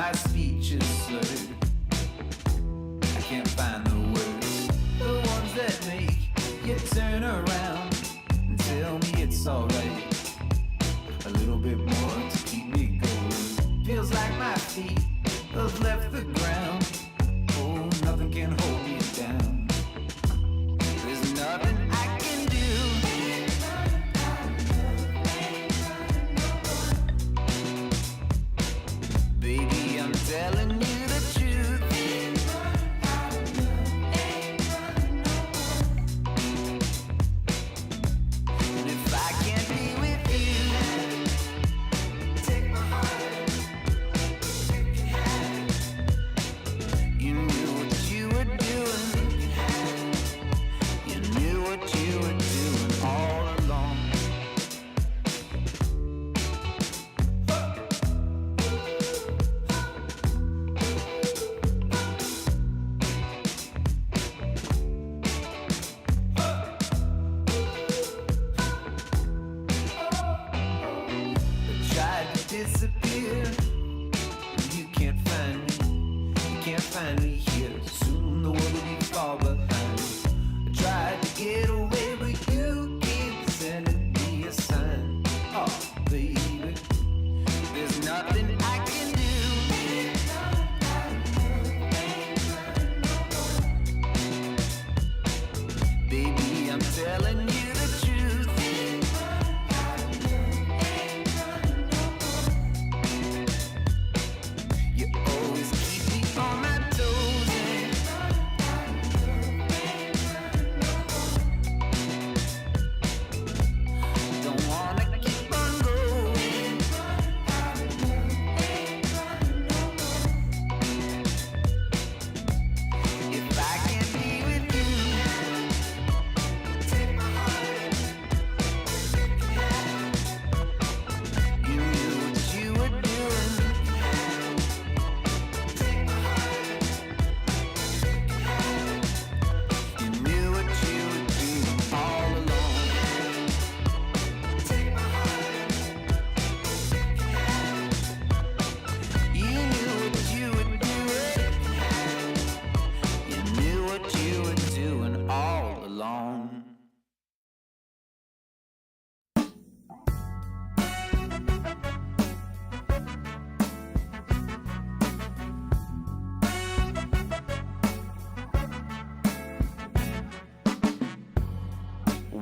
S6: my speech is slurred. I can't find the words, the ones that make you turn around and tell me it's alright. A little bit more to keep me going. Feels like my feet have left the ground. Oh, nothing can hold me down. There's nothing I can do. Baby, I'm telling you the truth. And if I can't be with you, take my heart, take it high. You knew what you were doing. You knew what you were doing all along. Tried to disappear. You can't find me. You can't find me here. Soon the world will be far behind. I tried to get away, but you keep sending me a sign. Oh, baby, there's nothing I can do. Baby, I'm telling you the truth. You always keep me on my toes. Don't wanna keep on going. If I can't be with you, take my heart, take it high. You knew what you were doing. Take my heart, take it high. You knew what you were doing all along. Take my heart, take it high. You knew what you were doing. You knew what you were doing all along.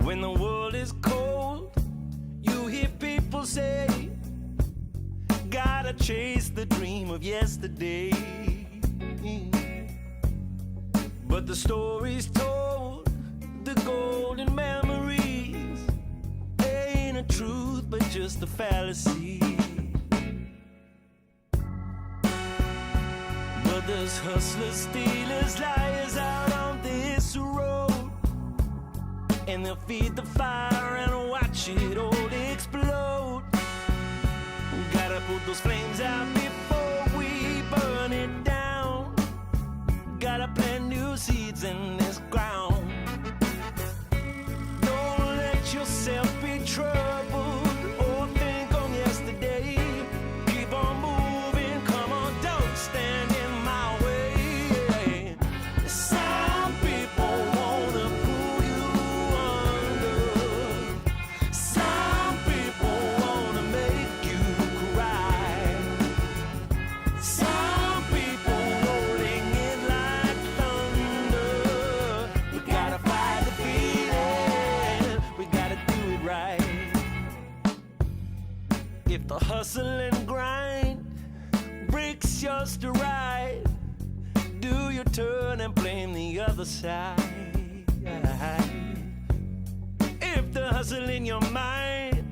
S7: When the world is cold, you hear people say, gotta chase the dream of yesterday. But the stories told, the golden memories, ain't a truth but just a fallacy. But there's hustlers, stealers, liars out on this road, and they'll feed the fire and watch it all explode. Gotta put those flames out before we burn it down. Gotta plant new seeds in this ground. Don't let yourself be troubled or think on yesterday. Keep on moving, come on, don't stand in my way. Some people wanna pull you under. Some people wanna make you cry. Some people rolling in like thunder. We gotta fight the feeling, we gotta do it right. If the hustle and grind breaks your stride, do your turn and blame the other side. If the hustle in your mind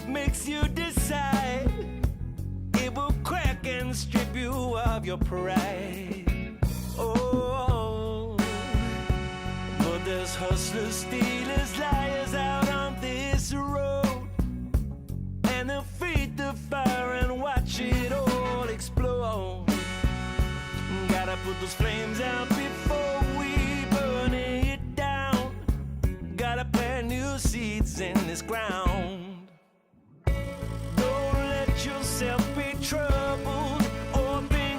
S7: makes you decide, it will crack and strip you of your pride. Oh, but there's hustlers, stealers, liars out on this road, and they'll feed the fire and watch it all explode. Gotta put those flames out before we burn it down. Gotta plant new seeds in this ground. Don't let yourself be troubled or be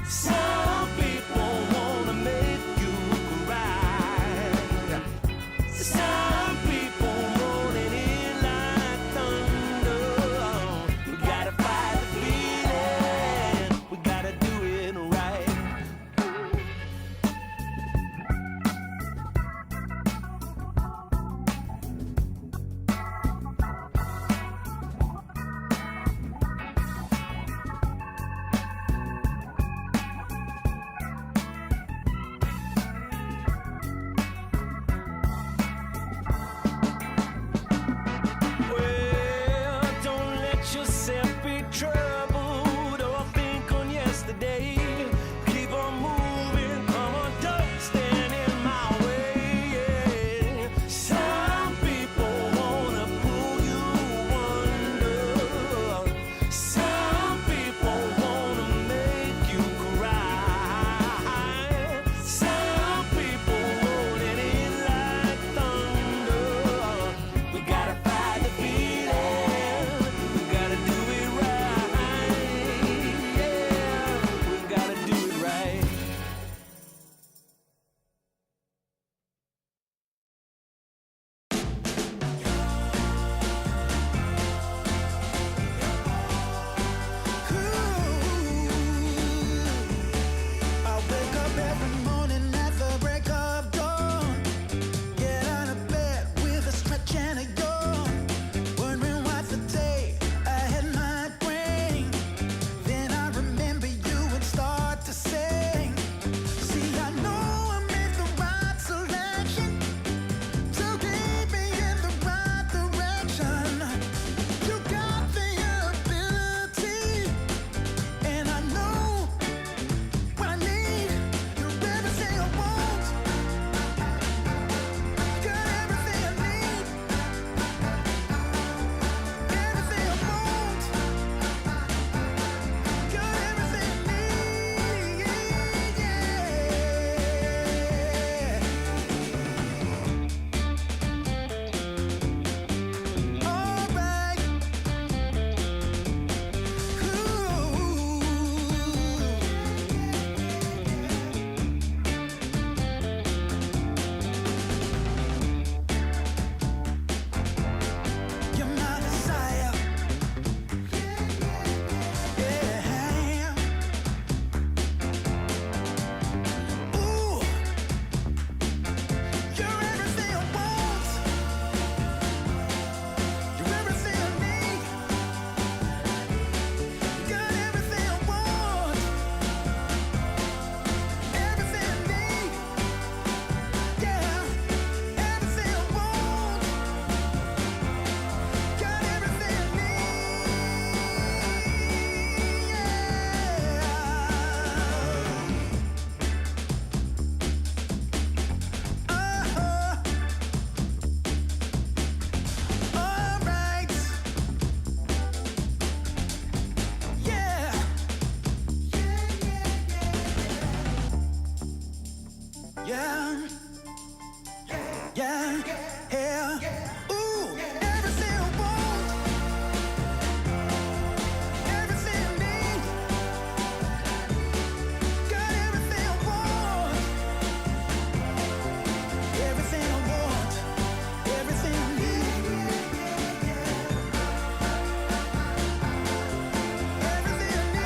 S7: Some people wanna make you cry. Some people want it in like thunder. We gotta fight the feeling. We gotta do it right. Well, don't let yourself be troubled or think on yesterday. Keep on moving, come on, don't stand in my way. Yeah. Some people wanna pull you under. Some people wanna make you cry. Some people want it in like thunder. We gotta fight the feeling. We gotta do it right. Yeah, we gotta do it right.
S6: I wake up every morning at the break of dawn. Get out of bed with a stretch and a yawn. Wondering what the day ahead might bring. Then I remember you and start to sing. See, I know I made the right selection. So keep me in the right direction. You got the ability, and I know what I need. You're everything I want. Got everything I need. Everything I want. Got everything I need. Yeah. All right. You're my desire. Yeah. Ooh. You're everything I want. You're everything I need. Got everything I want. Everything I need. Yeah. Everything I want. Got everything I need. All right. Yeah. Yeah. Yeah. Yeah. Ooh, everything I want. Everything I need. Got everything I want. Everything I want. Everything I need. Everything I need.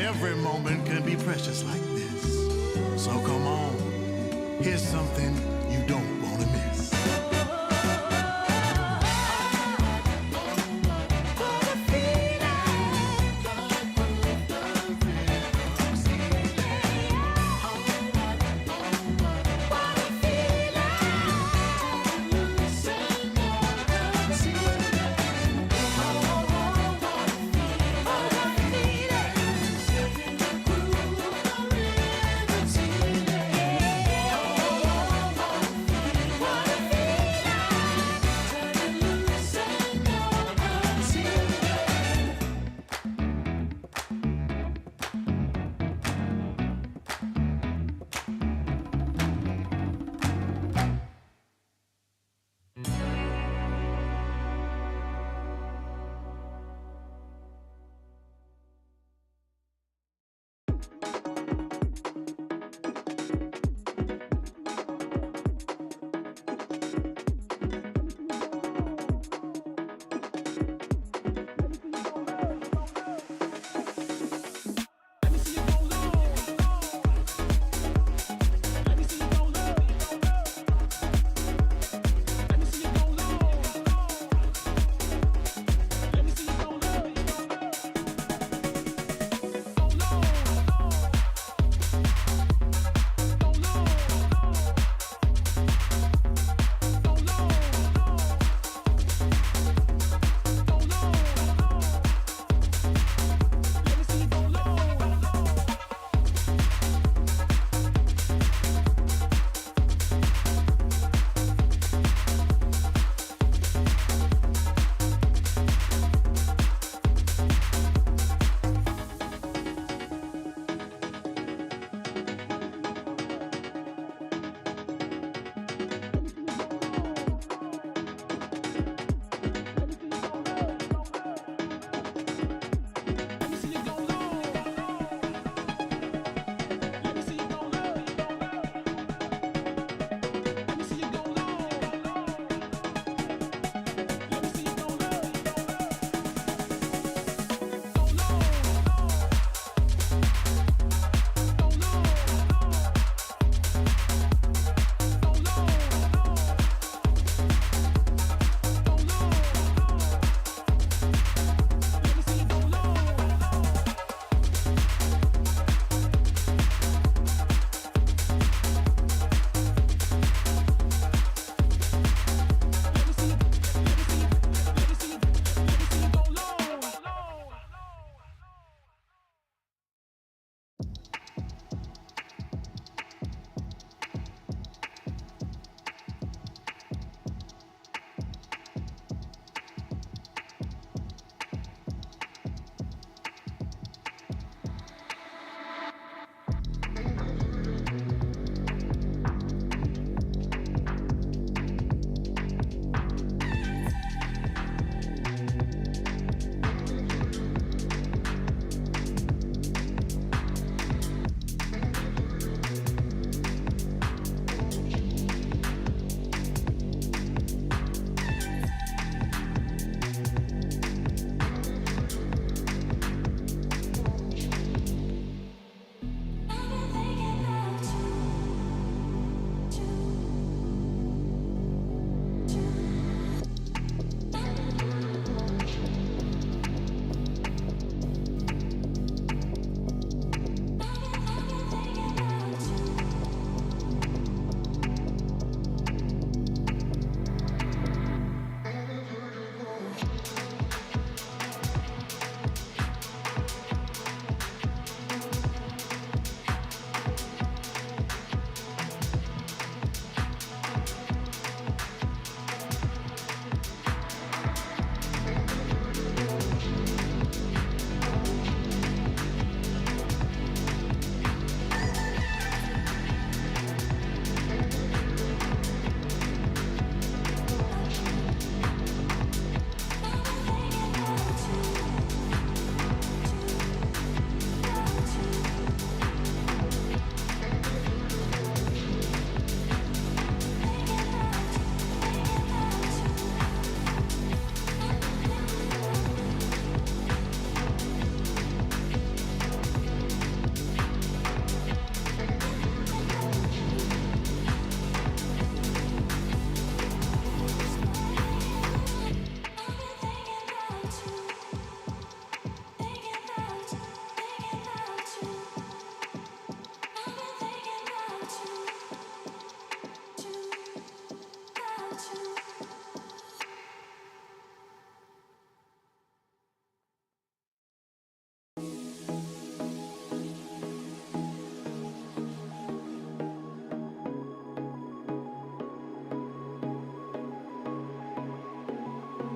S8: every moment can be precious like this. So come on, here's something you don't want to miss.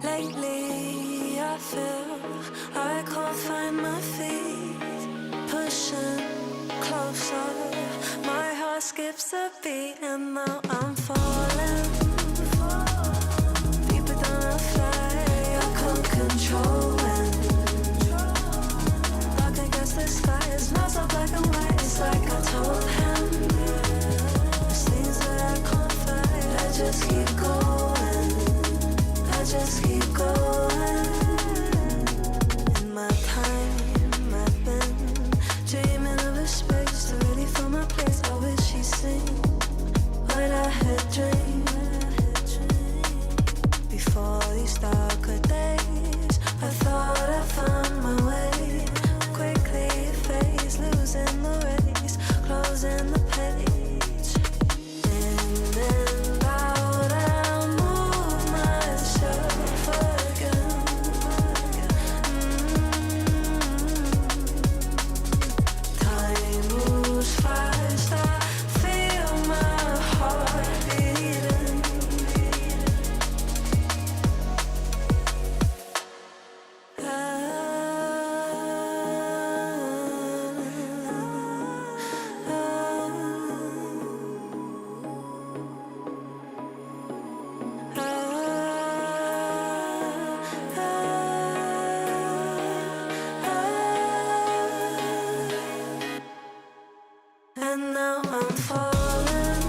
S9: Lately, I feel I can't find my feet. Pushing closer, my heart skips a beat, and now I'm falling deeper than I fly. I can't control it. Dark against the sky, it's not so black and white. It's like I told him, there's things that I can't fight. I just keep going. I just keep going. In my time, I've been dreaming of a space to really fill my place. I wish he'd seen what I had dreamed. Before these darker days, I thought I found my way. Quickly it fades, losing the race, closing the page. In and out, I move myself again. Time moves fast, I feel my heart beating. And now I'm falling,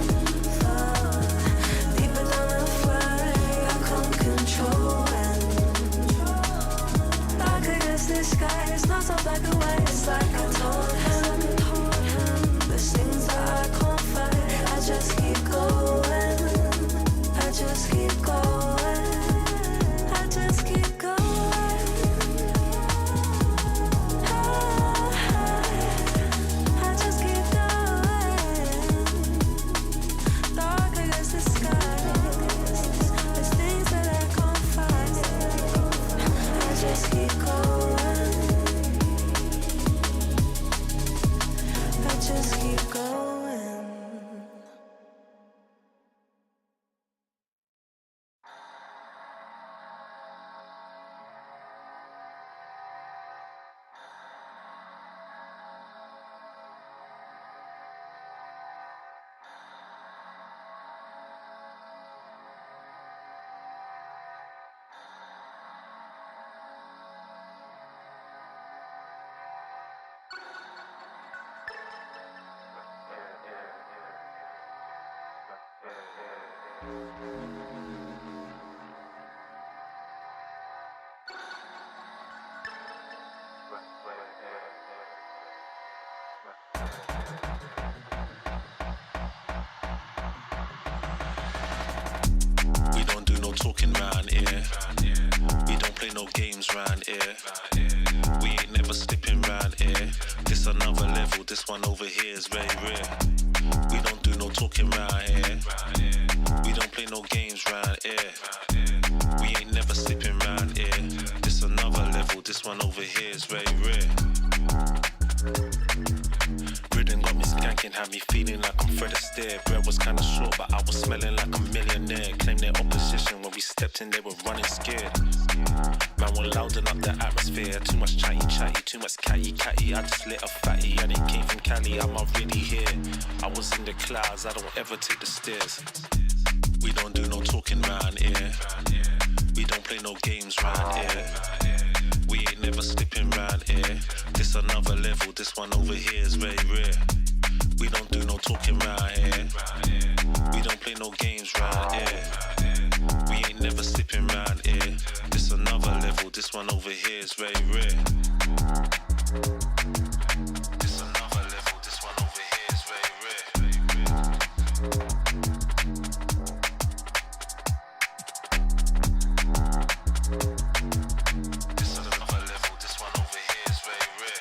S9: deeper than I fly. I can't control it. Dark against the sky, it's not so black and white. It's like I told him, there's things that I can't fight. I just keep going. I just keep going. I just keep going. I just keep going. Dark against the sky. There's things that I can't fight. I just keep going. I just keep going.
S10: We don't do no talking round here. We don't play no games round here. We ain't never slipping round here. This another level, this one over here is very rare. We don't do no talking round here. We don't play no games round here. We ain't never slipping round here. This another level, this one over here is very rare. Rhythm got me skanking, had me feeling like I'm Fred Astaire. Bread was kinda short, but I was smelling like a millionaire. Claimed their opposition when we stepped in, they were running scared. Man, we're louding up the atmosphere. Too much chatty, too much catty. I just lit a fatty, and it came from Cali. I'm not really here. I was in the clouds, I don't ever take the stairs. We don't do no talking round here. We don't play no games round here. We ain't never slipping round here. This another level, this one over here is very rare. We don't do no talking round here. We don't play no games round here. We ain't never slipping round here. This another level, this one over here is very rare. This another level, this one over here is very rare. This another level, this one over here is very rare.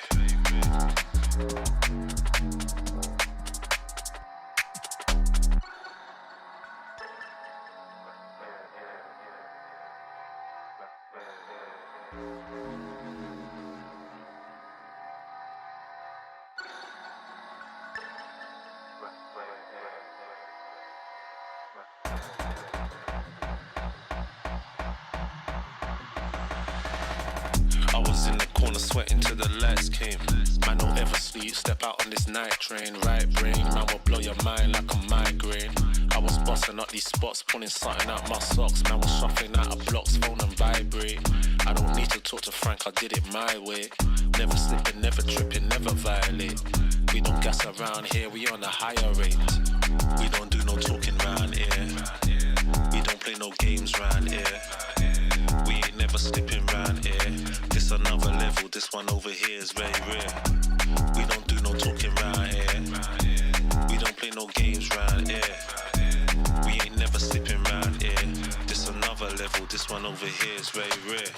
S10: I was in the corner sweating till the lights came. Man, don't ever sleep, step out on this night train. Right brain, man will blow your mind like a migraine. I was busting up these spots, pulling something out my socks. Man was shuffling out of blocks, phone and vibrate. I don't need to talk to Frank, I did it my way. Never slipping, never tripping, never violate. We don't gas around here, we on a higher rate. We don't do no talking round here. We don't play no games round here. We ain't never slipping round here. This another level, this one over here is very rare. We don't do no talking round here. We don't play no games round here. We ain't never slipping round here. This another level, this one over here is very rare.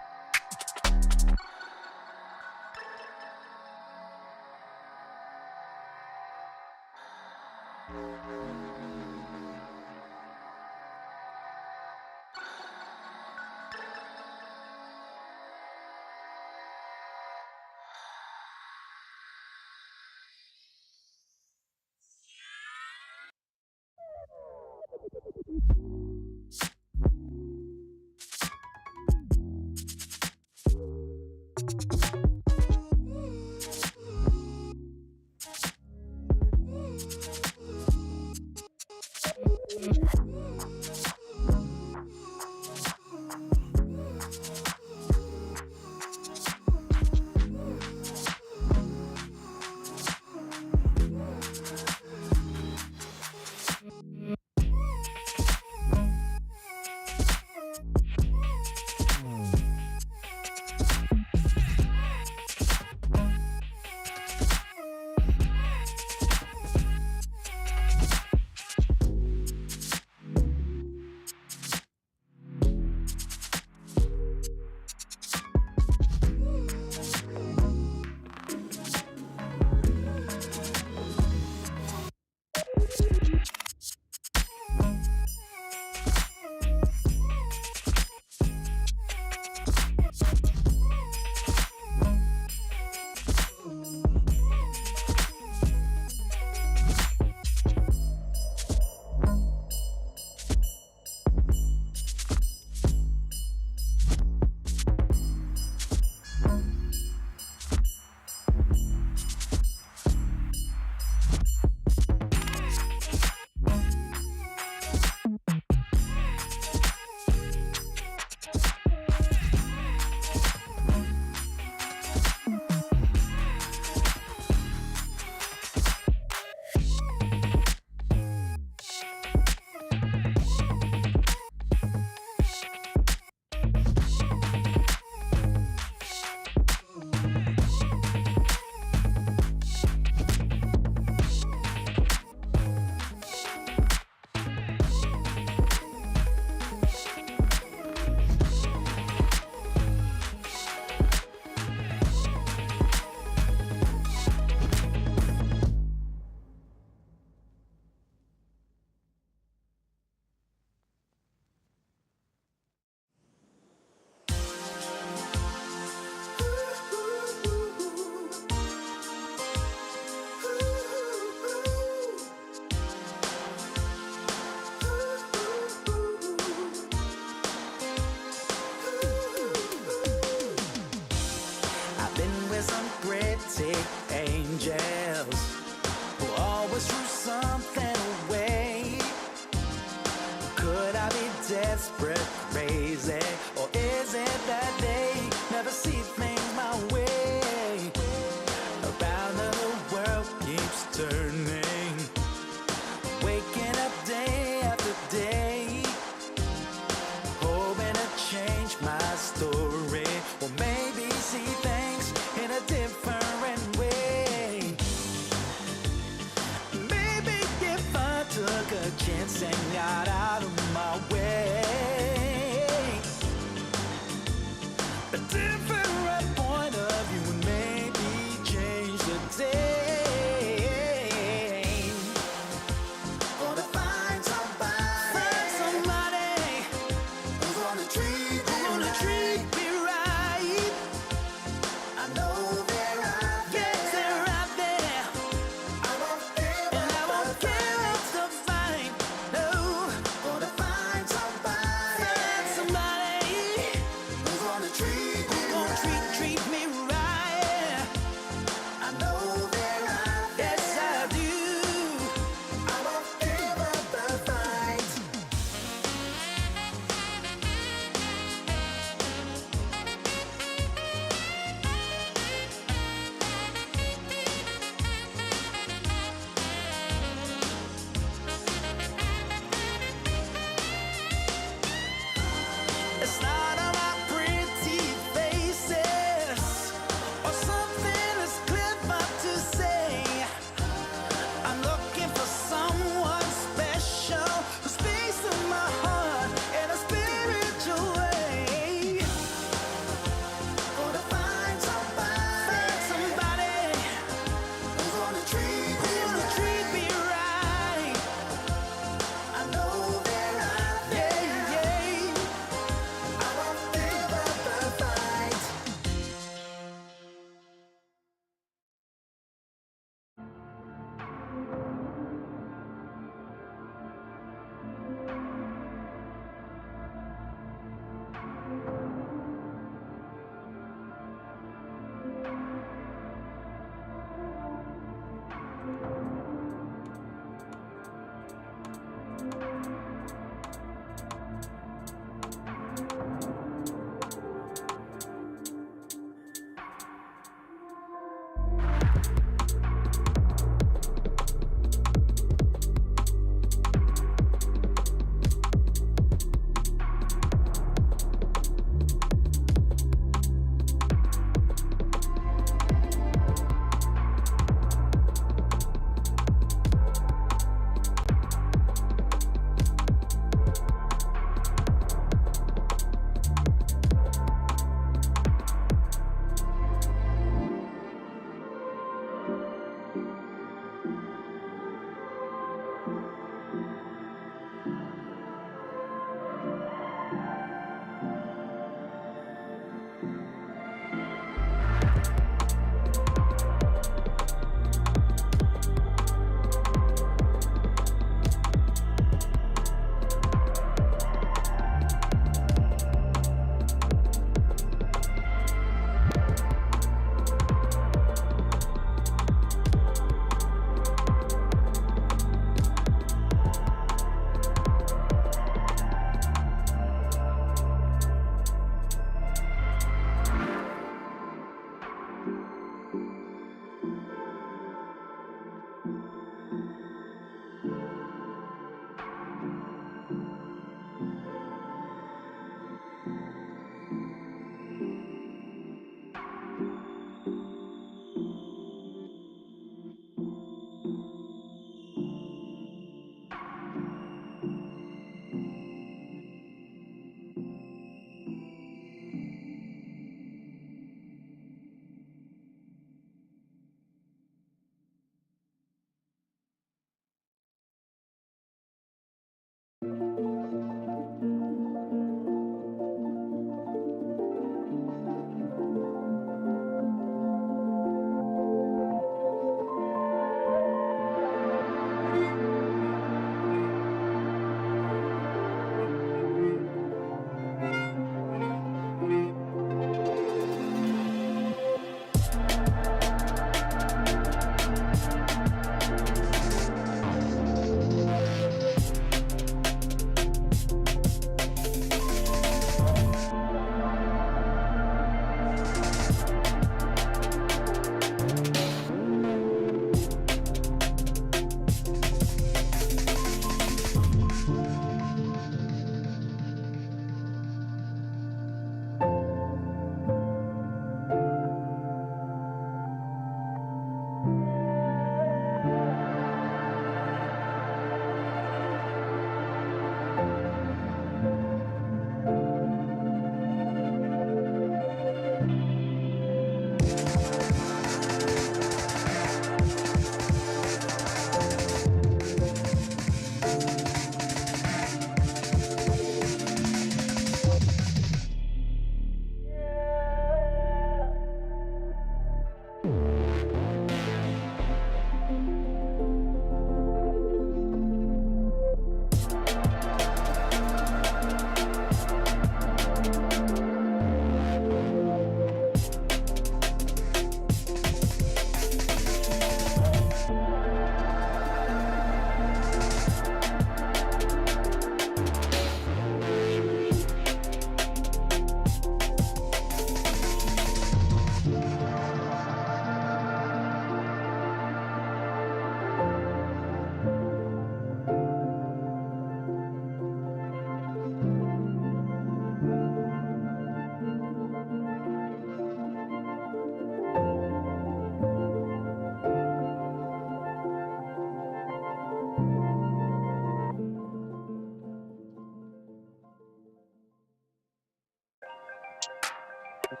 S2: If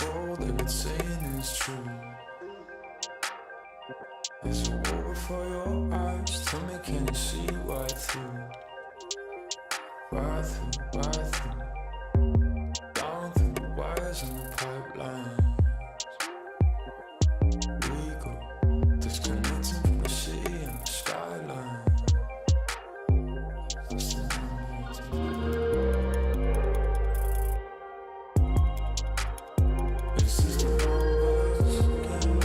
S2: all they've been saying is true, there's a wall before your eyes. Tell me, can you see right through? Right through, right through. Down through the wires and the pipelines. We go disconnecting from the city and the skyline. This is the numbers again.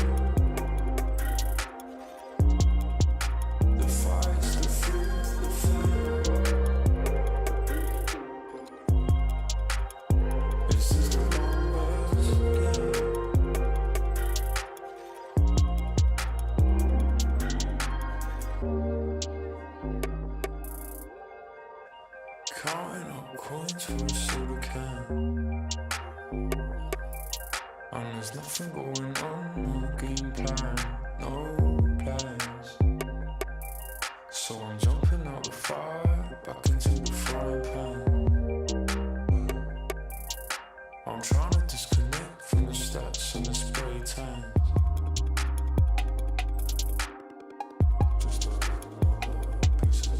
S2: The fights, the fear, the fear. This is the numbers again. Counting up coins for a soda can. And there's nothing going on, no game plan, no plans. So I'm jumping out the fire, back into the frying pan. I'm trying to disconnect from the stats and the spray tans. Just a piece of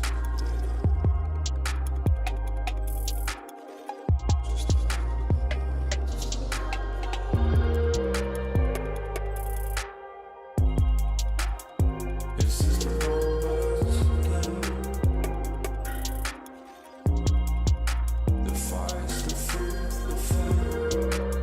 S2: This is the numbers again. The fights, the fear, the fear.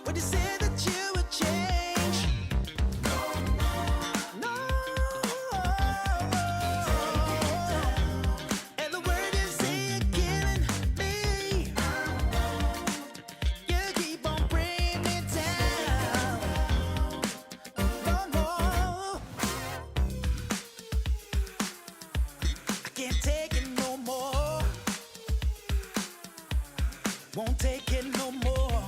S7: Would you say that you would change? No. And the word you say you're killing me. You keep on bringing me down. No. I can't take it no more. Won't take it no more.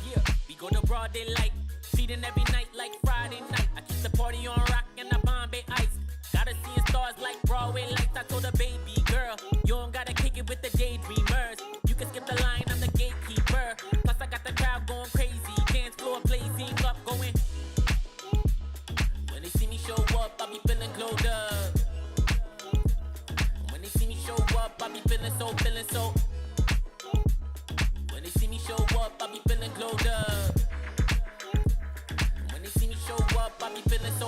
S11: Yeah, we go to broad daylight, feeding every night like Friday night. I keep the party on rock and I Bombay ice. Gotta see stars like Broadway lights. I told a baby girl, you don't gotta kick it with the daydreamers. You can skip the line, I'm the gatekeeper. Plus I got the crowd going crazy, dance floor blazing up, going. When they see me show up, I be feeling glowed up. When they see me show up, I be feeling so. When they see me show up, I be feeling glowed up. When they see me show up, I be feeling so.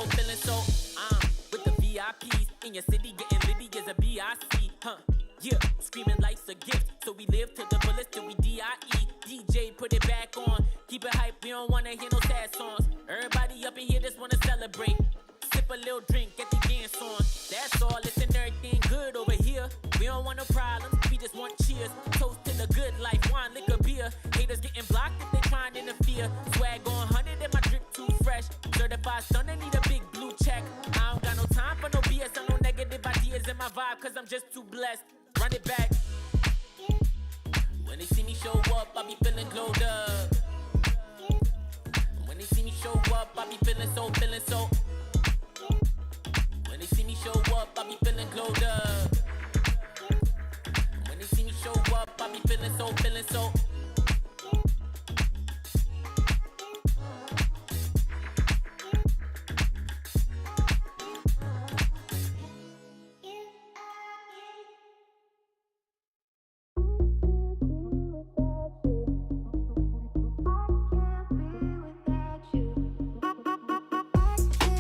S11: With the VIPs in your city, getting litty as a BIC, huh? Yeah, screaming life's a gift, so we live to the fullest till we DIE. DJ, put it back on, keep it hype, we don't wanna hear no sad songs. Everybody up in here just wanna celebrate. Sip a little drink, get the dance on. That's all, listen, everything good over here. We don't want no problems, we just want cheers. Toast to the good life, wine, liquor, beer. Haters getting blocked if they trying to interfere. Swag on 100 and my drip too fresh. Certified stunner, need a big blue check. I don't got no time for no BS or no negative ideas in my vibe, cause I'm just too blessed. Run it back. When they see me show up, I be feeling glowed up. When they see me show up, I be feeling so. When they see me show up, I be feeling glowed up. When they see me show up, I be feeling so.
S9: I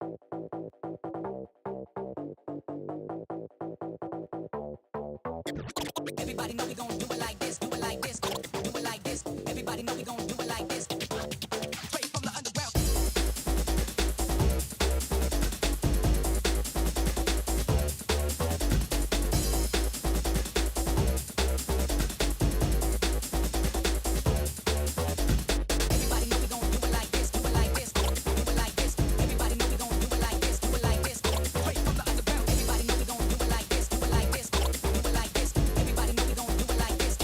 S1: Everybody know we gon' do it like this, do it like this, do it like this. Everybody know we gon' do it like this. Straight from the underground. Everybody know we gon' do it like this, do it like this, do it like this. Everybody know we gon' do it like this, do it like this. Straight from the underground. Everybody know we gon' do it like this, do it like this, do it like this. Everybody know we gon' do it like this.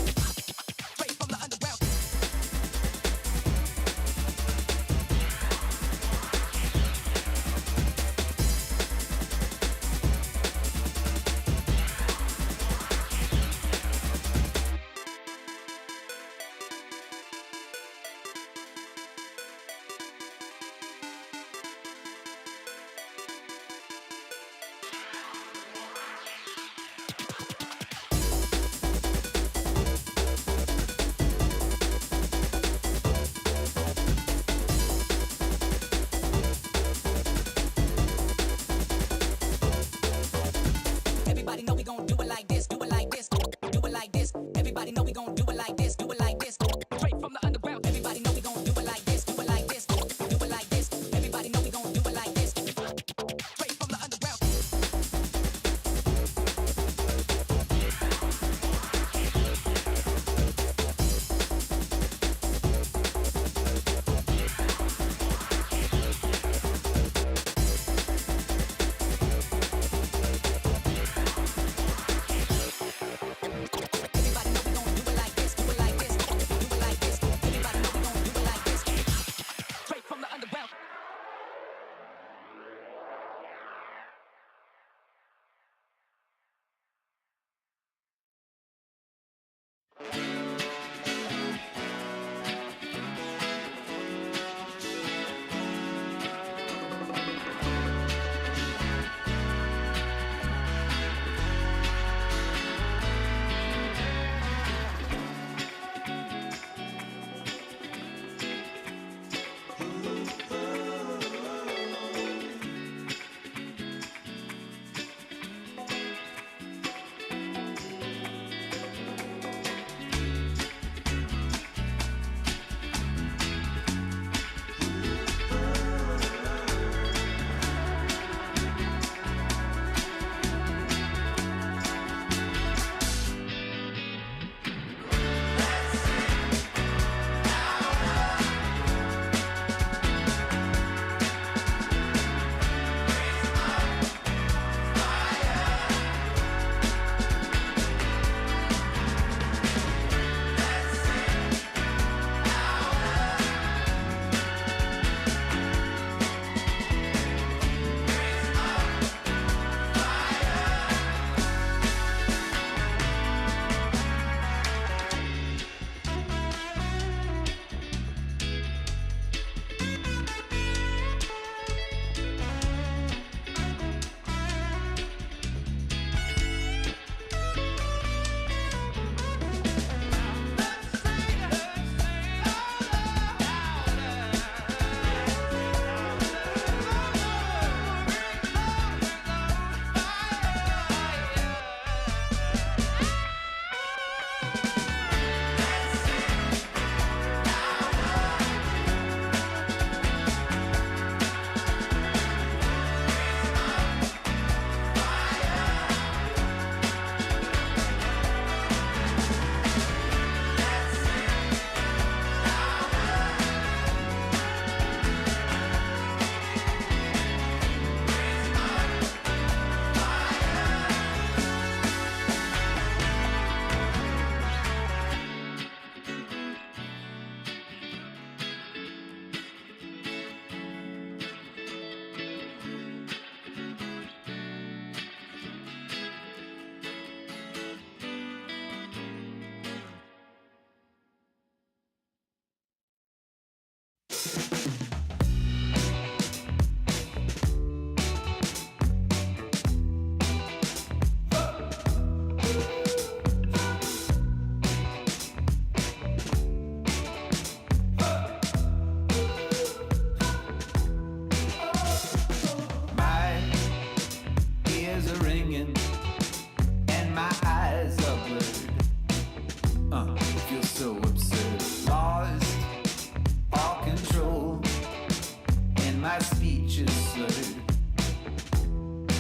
S6: hustler.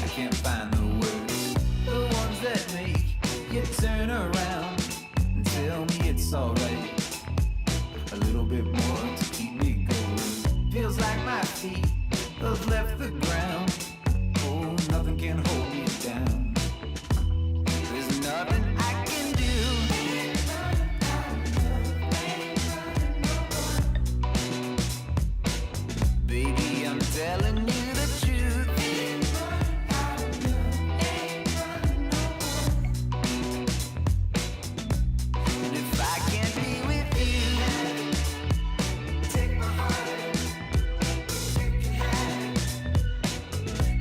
S6: I can't find the words, the ones that make you turn around and tell me it's alright. A little bit more to keep me going. Feels like my feet have left the ground. Oh, nothing can hold me down. There's nothing I can do. Baby, I'm telling you the truth. And if I can't be with you, take my heart.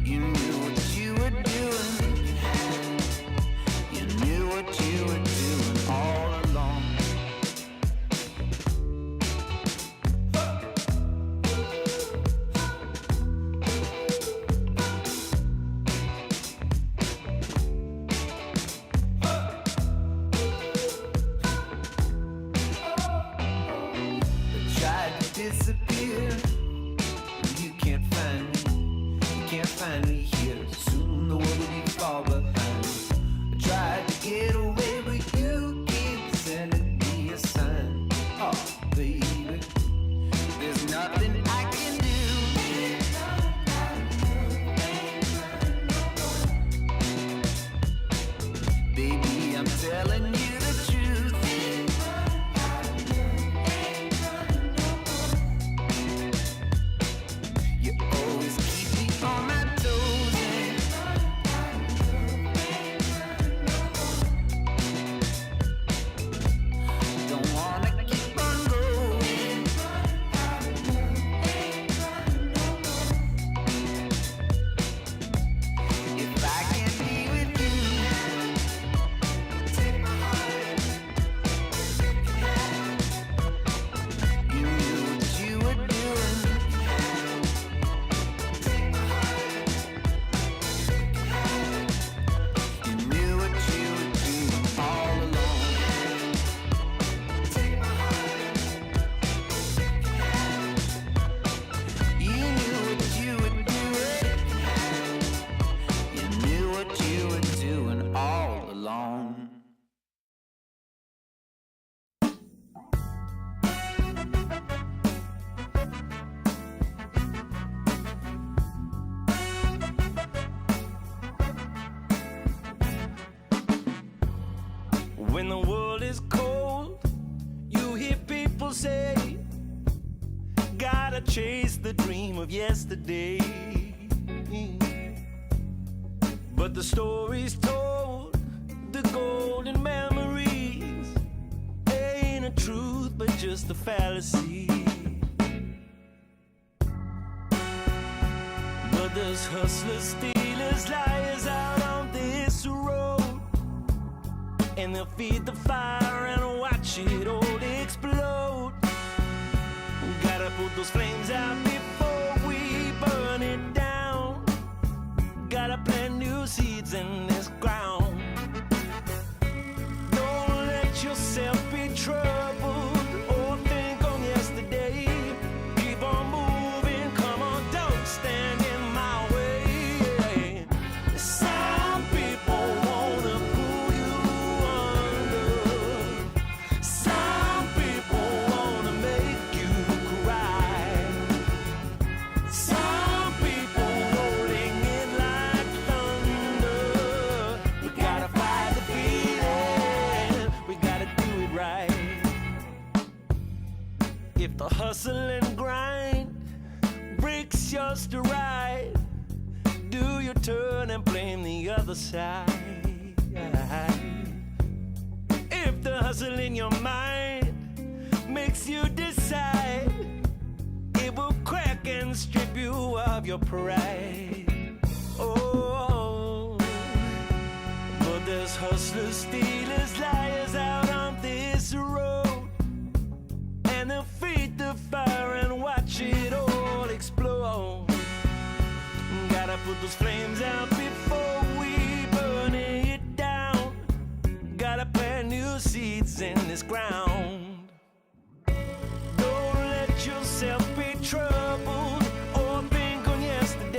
S6: You knew what you were doing. You knew what you were doing all along. Tried to disappear. You can't find me. You can't find me here. Soon the world will be far behind. I tried to get away, but you keep sending me a sign. Oh, baby, there's nothing I can do. Baby, I'm telling you the truth. You always keep me on my toes. Don't wanna keep on going. If I can't be with you, take my heart. You knew what you were doing. Take my heart. You knew what you were doing all along. Take my heart. You knew what you were doing. You knew what you were doing all along.
S7: When the world is cold, you hear people say, gotta chase the dream of yesterday. But the stories told, the golden memories, ain't a truth but just a fallacy. But there's hustlers, stealers, liars out on this road, and they'll feed the fire and watch it all explode. Gotta put those flames out before we burn it down. Gotta plant new seeds in this ground. Don't let yourself be troubled or think on yesterday. Keep on moving, come on, don't stand in my way. Some people wanna pull you under. Some people wanna make you cry. Some people rolling in like thunder. We gotta fight the feeling, we gotta do it right. If the hustle and grind breaks your stride, do your turn and blame the other side. If the hustle in your mind makes you decide, it will crack and strip you of your pride. Oh, but there's hustlers, stealers, liars out on this road, and they'll feed the fire and watch it all explode. Gotta put those flames out before we burn it down. Gotta plant new seeds in this ground. Don't let yourself be troubled or think on yesterday.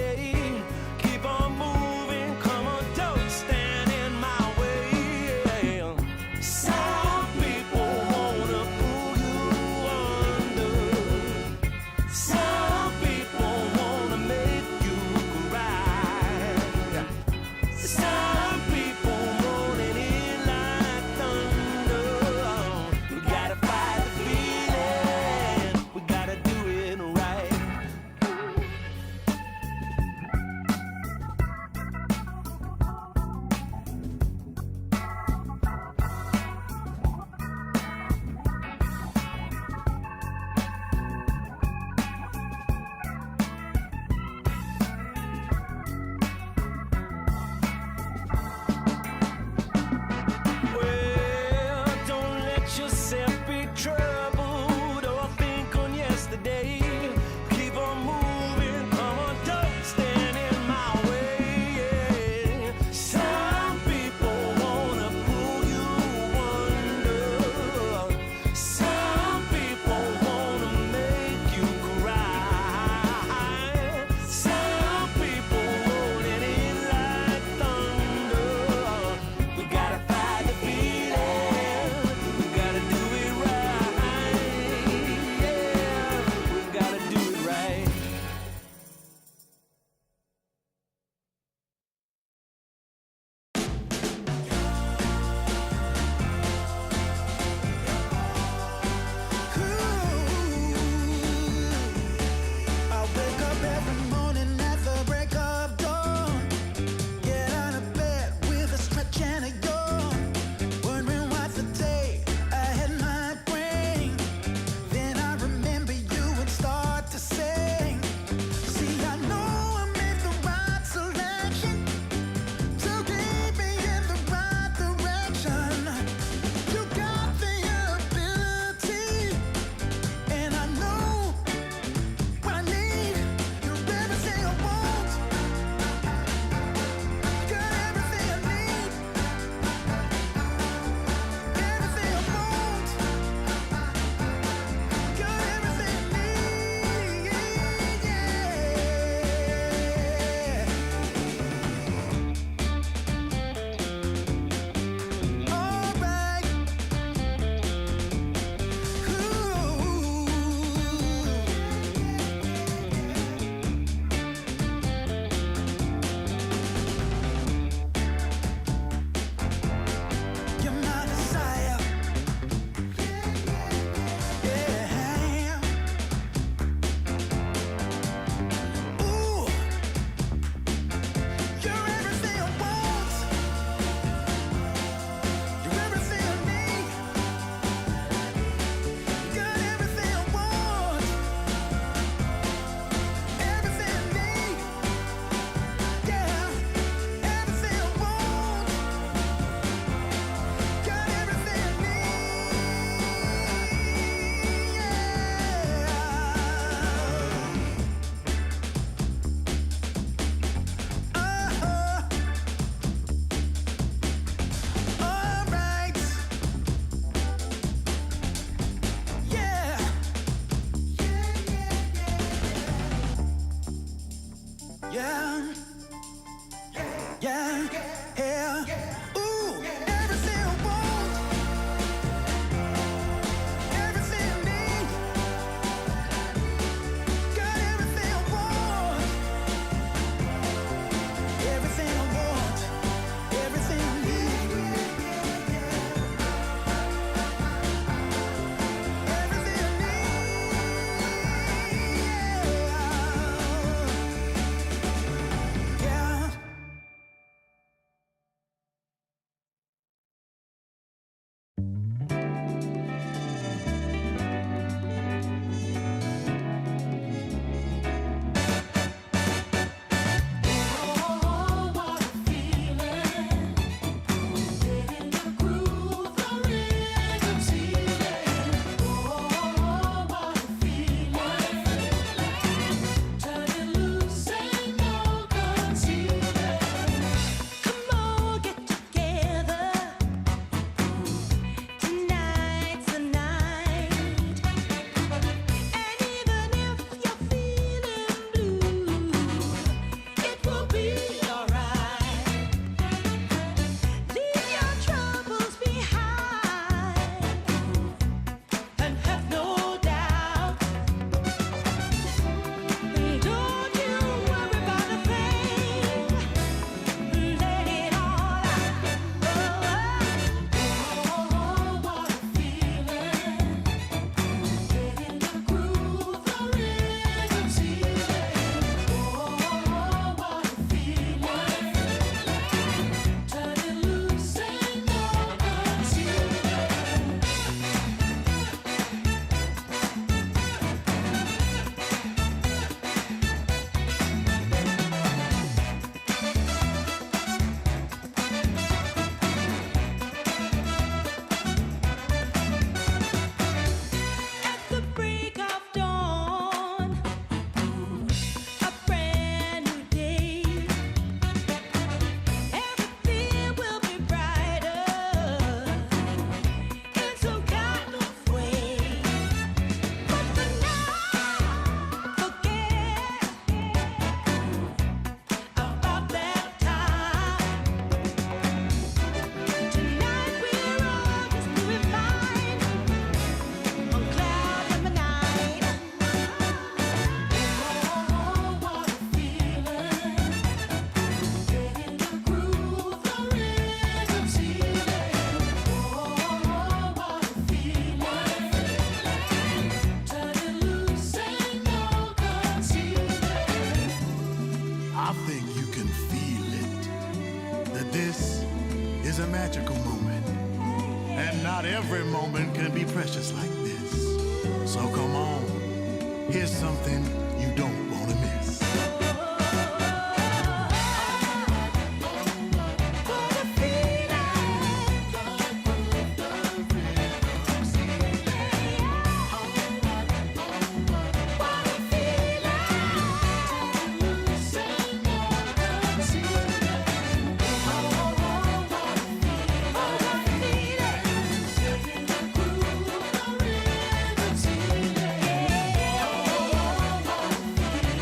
S8: can feel it. That this is a magical moment. And not every moment can be precious like this. So come on, here's something you don't want to miss.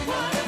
S9: What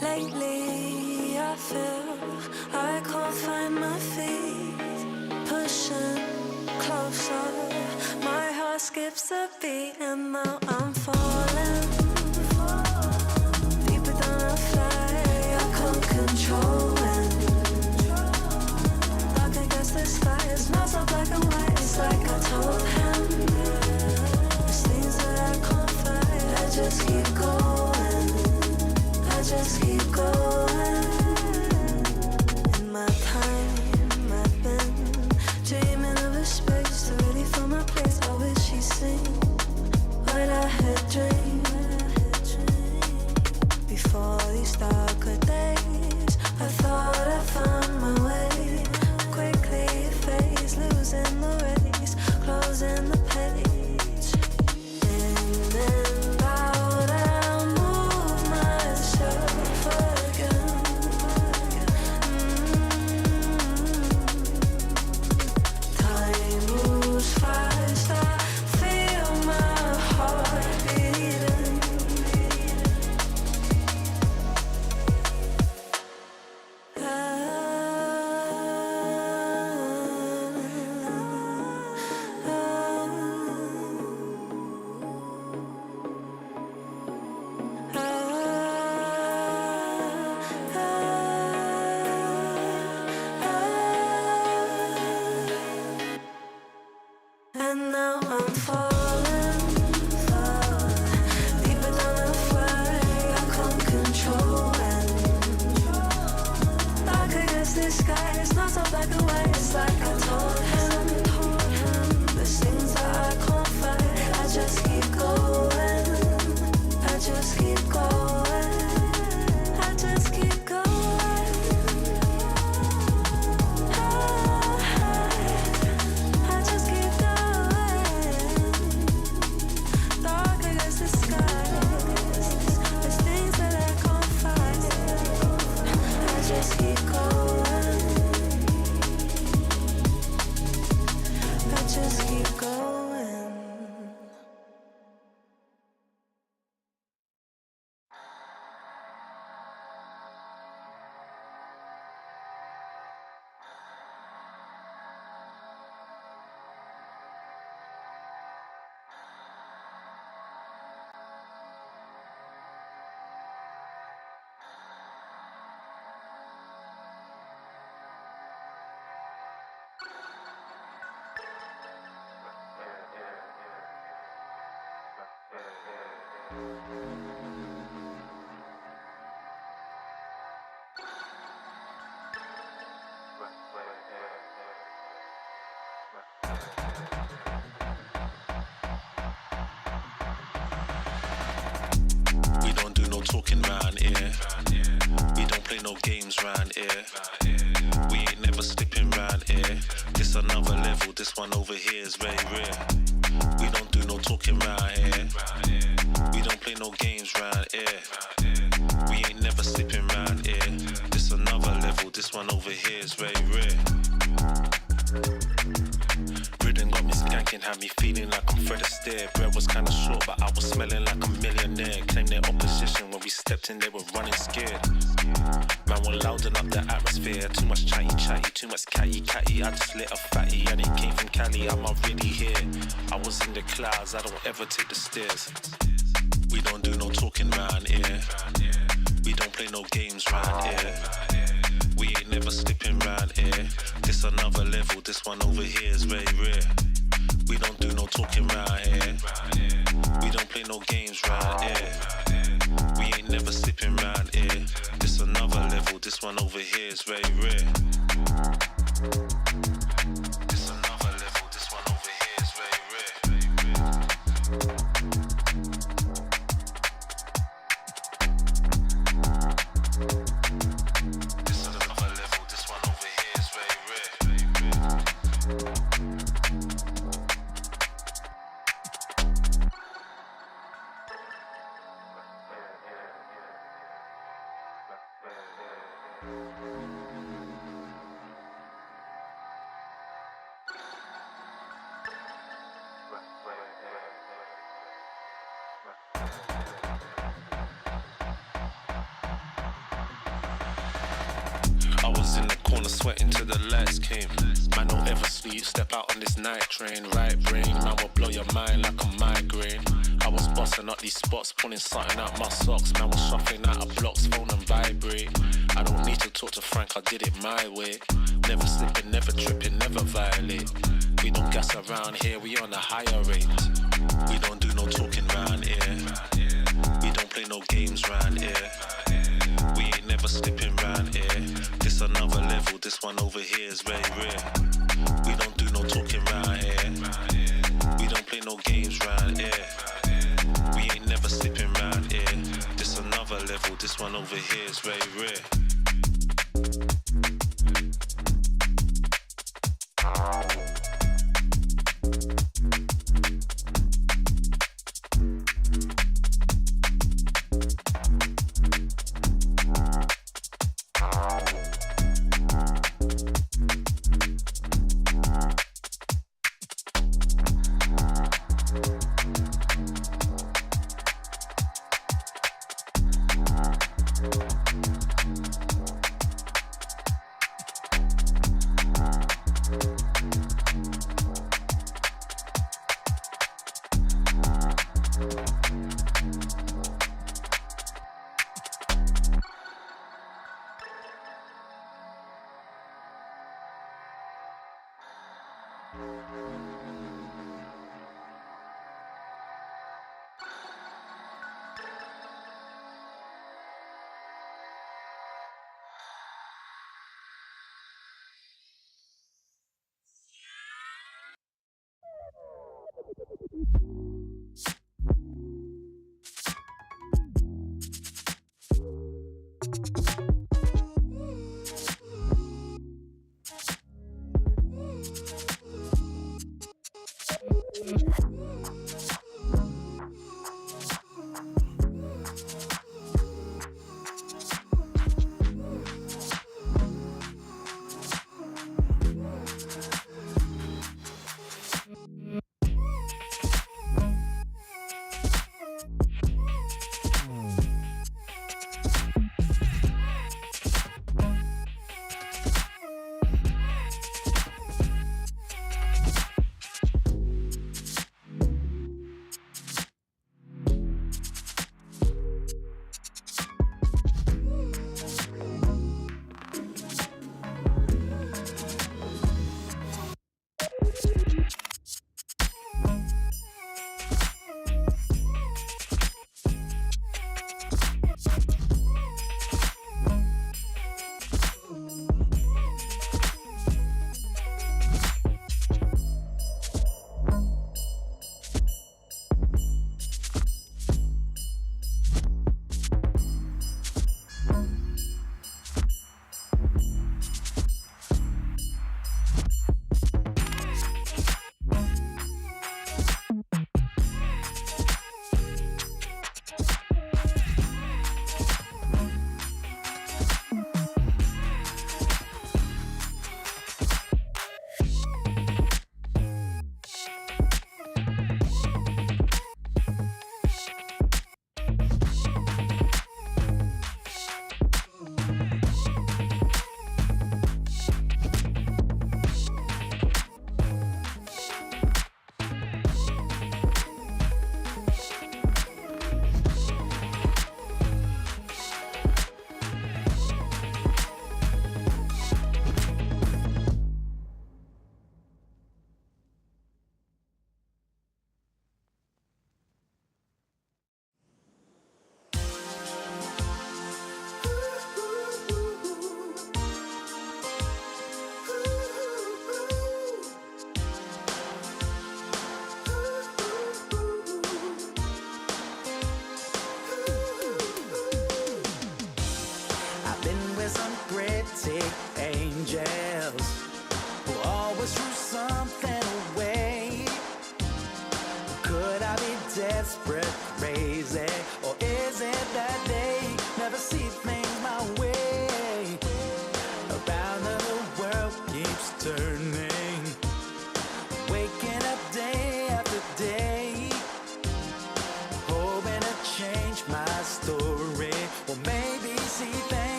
S9: Lately, I feel I can't find my feet. Pushing closer, my heart skips a beat, and now I'm falling deeper than I fly. I can't control it. Dark against the sky, it's not so black and white. It's like I told him, there's things that I can't fight. I just keep going. I just keep going. In my time, I've been dreaming of a space to really fill my place. I wish she'd seen what I had dreamed. Before these darker days, I thought I found my way. Quickly it fades, losing the race, closing the page. In and out, I move myself again. Time moves fast, I feel my heart beating. And now I'm falling, deeper than I fly. I can't control it. Dark against the sky, it's not so black and white. It's like I told him, there's things that I can't fight. I just keep going. I just keep going. I just keep going. I just keep going. Dark against the sky. There's things that I can't fight. I just keep going. I just keep going.
S10: We don't do no talking round here. We don't play no games round here. We ain't never slipping round here. This another level, this one over here is very rare. We don't do no talking round here. We don't play no games round here. We ain't never slipping round here. This another level, this one over here is very rare. Rhythm got me skanking, had me feeling like I'm Fred Astaire. Bread was kinda short, but I was smelling like a millionaire. Claimed their opposition when we stepped in, they were running scared. Man were louding up the atmosphere. Too much chatty, too much catty. I just lit a fatty and it came from Cali. I'm not really here. I was in the clouds, I don't ever take the stairs. We don't do no talking round here. We don't play no games round here. We ain't never slipping round here. This another level, this one over here is very rare. We don't do no talking round here. We don't play no games round here. We ain't never slipping round here. This another level, this one over here is very rare. This another level, this one over here is very rare. This another level, this one over here is very rare. I was in the corner sweating till the lights came. Man, don't ever sleep, step out on this night train. Right brain, man will blow your mind like a migraine. I was busting up these spots, pulling something out my socks. Man was shuffling out of blocks, phone and vibrate. I don't need to talk to Frank, I did it my way. Never slipping, never tripping, never violate. We don't gas around here, we on a higher rate. We don't do no talking round here. We don't play no games round here. We ain't never slipping round here. This another level, this one over here is very rare. We don't do no talking round here. We don't play no games round here. We ain't never slipping round here. This another level, this one over here is very rare.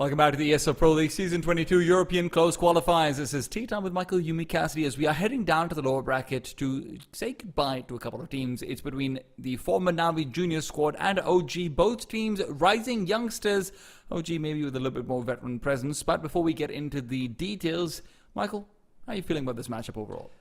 S4: Welcome back to the ESL Pro League Season 22 European Close Qualifiers. This is Tea Time with Michael Yumi Cassidy as we are heading down to the lower bracket to say goodbye to a couple of teams. It's between the former Navi Junior squad and OG, both teams rising youngsters. OG maybe with a little bit more veteran presence. But before we get into the details, Michael, how are you feeling about this matchup overall?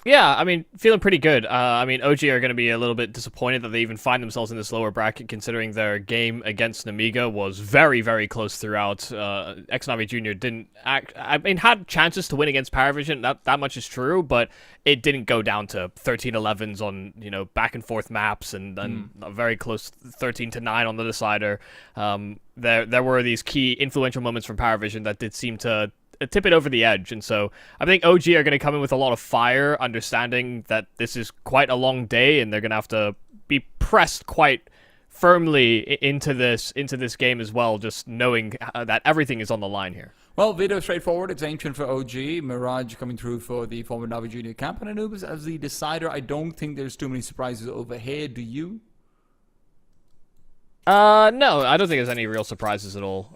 S5: Yeah, I mean, feeling pretty good. OG are going to be a little bit disappointed that they even find themselves in this lower bracket, considering their game against Namiga was very, very close throughout. Navi Junior didn't had chances to win against Paravision. That much is true, but it didn't go down to 13-11s on back and forth maps, and then a very close 13-9 on the decider. There were these key influential moments from Paravision that did seem to tip it over the edge, and so I think OG are going to come in with a lot of fire, understanding that this is quite a long day and they're going to have to be pressed quite firmly into this game as well, just knowing that everything is on the line here.
S4: Well, Vito, straightforward. It's Ancient for OG, Mirage coming through for the former Navi Junior camp, and Anubis as the decider. I don't think there's too many surprises over here. Do you?
S5: No, I don't think there's any real surprises at all.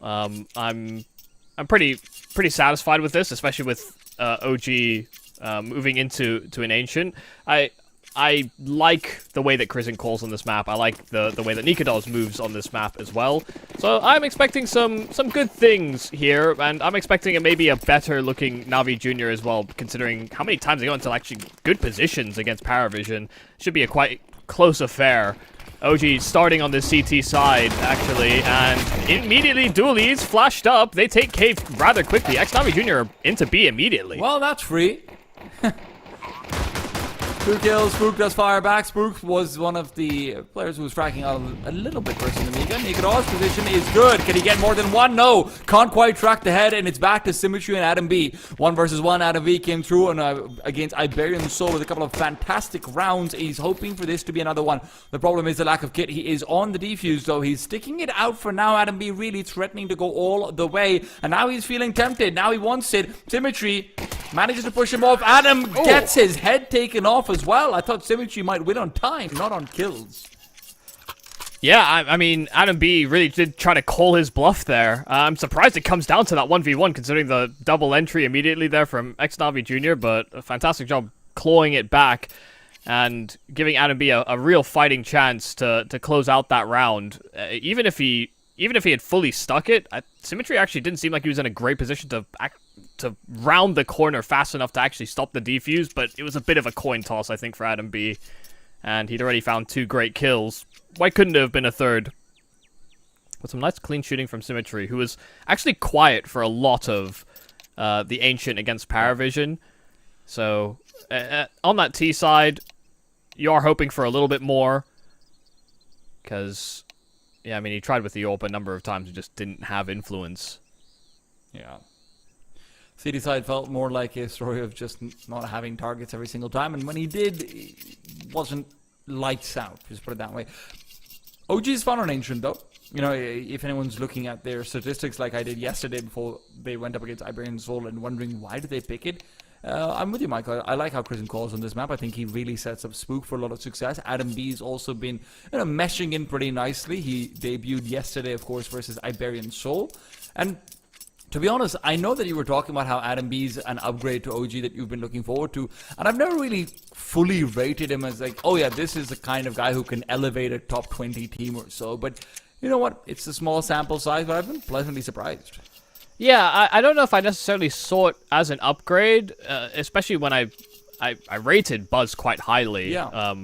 S5: I'm pretty satisfied with this, especially with OG moving into an Ancient. I like the way that Krisen calls on this map. I like the way that Nikados moves on this map as well. So I'm expecting some good things here, and I'm expecting maybe a better looking Navi Junior as well, considering how many times they go into actually good positions against Paravision. Should be a quite close affair. OG starting on the CT side, actually, and immediately Doolies flashed up. They take cave rather quickly. Navi Junior into B immediately.
S4: Well, that's free. 2 kills, Spook does fire back. Spook was one of the players who was tracking out a little bit versus Amiga. Nikados' position is good. Can he get more than one? No. Can't quite track the head, and it's back to Symmetry and Adam B. 1 versus 1. Adam B came through against Iberian Soul with a couple of fantastic rounds. He's hoping for this to be another one. The problem is the lack of kit. He is on the defuse, though. He's sticking it out for now. Adam B really threatening to go all the way, and now he's feeling tempted. Now he wants it. Symmetry manages to push him off. Adam gets his head taken off as well. I thought Symmetry might win on time, not on kills.
S5: Yeah, I mean, Adam B really did try to call his bluff there. I'm surprised it comes down to that 1v1, considering the double entry immediately there from Navi Junior, but a fantastic job clawing it back and giving Adam B a real fighting chance to close out that round. Even if he had fully stuck it, Symmetry actually didn't seem like he was in a great position to round the corner fast enough to actually stop the defuse, but it was a bit of a coin toss, I think, for Adam B. And he'd already found 2 great kills. Why couldn't it have been a third? With some nice clean shooting from Symmetry, who was actually quiet for a lot of the Ancient against Paravision. So, on that T side, you are hoping for a little bit more. Because, yeah, I mean, he tried with the AWP a number of times and just didn't have influence.
S4: Yeah. CD side felt more like a story of just not having targets every single time, and when he did, it wasn't lights out, just put it that way. OG is fun on Ancient, though. If anyone's looking at their statistics like I did yesterday before they went up against Iberian Soul and wondering why did they pick it, I'm with you, Michael. I like how Krisen calls on this map. I think he really sets up Spook for a lot of success. Adam B's also been meshing in pretty nicely. He debuted yesterday, of course, versus Iberian Soul. And to be honest, I know that you were talking about how Adam B's an upgrade to OG that you've been looking forward to, and I've never really fully rated him as like, oh yeah, this is the kind of guy who can elevate a top 20 team or so. But you know what? It's a small sample size, but I've been pleasantly surprised.
S5: Yeah, I don't know if I necessarily saw it as an upgrade, especially when I rated Buzz quite highly.
S4: Yeah.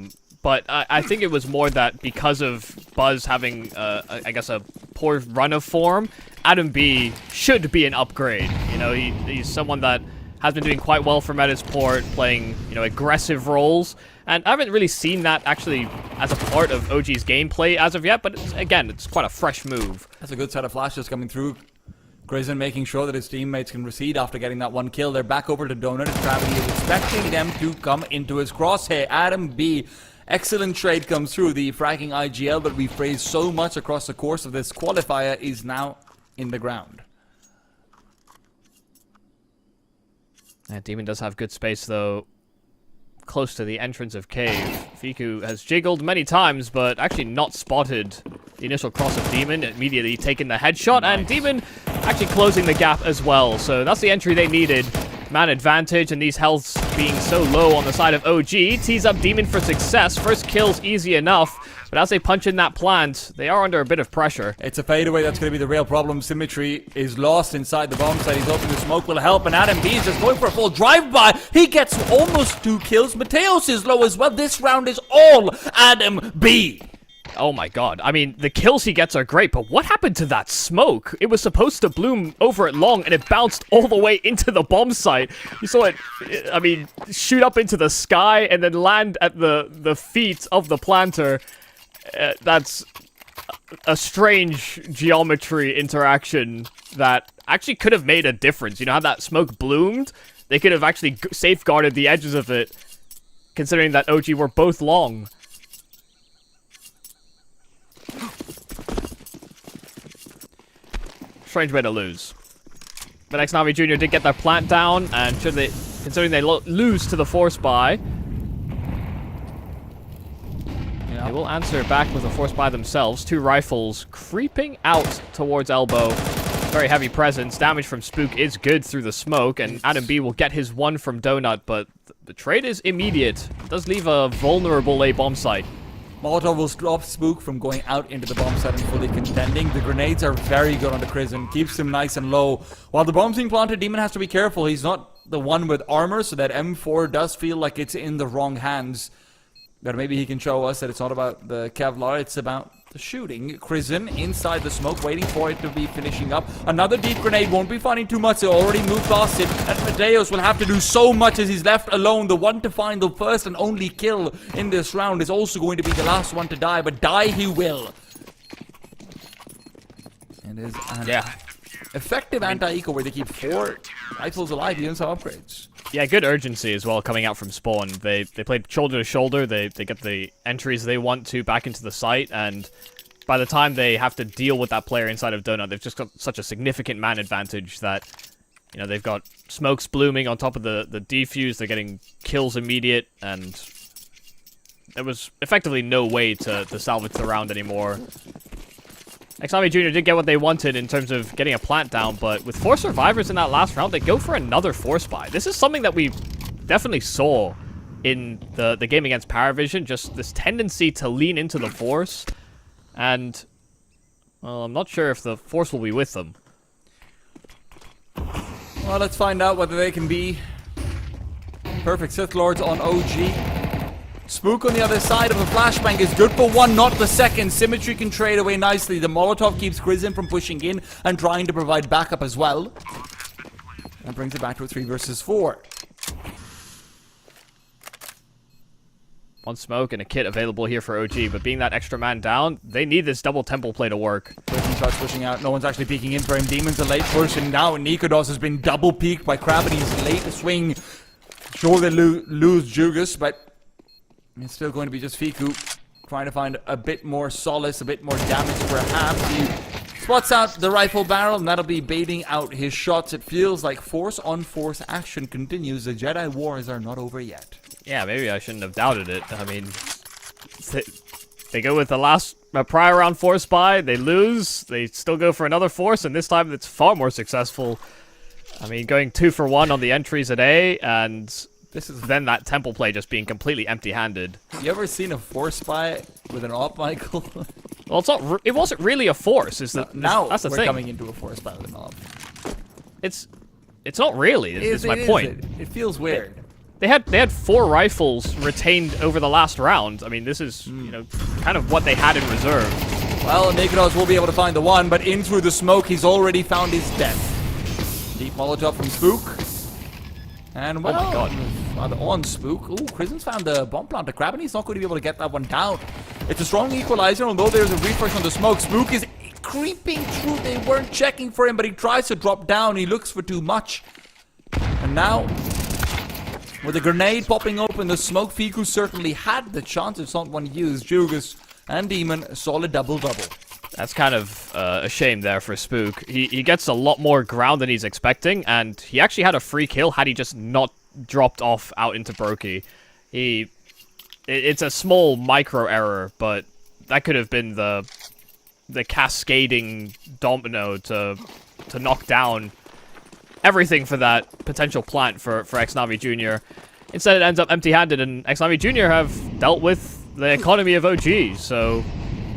S5: But I think it was more that because of Buzz having, I guess, a poor run of form, Adam B should be an upgrade. He's someone that has been doing quite well for Metasport, playing, aggressive roles. And I haven't really seen that actually as a part of OG's gameplay as of yet, but it's quite a fresh move.
S4: That's a good set of flashes coming through. Grayson making sure that his teammates can recede after getting that 1 kill. They're back over to Donut, and Travis is expecting them to come into his crosshair. Adam B, excellent trade comes through. The fracking IGL that we praised so much across the course of this qualifier is now in the ground.
S5: Demon does have good space, though, close to the entrance of Cave. Fiku has jiggled many times, but actually not spotted the initial cross of Demon, immediately taking the headshot, and Demon actually closing the gap as well. So that's the entry they needed. Man advantage, and these healths being so low on the side of OG. Tees up Demon for success. First kill's easy enough. But as they punch in that plant, they are under a bit of pressure.
S4: It's a fadeaway that's going to be the real problem. Symmetry is lost inside the bomb site. He's hoping the smoke will help, and Adam B is just going for a full drive-by. He gets almost 2 kills. Mateos is low as well. This round is all Adam B.
S5: Oh my god. I mean, the kills he gets are great, but what happened to that smoke? It was supposed to bloom over it long, and it bounced all the way into the bomb site. You saw it, I mean, shoot up into the sky and then land at the feet of the planter. That's a strange geometry interaction that actually could have made a difference. You know how that smoke bloomed? They could have actually safeguarded the edges of it, considering that OG were both long. Strange way to lose. But Xnavi Jr. did get their plant down, and should they, considering they lose to the force buy, they will answer back with a force buy themselves. 2 rifles creeping out towards elbow. Very heavy presence. Damage from Spook is good through the smoke, and Adam B will get his 1 from Donut, but the trade is immediate. It does leave a vulnerable A bomb site.
S4: Molotov will stop Spook from going out into the bomb site and fully contending. The grenades are very good on the Crizzen, keeps him nice and low. While the bomb's being planted, Demon has to be careful. He's not the one with armor, so that M4 does feel like it's in the wrong hands. But maybe he can show us that it's not about the Kevlar, it's about the shooting. Crizzen inside the smoke, waiting for it to be finishing up. Another deep grenade, won't be finding too much. They already moved past it. And Mateos will have to do so much as he's left alone. The one to find the first and only kill in this round is also going to be the last one to die, but die he will. It is an effective anti-eco where they keep 4 rifles alive, even some upgrades.
S5: Yeah, good urgency as well coming out from spawn. They played shoulder to shoulder. They get the entries they want to back into the site, and by the time they have to deal with that player inside of Donut, they've just got such a significant man advantage that, you know, they've got smokes blooming on top of the defuse. They're getting kills immediate, and there was effectively no way to salvage the round anymore. Xnavi Jr. did get what they wanted in terms of getting a plant down, but with 4 survivors in that last round, they go for another force buy. This is something that we definitely saw in the game against Paravision, just this tendency to lean into the force, and well, I'm not sure if the force will be with them.
S4: Well, let's find out whether they can be perfect Sith Lords on OG. Spook on the other side of the flashbang is good for 1, not the second. Symmetry can trade away nicely. The Molotov keeps Crizzen from pushing in and trying to provide backup as well. And brings it back to a 3 versus 4.
S5: 1 smoke and a kit available here for OG, but being that extra man down, they need this double temple play to work.
S4: Crizzen starts pushing out. No one's actually peeking in for him. Demon's a late push, and now Nikodos has been double peeked by Kravity's late swing. Sure, they lose Jugas, but it's still going to be just Fiku trying to find a bit more solace, a bit more damage perhaps. He spots out the rifle barrel, and that'll be baiting out his shots. It feels like force-on-force action continues. The Jedi Wars are not over yet.
S5: Yeah, maybe I shouldn't have doubted it. I mean, they go with the last prior round force buy, they lose, they still go for another force, and this time it's far more successful. I mean, going 2 for 1 on the entries at A, and this is then that temple play just being completely empty-handed.
S4: You ever seen a force buy with an op, Michael?
S5: Well, it's not. It wasn't really a force. Is that
S4: now
S5: that's the
S4: we're
S5: thing.
S4: coming into a force buy with an op.
S5: It's not really. Is my point.
S4: It feels weird.
S5: They had 4 rifles retained over the last round. I mean, this is you know kind of what they had in reserve.
S4: Well, Nikodos will be able to find the 1, but in through the smoke, he's already found his death. Deep Molotov from Spook. And well,
S5: oh my god.
S4: On Spook. Ooh, Crizzen's found the bomb plant. The Kraben, he's not going to be able to get that one down. It's a strong equalizer, although there's a refresh on the smoke. Spook is creeping through. They weren't checking for him, but he tries to drop down. He looks for too much. And now, with the grenade popping open, the smoke, Fiku certainly had the chance. It's not one used. Jugas and Demon, solid double-double.
S5: That's kind of a shame there for Spook. He gets a lot more ground than he's expecting, and he actually had a free kill had he just not dropped off out into Brokey. It's a small micro error, but that could have been the cascading domino to to knock down everything for that potential plant for Xnavi Jr. Instead, it ends up empty-handed, and Xnavi Jr. have dealt with the economy of OG, so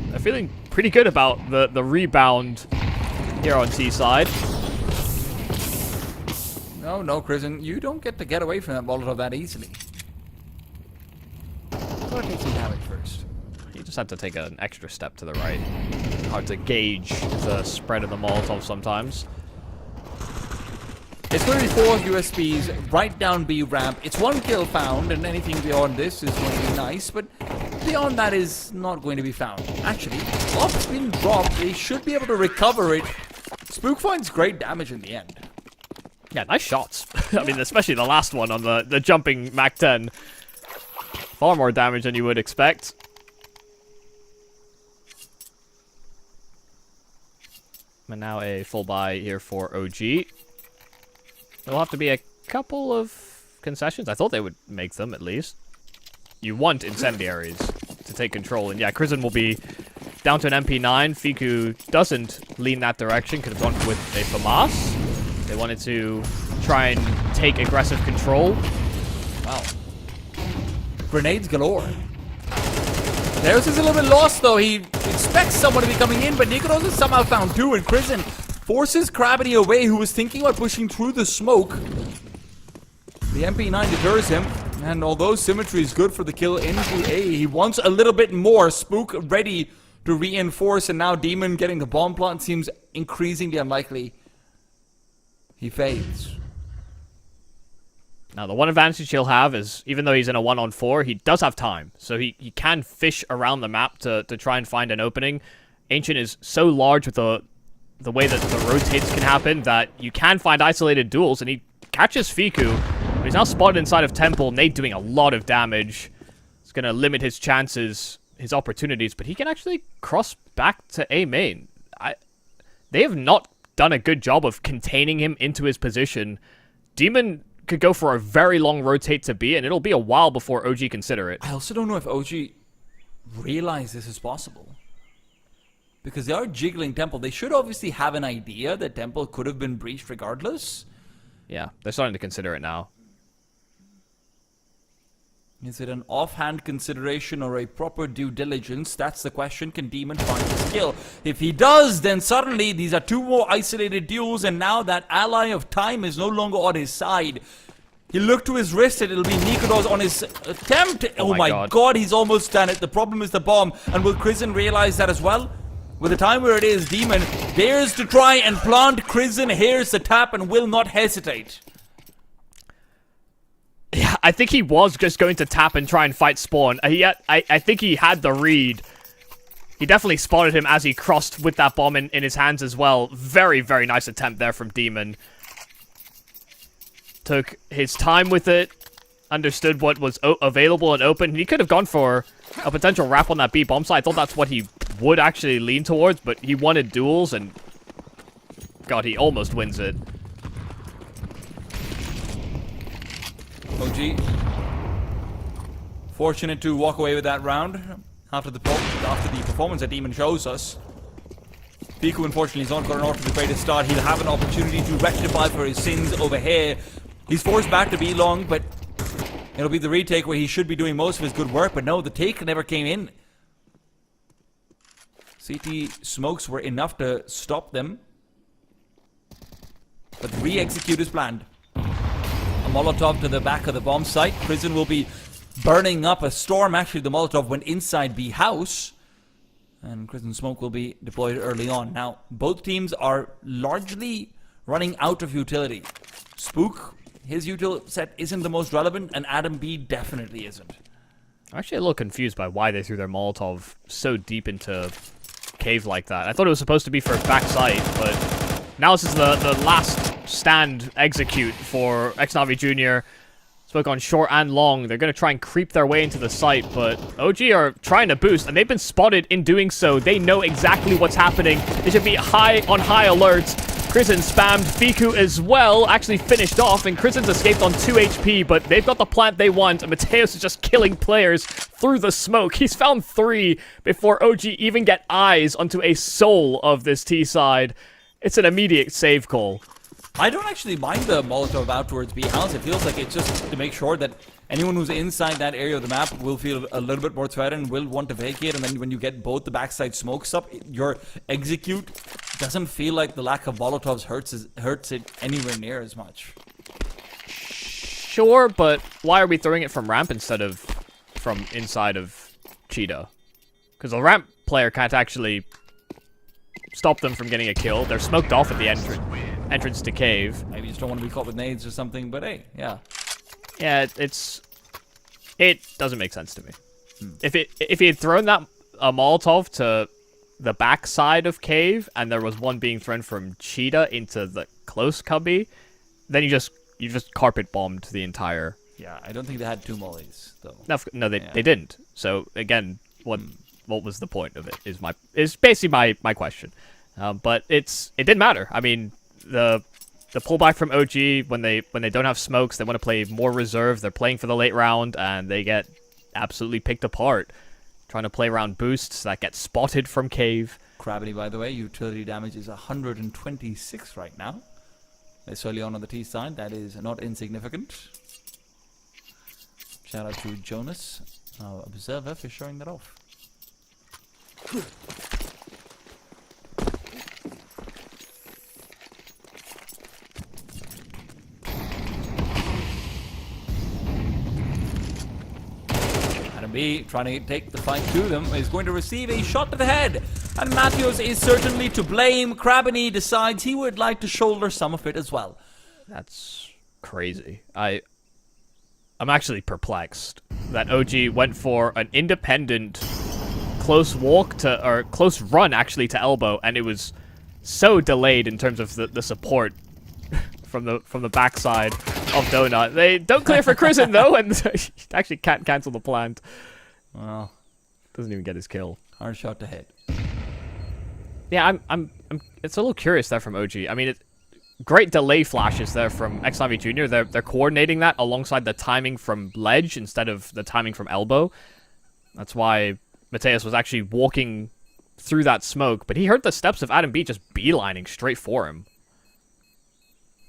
S5: they're feeling pretty good about the rebound here on T side.
S4: No, Crizin, you don't get to get away from that Molotov that easily. Gotta take some damage first.
S5: You just have to take an extra step to the right. Hard to gauge the spread of the Molotov sometimes.
S4: It's going to be 4 USBs right down B ramp. It's 1 kill found, and anything beyond this is going to be nice, but beyond that is not going to be found. Actually, off's been dropped. They should be able to recover it. Spook finds great damage in the end.
S5: Yeah, nice shots. I mean, especially the last one on the jumping Mac 10. Far more damage than you would expect. And now a full buy here for OG. There'll have to be a couple of concessions. I thought they would make them, at least. You want incendiaries to take control. And yeah, Crizin will be down to an MP9. Fiku doesn't lean that direction. Could have gone with a FAMAS. They wanted to try and take aggressive control.
S4: Wow. Grenades galore. There's is a little bit lost, though. He expects someone to be coming in, but Nikodos has somehow found 2, and Crizin forces Gravity away, who was thinking about pushing through the smoke. The MP9 deters him, and although Symmetry is good for the kill into A, he wants a little bit more. Spook ready to reinforce, and now Demon getting the bomb plant seems increasingly unlikely. He fades.
S5: Now, the one advantage he'll have is, even though he's in a 1-on-4, he does have time. So he can fish around the map to try and find an opening. Ancient is so large with the way that the rotates can happen that you can find isolated duels, and he catches Fiku. But he's now spotted inside of Temple. Nate doing a lot of damage. It's going to limit his chances, his opportunities, but he can actually cross back to A main. They have not done a good job of containing him into his position. Demon could go for a very long rotate to B, and it'll be a while before OG consider it.
S4: I also don't know if OG realize this is possible. Because they are jiggling Temple. They should obviously have an idea that Temple could have been breached regardless.
S5: Yeah, they're starting to consider it now.
S4: Is it an offhand consideration or a proper due diligence? That's the question. Can Demon find his kill? If he does, then suddenly these are 2 more isolated duels, and now that ally of time is no longer on his side. He looked to his wrist, and it'll be Nikodos on his attempt. Oh my god, he's almost done it. The problem is the bomb. And will Crizin realize that as well? With the time where it is, Demon dares to try and plant. Crizin hears the tap and will not hesitate.
S5: Yeah, I think he was just going to tap and try and fight Spawn. I think he had the read. He definitely spotted him as he crossed with that bomb in his hands as well. Very, very nice attempt there from Demon. Took his time with it. Understood what was available and open. He could have gone for a potential wrap on that B bomb side. I thought that's what he would actually lean towards, but he wanted duels, and God, he almost wins it.
S4: OG fortunate to walk away with that round after the performance that Demon shows us. Piku unfortunately has not gotten off to the greatest start. He'll have an opportunity to rectify for his sins over here. He's forced back to be long, but it'll be the retake where he should be doing most of his good work, but no, the take never came in. CT smokes were enough to stop them, but re-execute is planned. A Molotov to the back of the bomb site. Crizin will be burning up a storm. Actually, the Molotov went inside B house, and Crizin smoke will be deployed early on. Now, both teams are largely running out of utility. Spook, his util set isn't the most relevant, and Adam B definitely isn't.
S5: I'm actually a little confused by why they threw their Molotov so deep into cave like that. I thought it was supposed to be for backside, but now this is the last stand execute for Xnavi Jr. Spoke on short and long. They're going to try and creep their way into the site, but OG are trying to boost, and they've been spotted in doing so. They know exactly what's happening. They should be on high alert. Crizin spammed Fiku as well, actually finished off, and Crizin's escaped on 2 HP, but they've got the plant they want, and Mateus is just killing players through the smoke. He's found 3 before OG even get eyes onto a soul of this T side. It's an immediate save call.
S4: I don't actually mind the Molotov out towards B house. It feels like it's just to make sure that anyone who's inside that area of the map will feel a little bit more threatened, will want to vacate, and then when you get both the backside smokes up, your execute doesn't feel like the lack of Molotovs hurts it anywhere near as much.
S5: Sure, but why are we throwing it from ramp instead of from inside of Cheetah? Because the ramp player can't actually stop them from getting a kill. They're smoked off at the entrance to cave.
S4: Maybe you just don't want to be caught with nades or something, but hey, yeah.
S5: Yeah, it doesn't make sense to me. If he had thrown that a Molotov to the back side of cave and there was one being thrown from Cheetah into the close cubby, then you just carpet bombed the entire.
S4: Yeah, I don't think they had 2 mollies though.
S5: No, they didn't. So again, what was the point of it? Is basically my question. But it didn't matter. I mean, the pullback from OG when they don't have smokes, they want to play more reserve. They're playing for the late round and they get absolutely picked apart, trying to play around boosts that get spotted from cave.
S4: Gravity, by the way, utility damage is 126 right now. It's early on the T side. That is not insignificant. Shout out to Jonas, our observer, for showing that off. Adam B, trying to take the fight to them, is going to receive a shot to the head. And Matthews is certainly to blame. Krabany decides he would like to shoulder some of it as well.
S5: That's crazy. I'm actually perplexed that OG went for an independent close close run actually to elbow, and it was so delayed in terms of the support from the backside of Donut. They don't clear for Kristen though, and he actually can't cancel the plant.
S4: Well,
S5: doesn't even get his kill.
S4: Hard shot to hit.
S5: Yeah, I'm it's a little curious there from OG. I mean, great delay flashes there from X-Navi Jr. They're coordinating that alongside the timing from ledge instead of the timing from elbow. That's why Mateus was actually walking through that smoke, but he heard the steps of Adam B just beelining straight for him.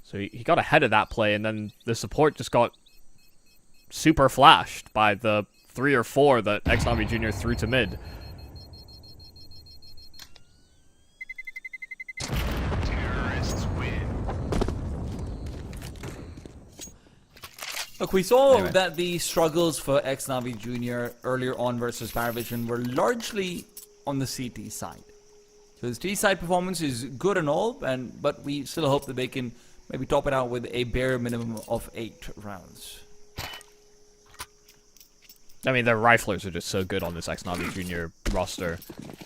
S5: So he got ahead of that play, and then the support just got super flashed by the 3 or 4 that X-Navi Jr. threw to mid.
S4: Look, we saw that the struggles for X-Navi Jr. earlier on versus Paravision were largely on the CT side. So his T side performance is good and all, but we still hope that they can maybe top it out with a bare minimum of 8 rounds.
S5: I mean, their riflers are just so good on this X-Navi Jr. roster.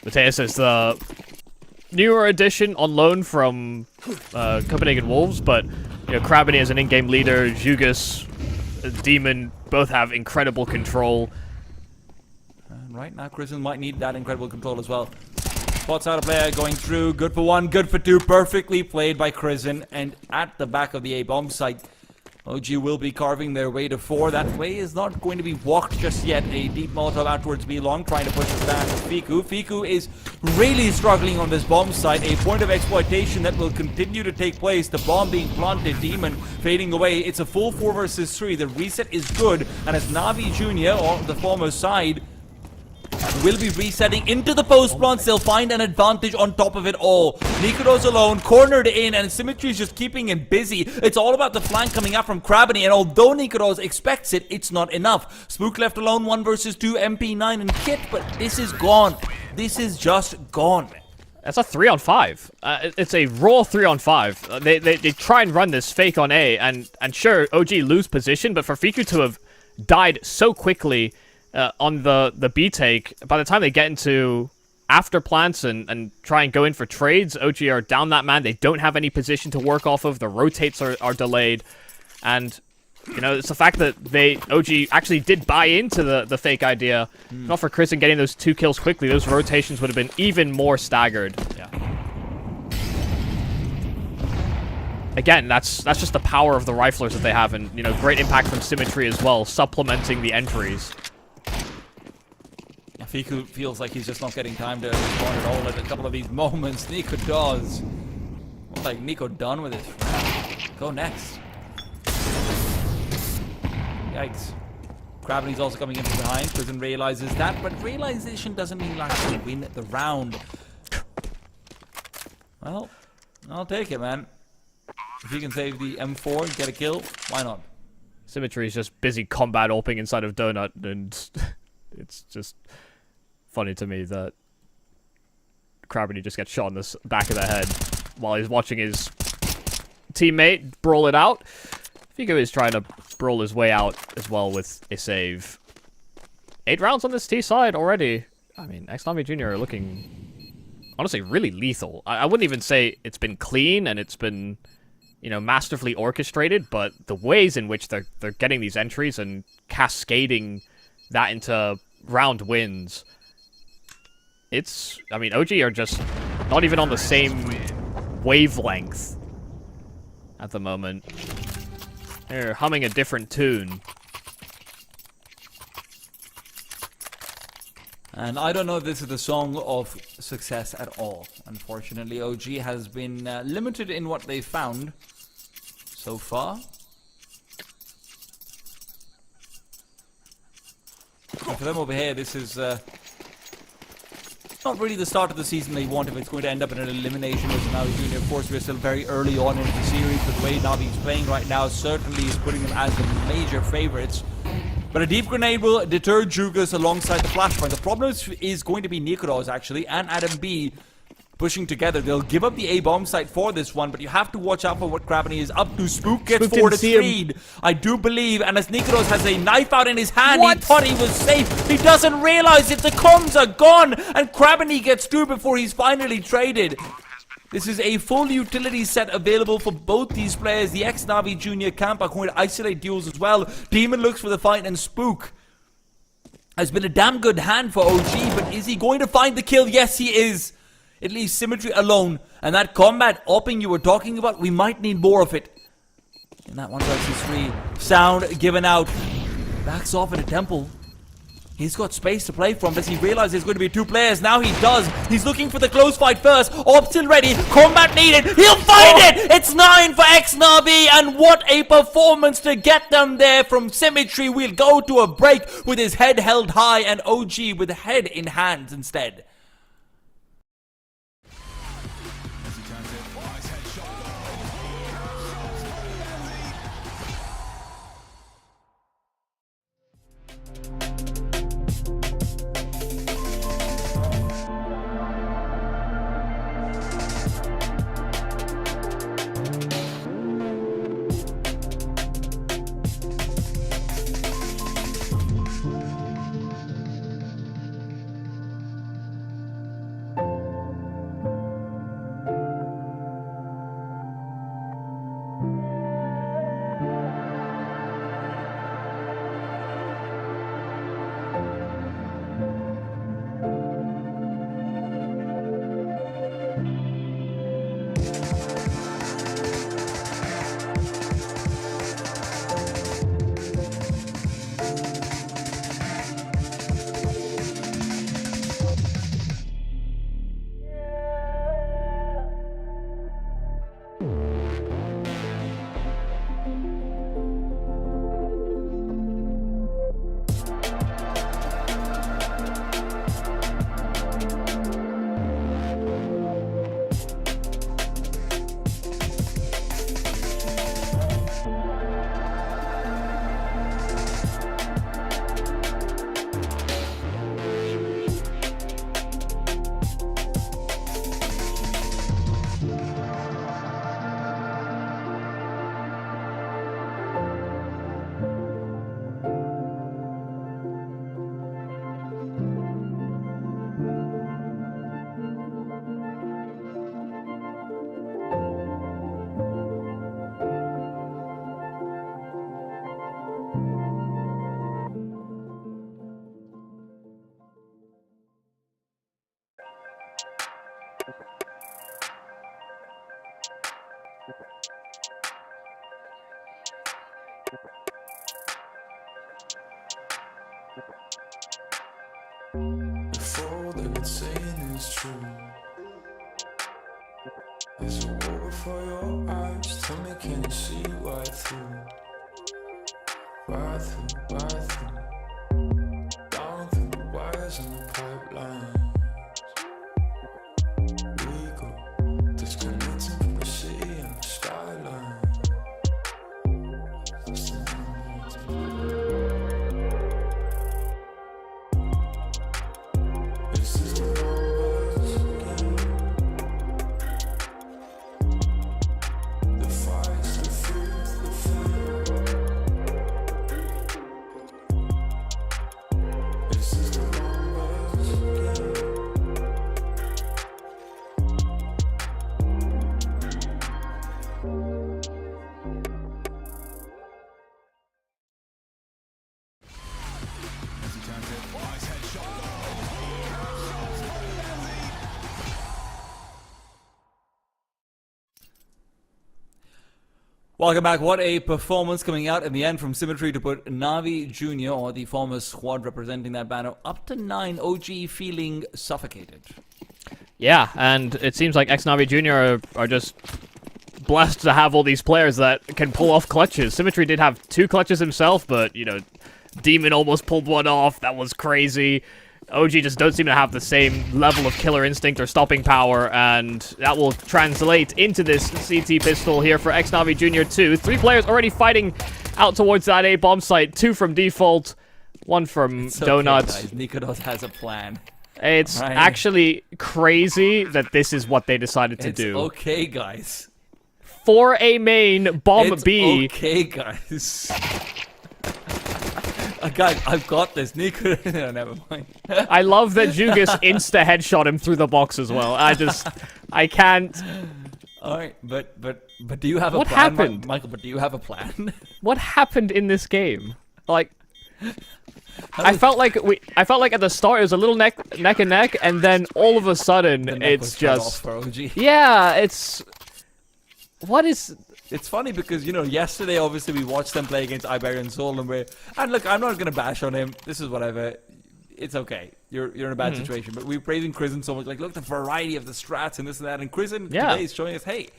S5: Mateus is the newer addition on loan from Copenhagen Wolves, but you know, Krabany is an in-game leader. Jugas, Demon, both have incredible control.
S4: And right now, Kristen might need that incredible control as well. Spots out a player going through. Good for 1, good for 2. Perfectly played by Kristen. And at the back of the A-bomb site, OG will be carving their way to 4. That way is not going to be walked just yet. A deep Molotov out towards B long, trying to push it back to Fiku. Fiku is really struggling on this bomb site. A point of exploitation that will continue to take place. The bomb being planted, Demon fading away. It's a full 4 versus 3. The reset is good. And as Navi Jr. on the former side will be resetting into the post plants, they'll find an advantage on top of it all. Nikodo's alone, cornered in, and Symmetry is just keeping him busy. It's all about the flank coming out from Krabany, and although Nikodos expects it, it's not enough. Spook left alone, 1 versus 2, MP9 and Kit, but this is gone. This is just gone.
S5: That's a 3-on-5. It's a raw 3-on-5. They try and run this fake on A, and sure, OG lose position, but for Fiku to have died so quickly on the B take, by the time they get into after plants and try and go in for trades, OG are down that man. They don't have any position to work off of. The rotates are delayed. And, you know, it's the fact that OG actually did buy into the fake idea. Not for Chris and getting those 2 kills quickly, those rotations would have been even more staggered.
S4: Yeah.
S5: Again, that's just the power of the riflers that they have, and, you know, great impact from Symmetry as well, supplementing the entries.
S4: Fiku feels like he's just not getting time to respond at all at a couple of these moments. Nico does. Looks like Nico done with this. Go next. Yikes. Craveney's also coming in from behind. Prison realizes that, but realization doesn't mean like to win the round. Well, I'll take it, man. If you can save the M4 and get a kill, why not?
S5: Symmetry is just busy combat opening inside of Donut, and it's just funny to me that Craveney just gets shot in the back of the head while he's watching his teammate brawl it out. Figo is trying to brawl his way out as well with a save. 8 rounds on this T side already. I mean, Xnami Jr. are looking, honestly, really lethal. I wouldn't even say it's been clean and it's been, you know, masterfully orchestrated, but the ways in which they're getting these entries and cascading that into round wins, it's, I mean, OG are just not even on the same wavelength at the moment. They're humming a different tune.
S4: And I don't know if this is the song of success at all. Unfortunately, OG has been limited in what they've found so far. And for them over here, this is not really the start of the season they want if it's going to end up in an elimination with Navi Junior. Of course, we're still very early on in the series, but the way Navi's playing right now certainly is putting them as the major favorites. But a deep grenade will deter Jugas alongside the flashpoint. The problem is going to be Nikoros, actually, and Adam B pushing together. They'll give up the A-bomb site for this one, but you have to watch out for what Craveney is up to. Spook gets forward to speed, I do believe, and as Nikoros has a knife out in his hand, he thought he was safe. He doesn't realize if the comms are gone, and Craveney gets through before he's finally traded. This is a full utility set available for both these players. The ex-Navi Junior camp are going to isolate duels as well. Demon looks for the fight, and Spook has been a damn good hand for OG, but is he going to find the kill? Yes, he is. It leaves Symmetry alone, and that combat opping you were talking about, we might need more of it. And that 1 versus 3 sound given out. Backs off at a temple. He's got space to play from. Does he realize there's going to be 2 players? Now he does. He's looking for the close fight first. Orb still ready. Combat needed. He'll find it! It's 9 for X-Navi, and what a performance to get them there from Symmetry. We'll go to a break with his head held high, and OG with head in hands instead.
S3: As he turns it, nice headshot.
S2: If all they've been saying is true, There's a wall before your eyes. Tell me, can you see right through? Right through, right through. Down through the wires and the pipelines. We go disconnecting from the city and the skyline. It's the This is the numbers game. The fights, the fear, the fear. This is the numbers game.
S3: As he turns it. Nice headshot. Headshots from Messi.
S4: Welcome back. What a performance coming out in the end from Symmetry to put Navi Jr., or the former squad representing that banner, up to 9. OG feeling suffocated.
S5: Yeah, and it seems like Navi Jr. are just blessed to have all these players that can pull off clutches. Symmetry did have 2 clutches himself, but, you know, Demon almost pulled one off. That was crazy. OG just don't seem to have the same level of killer instinct or stopping power, and that will translate into this CT pistol here for Navi Jr. 2. 3 players already fighting out towards that A bomb site. 2 from default, 1 from Donuts.
S4: Okay, guys. Nikodos has a plan.
S5: It's
S4: Right.
S5: actually crazy that this is what they decided to
S4: It's
S5: do.
S4: okay, guys.
S5: For a main, bomb
S4: It's
S5: B.
S4: okay, guys. Guys, I've got this. Nico, no, never mind.
S5: I love that Jugas insta headshot him through the box as well. I can't.
S4: All right, but do you have a
S5: What
S4: plan,
S5: happened?
S4: Michael? But do you have a plan?
S5: What happened in this game? Like, I felt like at the start it was a little neck and neck, and then all of a sudden
S4: The neck
S5: it's
S4: was cut off
S5: just
S4: for OG.
S5: yeah. What is?
S4: It's funny because, you know, yesterday obviously we watched them play against Iberian Soul, and look, I'm not gonna bash on him. This is whatever. It's okay. You're in a bad situation. But we're praising Krisen so much. Like, look, the variety of the strats and this and that. And Krisen today is showing us, hey,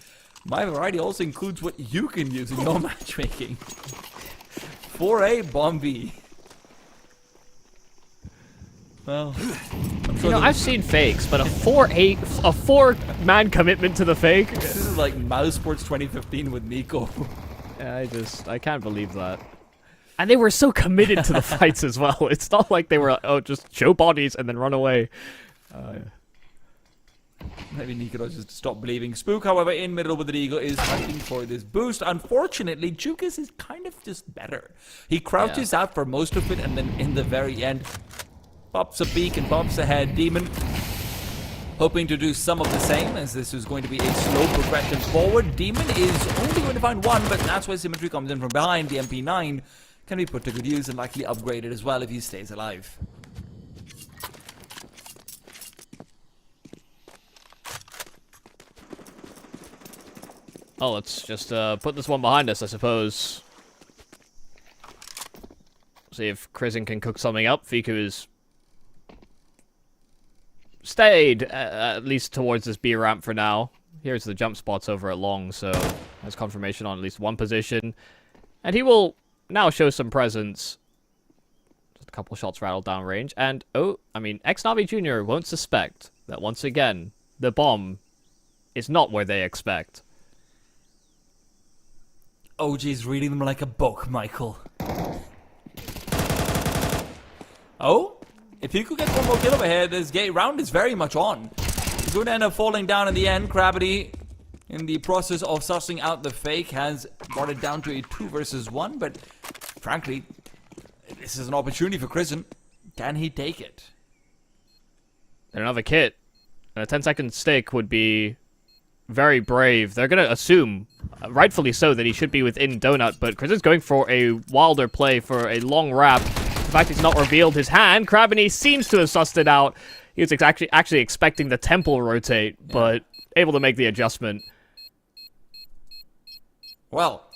S4: my variety also includes what you can use in your matchmaking. 4A bomb B. Well, I'm sure
S5: I've seen fakes, but a 4-man commitment to the fake.
S4: this is like Mouse Sports 2015 with Nico.
S5: I can't believe that. And they were so committed to the fights as well. It's not like they were, just show bodies and then run away.
S4: Maybe Nico just stop believing. Spook, however, in middle with the Eagle is fighting for this boost. Unfortunately, Jukas is kind of just better. He crouches out for most of it, and then in the very end, pops a beak and bumps ahead. Demon hoping to do some of the same, as this is going to be a slow progression forward. Demon is only going to find 1, but that's where Symmetry comes in from behind. The MP9 can be put to good use and likely upgraded as well if he stays alive.
S5: Oh, let's just put this one behind us, I suppose. See if Krisen can cook something up. Fiku is stayed at least towards this B ramp for now. Here's the jump spots over at long, so has confirmation on at least 1 position. And he will now show some presence. Just a couple shots rattled down range. And, Navi Jr. won't suspect that once again, the bomb is not where they expect.
S4: OG's reading them like a book, Michael. Oh? If he could get 1 more kill over here, this round is very much on. He's going to end up falling down in the end. Gravity, in the process of sussing out the fake, has brought it down to a 2 versus 1. But frankly, this is an opportunity for Krisen. Can he take it?
S5: They don't have a kit. And a 10-second stick would be very brave. They're going to assume, rightfully so, that he should be within Donut, but Krisen's going for a wilder play for a long wrap. In fact, he's not revealed his hand. Krabini seems to have sussed it out. He was actually expecting the temple rotate, but able to make the adjustment.
S4: Well,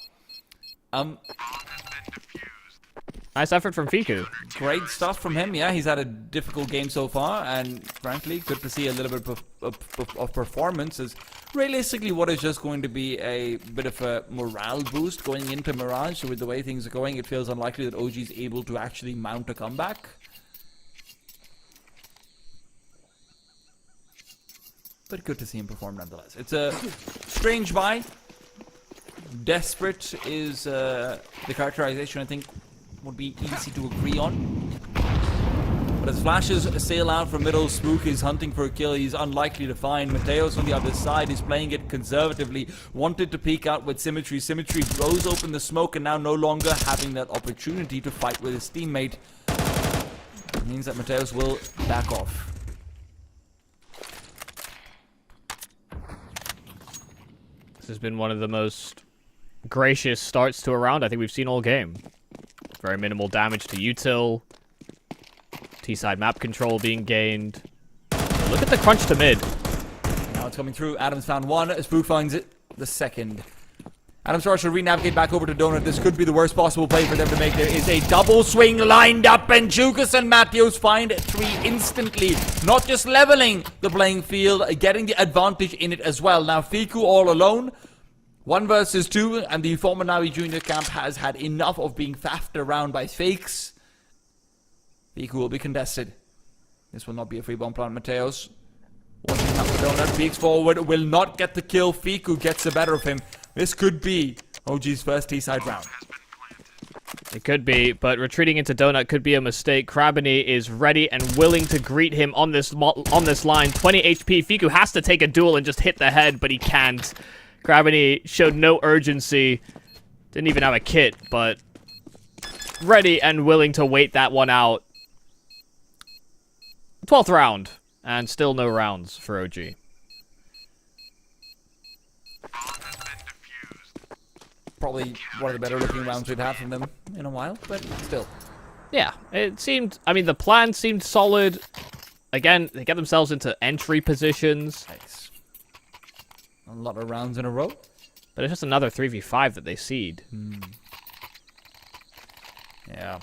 S5: nice effort from Fiku.
S4: great stuff from him. Yeah, he's had a difficult game so far, and frankly, good to see a little bit of performance as realistically what is just going to be a bit of a morale boost going into Mirage. So with the way things are going, it feels unlikely that OG is able to actually mount a comeback. But good to see him perform nonetheless. It's a strange buy. Desperate is the characterization I think would be easy to agree on. But as flashes sail out from middle, Spook is hunting for a kill he's unlikely to find. Mateos on the other side is playing it conservatively, wanted to peek out with Symmetry. Symmetry blows open the smoke and now no longer having that opportunity to fight with his teammate. It means that Mateos will back off.
S5: This has been one of the most gracious starts to a round I think we've seen all game. Very minimal damage to util. T-side map control being gained. Look at the crunch to mid.
S4: Now it's coming through. Adams found one. Spook finds it the second. Adams Star should re-navigate back over to Donut. This could be the worst possible play for them to make. There is a double swing lined up, and Jukas and Matthews find 3 instantly. Not just leveling the playing field, getting the advantage in it as well. Now Fiku all alone. 1 versus 2, and the former Navi Junior camp has had enough of being faffed around by fakes. Fiku will be contested. This will not be a free bomb plant. Mateos watching out for Donut. Peeks forward, will not get the kill. Fiku gets the better of him. This could be OG's first T-side round.
S5: It could be, but retreating into Donut could be a mistake. Krabany is ready and willing to greet him on this line. 20 HP. Fiku has to take a duel and just hit the head, but he can't. Krabany showed no urgency. Didn't even have a kit, but ready and willing to wait that one out. 12th round, and still no rounds for OG.
S4: Probably one of the better looking rounds we've had from them in a while, but still.
S5: Yeah, it seemed, I mean, the plan seemed solid. Again, they get themselves into entry positions.
S4: Nice. A lot of rounds in a row.
S5: But it's just another 3v5 that they seed.
S4: Yeah.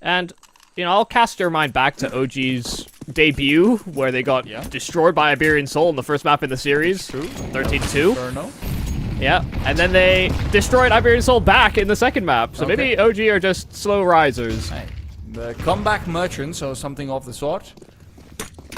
S5: And, you know, I'll cast your mind back to OG's debut, where they got destroyed by Iberian Soul in the first map in the series. 13-2.
S4: Inferno.
S5: Yeah, and then they destroyed Iberian Soul back in the second map. So
S4: Okay.
S5: maybe OG are just slow risers.
S4: Hey, the comeback merchants, or something of the sort.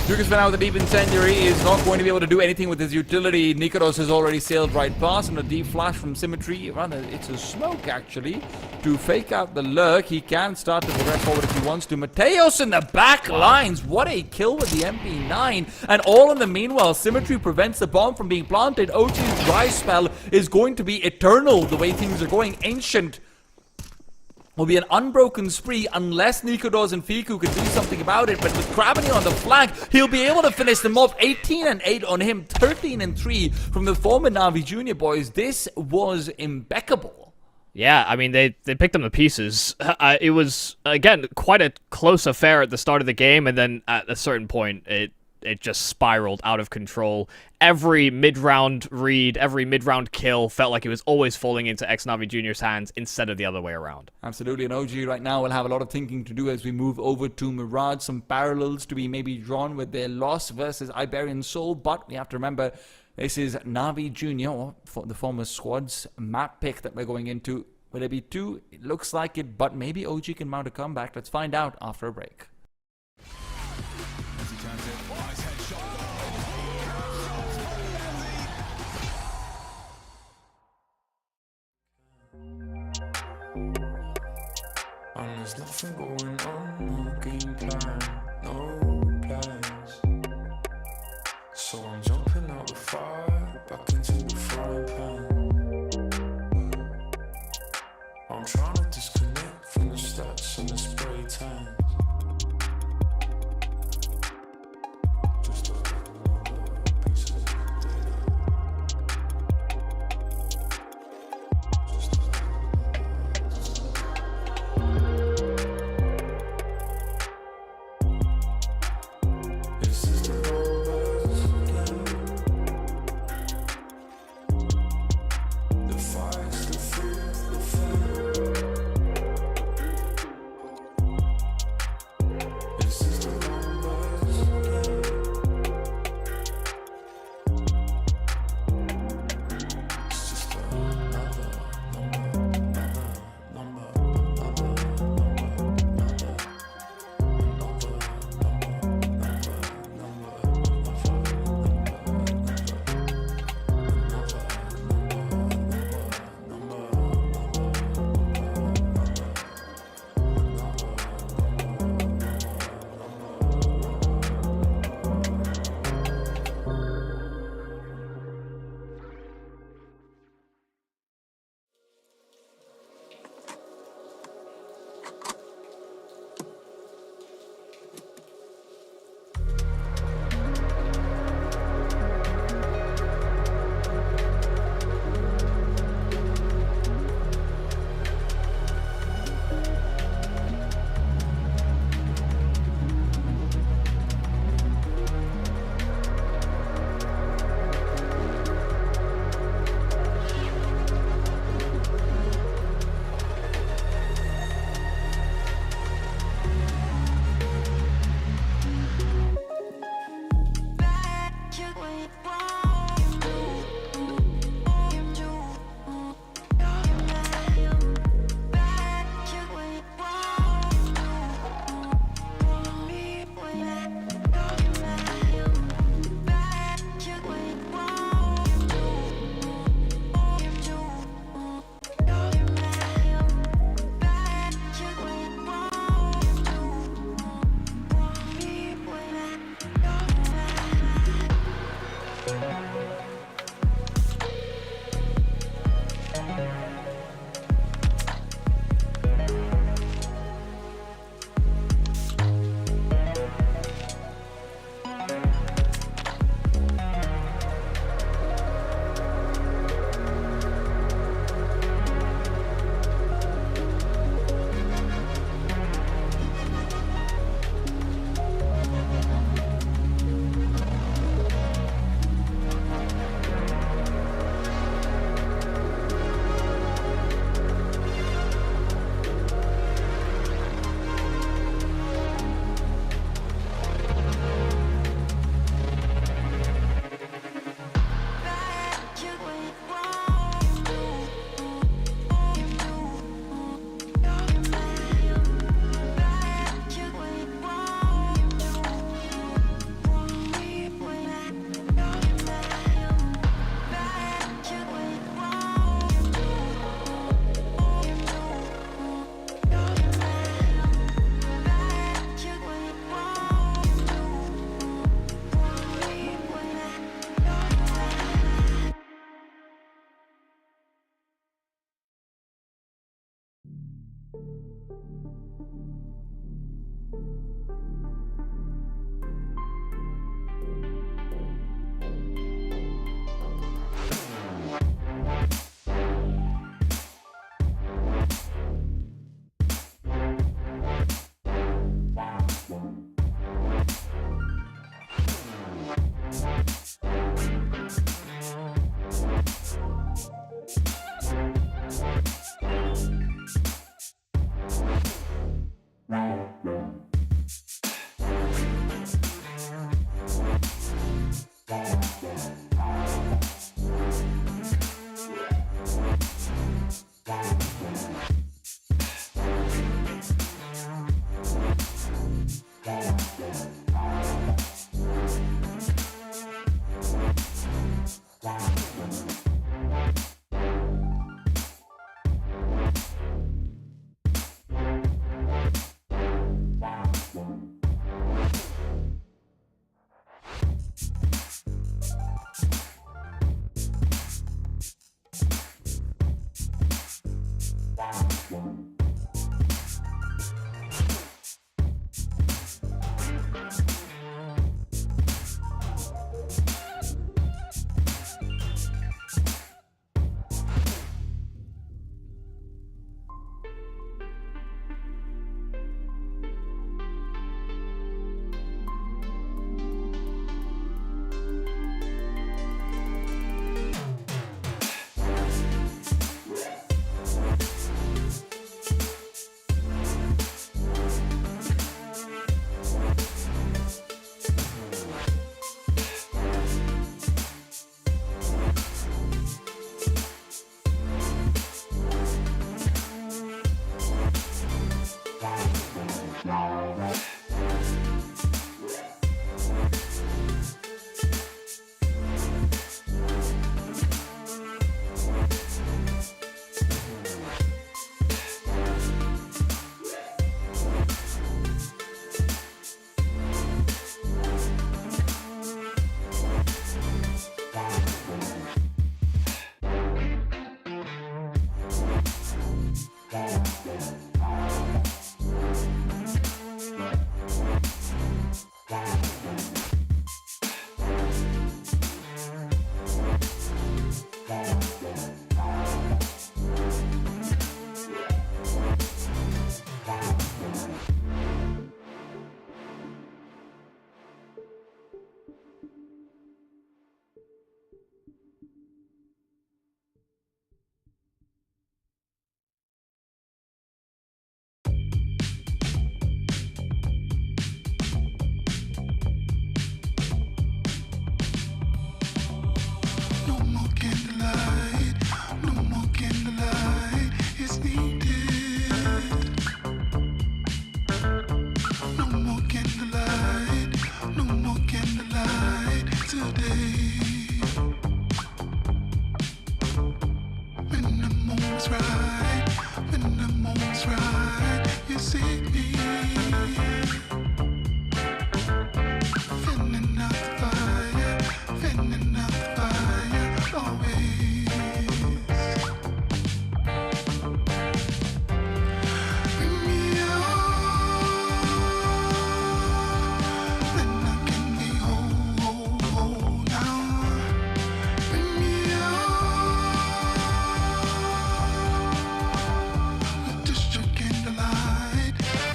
S4: Jukas went out with a deep incendiary, is not going to be able to do anything with his utility. Nikodos has already sailed right past, and a deep flash from Symmetry. Rather, it's a smoke, actually, to fake out the lurk. He can start to progress forward if he wants to. Mateos in the back lines. What a kill with the MP9. And all in the meanwhile, Symmetry prevents the bomb from being planted. OG's dry spell is going to be eternal, the way things are going. Ancient will be an unbroken spree unless Nikodos and Fiku can do something about it. But with Krabany on the flank, he'll be able to finish them off. 18-8 on him, 13-3 from the former Navi Junior boys. This was impeccable.
S5: Yeah, I mean, they picked them to pieces. It was, again, quite a close affair at the start of the game, and then at a certain point, it just spiraled out of control. Every mid-round read, every mid-round kill felt like it was always falling into ex-Navi Junior's hands instead of the other way around.
S4: Absolutely, and OG right now will have a lot of thinking to do as we move over to Mirage. Some parallels to be maybe drawn with their loss versus Iberian Soul, but we have to remember this is Navi Junior, or the former squad's map pick that we're going into. Will it be 2? It looks like it, but maybe OG can mount a comeback. Let's find out after a break.
S3: As he turns it, nice headshot.
S2: And there's nothing going on, no game plan, no plans. So I'm jumping out the fire, back into the frying pan. I'm trying to disconnect from the stats and the spray tan. Just another piece of data. Is this the road?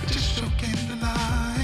S8: Just your candlelight.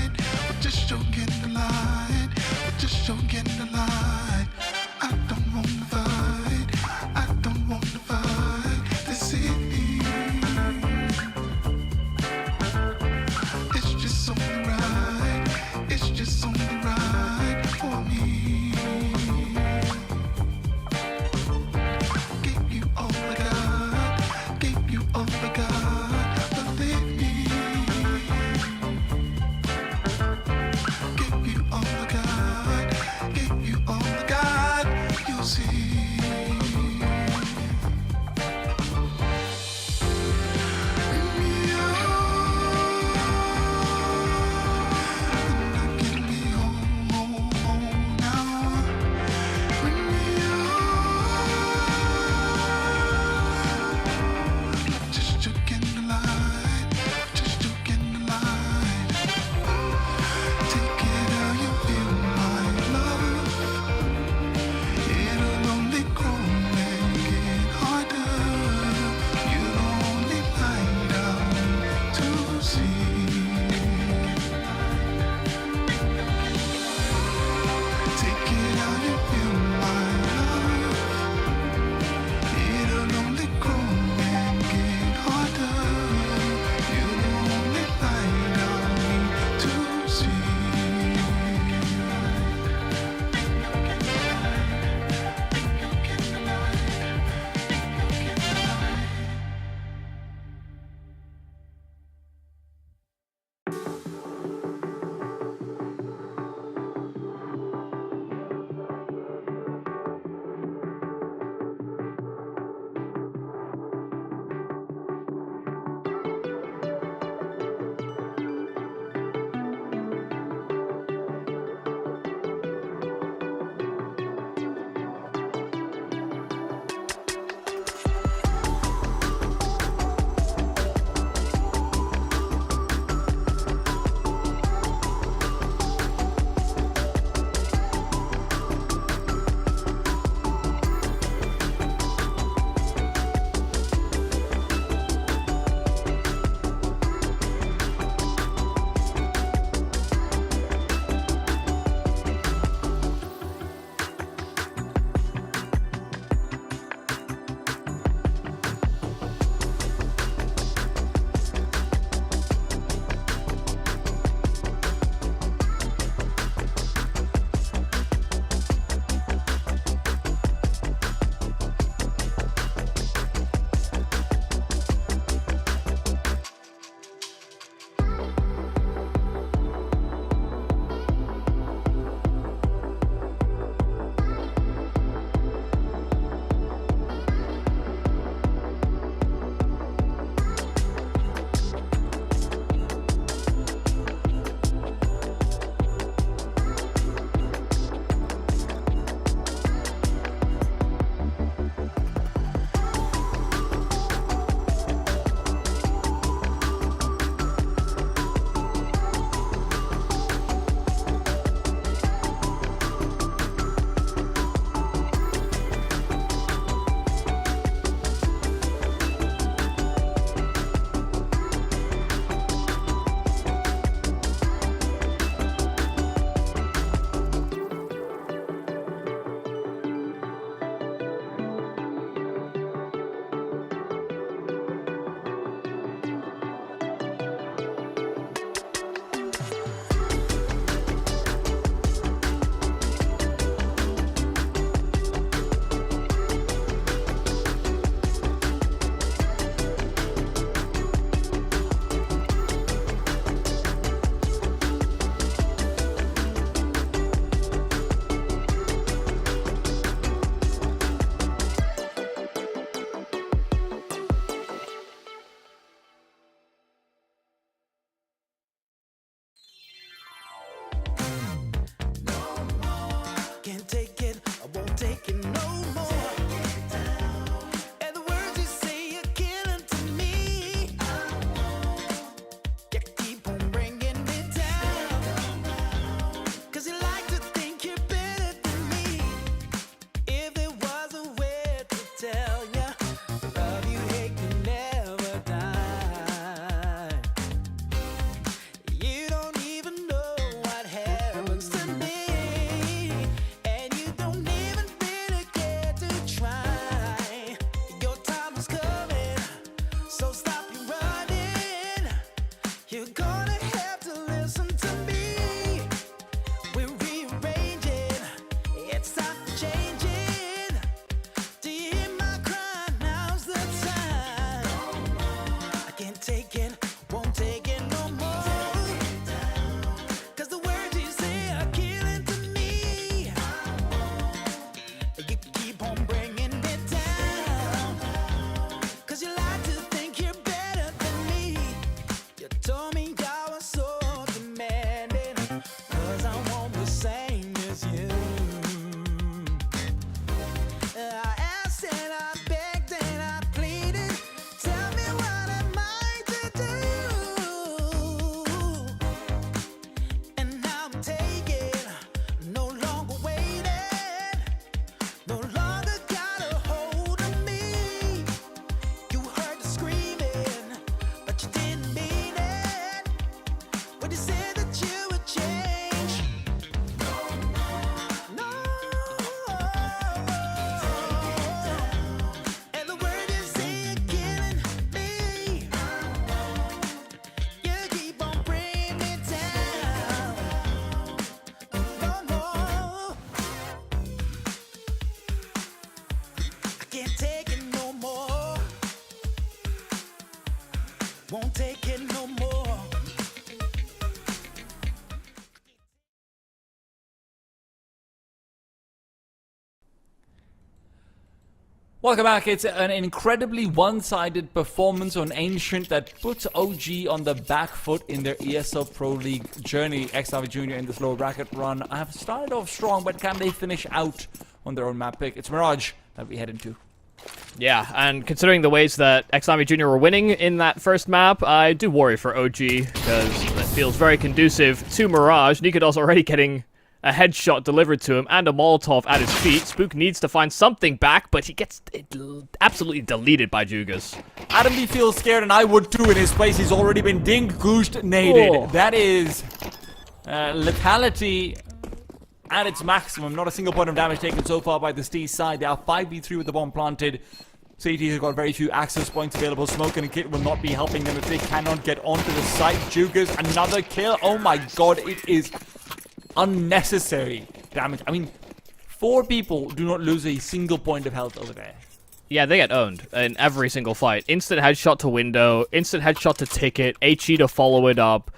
S7: Won't take it no more.
S4: Welcome back. It's an incredibly one-sided performance on Ancient that puts OG on the back foot in their ESL Pro League journey. Xnavi Jr. in this lower bracket run have started off strong, but can they finish out on their own map pick? It's Mirage that we head into.
S5: Yeah, and considering the ways that Xnavi Jr. were winning in that first map, I do worry for OG, because it feels very conducive to Mirage. Nikodos already getting a headshot delivered to him and a Molotov at his feet. Spook needs to find something back, but he gets absolutely deleted by Jugas.
S4: Adam B feels scared, and I would too in his place. He's already been ding-gooshed, naded.
S5: Oh.
S4: That is lethality at its maximum. Not a single point of damage taken so far by the Stee side. They are 5v3 with the bomb planted. CT has got very few access points available. Smoke and Kit will not be helping them if they cannot get onto the site. Jugas, another kill. Oh my god, it is unnecessary damage. I mean, 4 people do not lose a single point of health over there.
S5: Yeah, they get owned in every single fight. Instant headshot to Window, instant headshot to Ticket, HE to follow it up.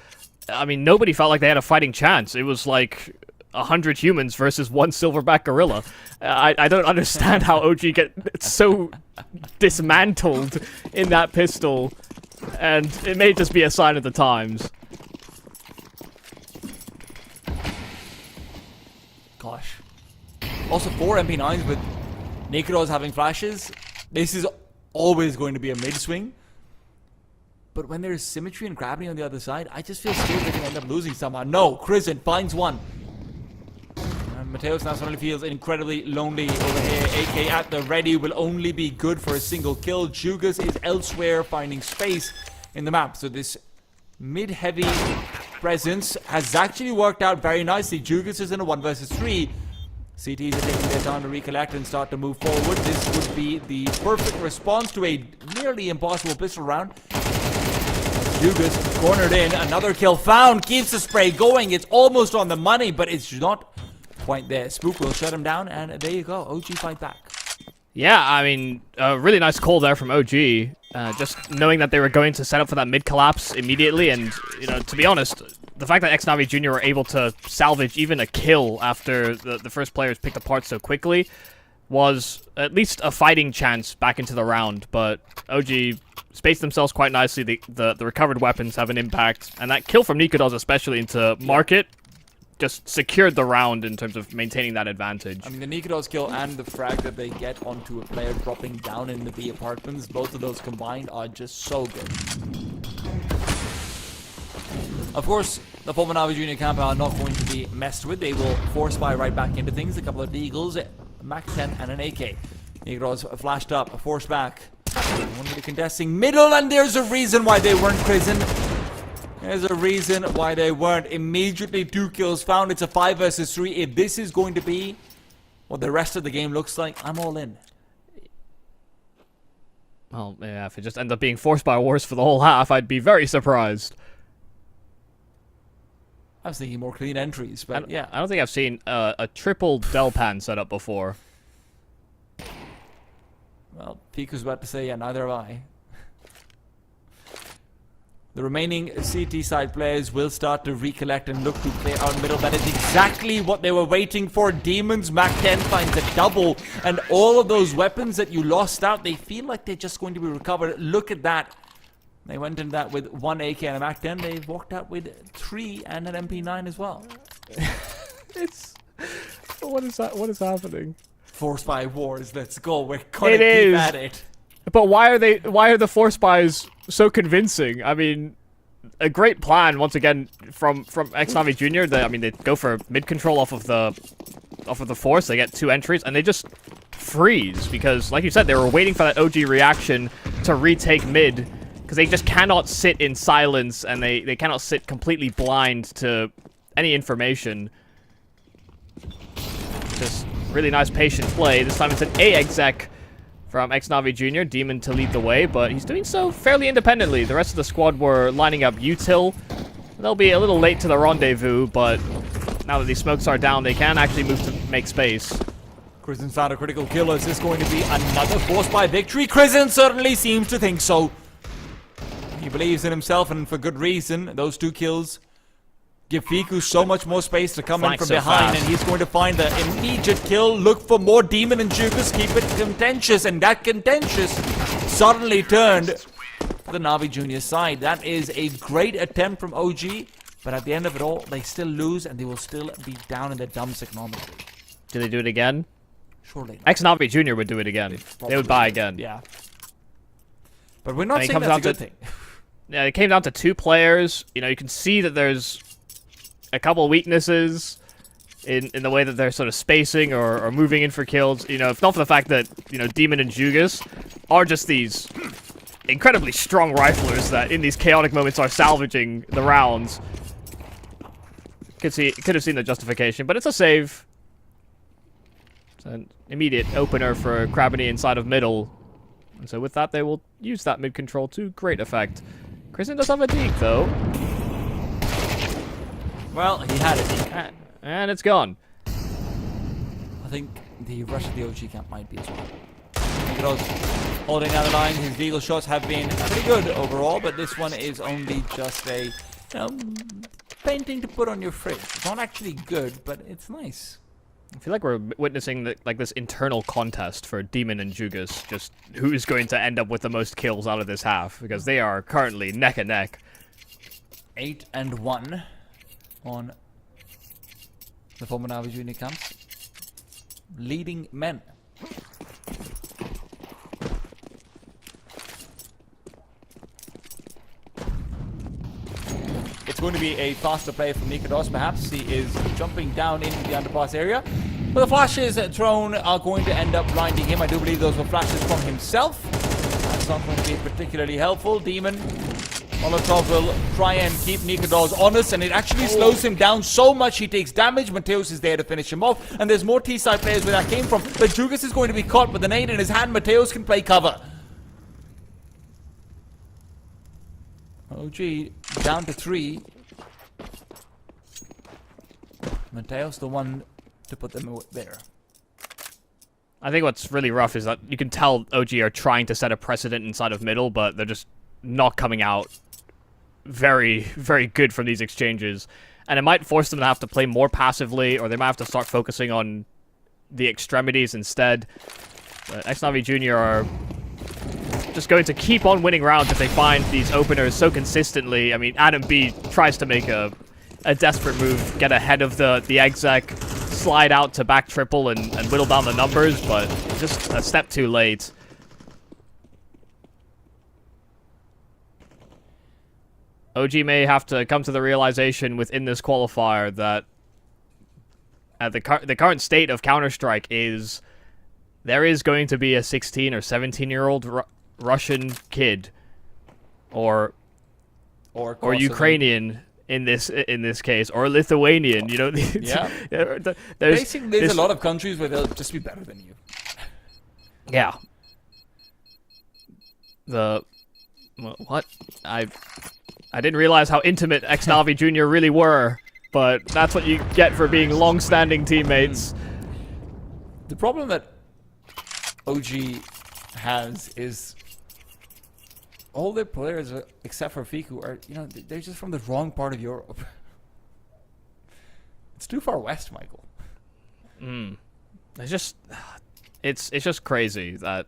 S5: I mean, nobody felt like they had a fighting chance. It was like 100 humans versus 1 silverback gorilla. I don't understand how OG get so dismantled in that pistol, and it may just be a sign of the times.
S4: Gosh. Also 4 MP9s with Nikodos having flashes. This is always going to be a mid-swing. But when there's symmetry and gravity on the other side, I just feel scared they're going to end up losing somehow. No, Crizant finds one. And Mateos now suddenly feels incredibly lonely over here. AK at the ready will only be good for a single kill. Jugas is elsewhere finding space in the map. So this mid-heavy presence has actually worked out very nicely. Jugas is in a 1 versus 3. CTs are taking their time to recollect and start to move forward. This would be the perfect response to a nearly impossible pistol round. Jugas cornered in. Another kill found. Keeps the spray going. It's almost on the money, but it's not quite there. Spook will shut him down, and there you go. OG fight back.
S5: Yeah, I mean, a really nice call there from OG. Just knowing that they were going to set up for that mid-collapse immediately, and, you know, to be honest, the fact that Xnavi Jr. were able to salvage even a kill after the first players picked apart so quickly was at least a fighting chance back into the round, but OG spaced themselves quite nicely. The recovered weapons have an impact, and that kill from Nikodos especially into Market just secured the round in terms of maintaining that advantage.
S4: I mean, the Nikodos kill and the frag that they get onto a player dropping down in the B apartments, both of those combined are just so good. Of course, the former Navi Junior camp are not going to be messed with. They will force buy right back into things. A couple of Deagles, a Mac 10 and an AK. Nikodos flashed up, forced back. One of the contesting middle, and there's a reason why they weren't prison. There's a reason why they weren't. Immediately 2 kills found. It's a 5 versus 3. If this is going to be what the rest of the game looks like, I'm all in.
S5: Well, yeah, if it just ends up being forced by wars for the whole half, I'd be very surprised.
S4: I was thinking more clean entries, but yeah.
S5: I don't think I've seen a triple Delpan setup before.
S4: Well, Peak was about to say, yeah, neither have I. The remaining CT side players will start to recollect and look to play out middle. That is exactly what they were waiting for. Demons, Mac 10 finds a double. And all of those weapons that you lost out, they feel like they're just going to be recovered. Look at that. They went in that with 1 AK and a Mac 10. They walked out with 3 and an MP9 as well.
S5: It's... What is that? What is happening?
S4: Force by wars. Let's go. We're gonna
S5: It
S4: keep
S5: is.
S4: at it.
S5: But why are the force buys so convincing? I mean, a great plan once again from Xnavi Jr. They go for mid control off of the force. They get 2 entries and they just freeze because, like you said, they were waiting for that OG reaction to retake mid because they just cannot sit in silence and they cannot sit completely blind to any information. Just really nice patient play. This time it's an A exec from Xnavi Jr. Demon to lead the way, but he's doing so fairly independently. The rest of the squad were lining up util. They'll be a little late to the rendezvous, but now that these smokes are down, they can actually move to make space.
S4: Crizant found a critical kill. Is this going to be another force by victory? Crizant certainly seems to think so. He believes in himself, and for good reason. Those 2 kills give Fiku so much more space to come in
S5: Flank
S4: from
S5: so
S4: behind,
S5: fast.
S4: and he's going to find the immediate kill. Look for more Demon and Jugas, keep it contentious, and that contentious suddenly turned to the Na'Vi Junior side. That is a great attempt from OG, but at the end of it all, they still lose, and they will still be down in the dumps economically.
S5: Do they do it again?
S4: Surely not.
S5: Ex-Navi Junior would do it again. They would buy again.
S4: Yeah. But we're not
S5: And it
S4: saying
S5: comes
S4: that's a
S5: down
S4: good
S5: to-
S4: thing.
S5: Yeah, it came down to 2 players. You know, you can see that there's a couple weaknesses in the way that they're sort of spacing or moving in for kills. You know, if not for the fact that, you know, Demon and Jugas are just these incredibly strong riflers that in these chaotic moments are salvaging the rounds. Could have seen the justification, but it's a save. It's an immediate opener for Crabini inside of middle. And so with that, they will use that mid control to great effect. Kristen does have a deke, though.
S4: Well, he had it.
S5: And it's gone.
S4: I think the rush of the OG camp might be as well. Because holding down the line, his legal shots have been pretty good overall, but this one is only just a, painting to put on your fridge. It's not actually good, but it's nice.
S5: I feel like we're witnessing this internal contest for Demon and Jugas, just who's going to end up with the most kills out of this half, because they are currently neck and neck.
S4: 8-1 on the former Na'Vi Junior camps. Leading men. It's going to be a faster play from Nikodos, perhaps. He is jumping down into the underpass area. But the flashes thrown are going to end up blinding him. I do believe those were flashes from himself. That's not going to be particularly helpful. Demon Molotov will try and keep Nikodos honest, and it actually slows him down so much he takes damage. Mateus is there to finish him off, and there's more T-side players where that came from. But Jugas is going to be caught with an 8 in his hand. Mateus can play cover. OG down to 3. Mateus the one to put them there.
S5: I think what's really rough is that you can tell OG are trying to set a precedent inside of middle, but they're just not coming out very, very good from these exchanges. And it might force them to have to play more passively, or they might have to start focusing on the extremities instead. Ex-Navi Junior are just going to keep on winning rounds if they find these openers so consistently. I mean, Adam B tries to make a desperate move, get ahead of the exec, slide out to back triple and whittle down the numbers, but just a step too late. OG may have to come to the realization within this qualifier that the current state of Counter-Strike is there is going to be a 16 or 17-year-old Russian kid or Ukrainian in this case, or Lithuanian, you know.
S4: Yeah.
S5: There's
S4: Basically, there's a lot of countries where they'll just be better than you.
S5: Yeah. What? I didn't realize how intimate Ex-Navi Junior really were, but that's what you get for being long-standing teammates.
S4: The problem that OG has is all their players, except for Fiku, are, they're just from the wrong part of Europe. It's too far west, Michael.
S5: It's just crazy that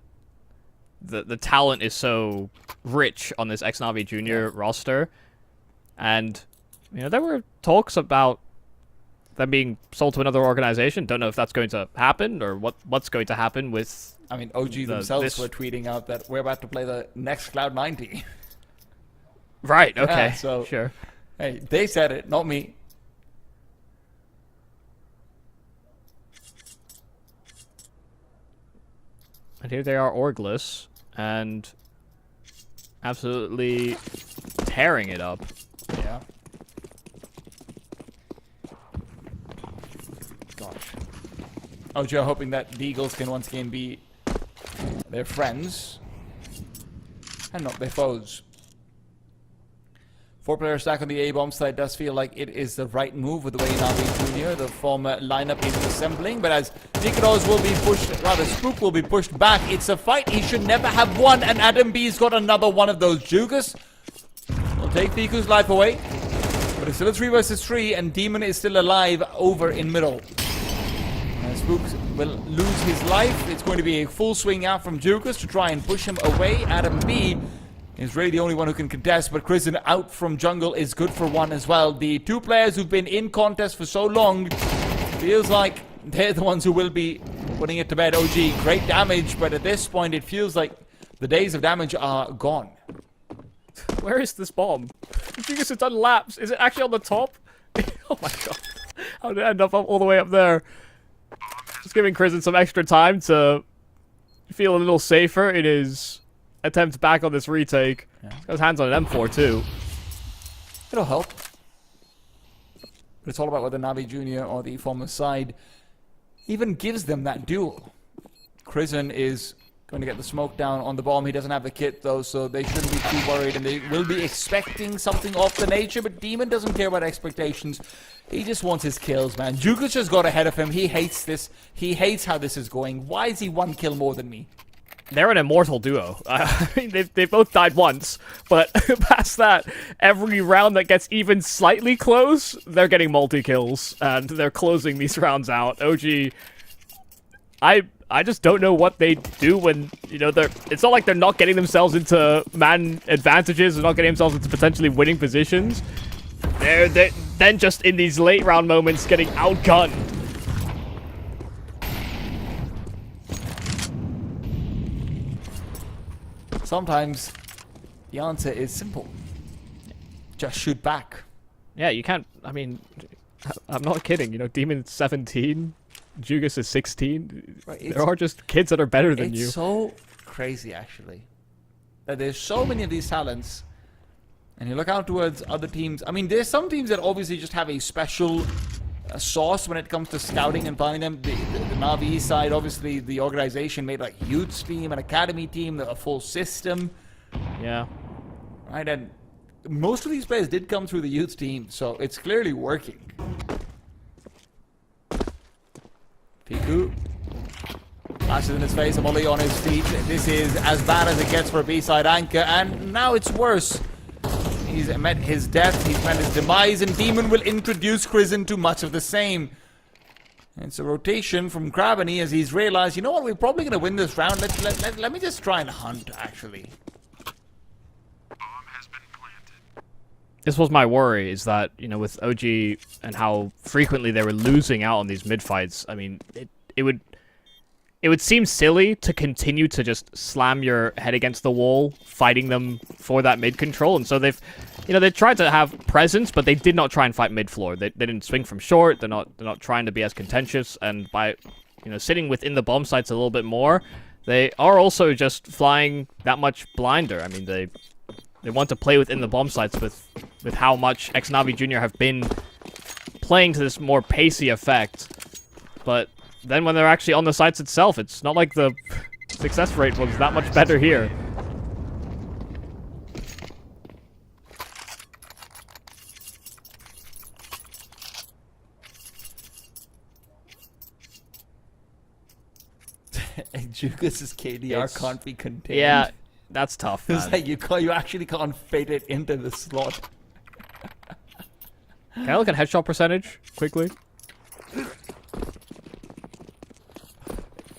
S5: the talent is so rich on this Ex-Navi Junior roster, and there were talks about them being sold to another organization. Don't know if that's going to happen or what's going to happen with.
S4: I mean, OG themselves were tweeting out that we're about to play the next Cloud9 team.
S5: Right. Okay.
S4: Yeah, so
S5: sure.
S4: Hey, they said it, not me.
S5: And here they are, Orgless, and absolutely tearing it up.
S4: Yeah. Gosh. OG are hoping that the Eagles can once again be their friends and not their foes. 4-player stack on the A-bomb side does feel like it is the right move with the way Na'Vi Junior, the former lineup, is assembling. But as Nikodos will be pushed, rather Spook will be pushed back, it's a fight he should never have won. And Adam B's got another one of those Jugas. take Piku's life away. But it's still a 3 versus 3, and Demon is still alive over in middle. Spook will lose his life. It's going to be a full swing out from Jukas to try and push him away. Adam B is really the only one who can contest, but Kristen out from jungle is good for one as well. The two players who've been in contest for so long, feels like they're the ones who will be putting it to bed. OG, great damage, but at this point it feels like the days of damage are gone.
S5: Where is this bomb? Jugas has done laps. Is it actually on the top? Oh my god. How did it end up all the way up there? Just giving Kristen some extra time to feel a little safer in his attempt back on this retake. Yeah. He's got his hands on an M4 too.
S4: It'll help. But it's all about whether Navi Jr. or the former side even gives them that duel. Kristen is going to get the smoke down on the bomb. He doesn't have the kit though, so they shouldn't be too worried, and they will be expecting something of the nature, but Demon doesn't care about expectations. He just wants his kills, man. Jukas just got ahead of him. He hates this. He hates how this is going. Why is he one kill more than me?
S5: They're an immortal duo. I mean, they both died once, but past that, every round that gets even slightly close, they're getting multi-kills, and they're closing these rounds out. OG, I just don't know what they do when, you know, it's not like they're not getting themselves into man advantages, they're not getting themselves into potentially winning positions. They're then just in these late round moments getting outgunned.
S4: Sometimes the answer is simple. Just shoot back.
S5: Yeah, you can't, I mean, I'm not kidding, you know, Demon's 17, Jugas is 16. Right, there are just kids that are better than you.
S4: It's so crazy, actually, that there's so many of these talents, and you look out towards other teams. I mean, there's some teams that obviously just have a special sauce when it comes to scouting and finding them. The Navi side, obviously, the organization made like youth team, an academy team, a full system.
S5: Yeah.
S4: Right, and most of these players did come through the youth team, so it's clearly working. Piku flashes in his face, Molly on his feet. This is as bad as it gets for a B-side anchor, and now it's worse. He's met his death, he's met his demise, and Demon will introduce Kristen to much of the same. It's a rotation from Gravity as he's realized, you know what, we're probably going to win this round. Let me just try and hunt, actually.
S5: This was my worry, is that, you know, with OG and how frequently they were losing out on these mid-fights, I mean, it would seem silly to continue to just slam your head against the wall, fighting them for that mid-control, and so they've tried to have presence, but they did not try and fight mid-floor. They didn't swing from short, they're not trying to be as contentious, and by, you know, sitting within the bomb sites a little bit more, they are also just flying that much blinder. I mean, they want to play within the bomb sites with how much Navi Jr. have been playing to this more pacey effect. But then when they're actually on the sites itself, it's not like the success rate was that much better here.
S4: Jukas' KDR can't be contained.
S5: Yeah, that's tough, man.
S4: It's like you actually can't fit it into the slot.
S5: Can I look at headshot percentage quickly?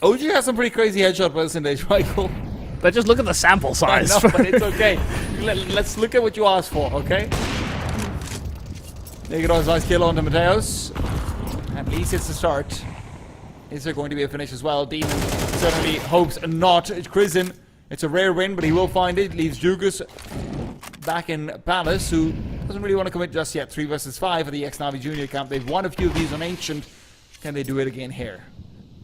S4: OG has some pretty crazy headshot percentage, Michael.
S5: But just look at the sample size.
S4: I know, but it's okay. Let's look at what you asked for, okay? Negado's nice kill onto Mateos. At least it's the start. Is there going to be a finish as well? Demon certainly hopes not. Kristen, it's a rare win, but he will find it. Leaves Jukas back in Palace, who doesn't really want to commit just yet. 3 versus 5 for the ex-Navi Junior camp. They've won a few of these on Ancient. Can they do it again here?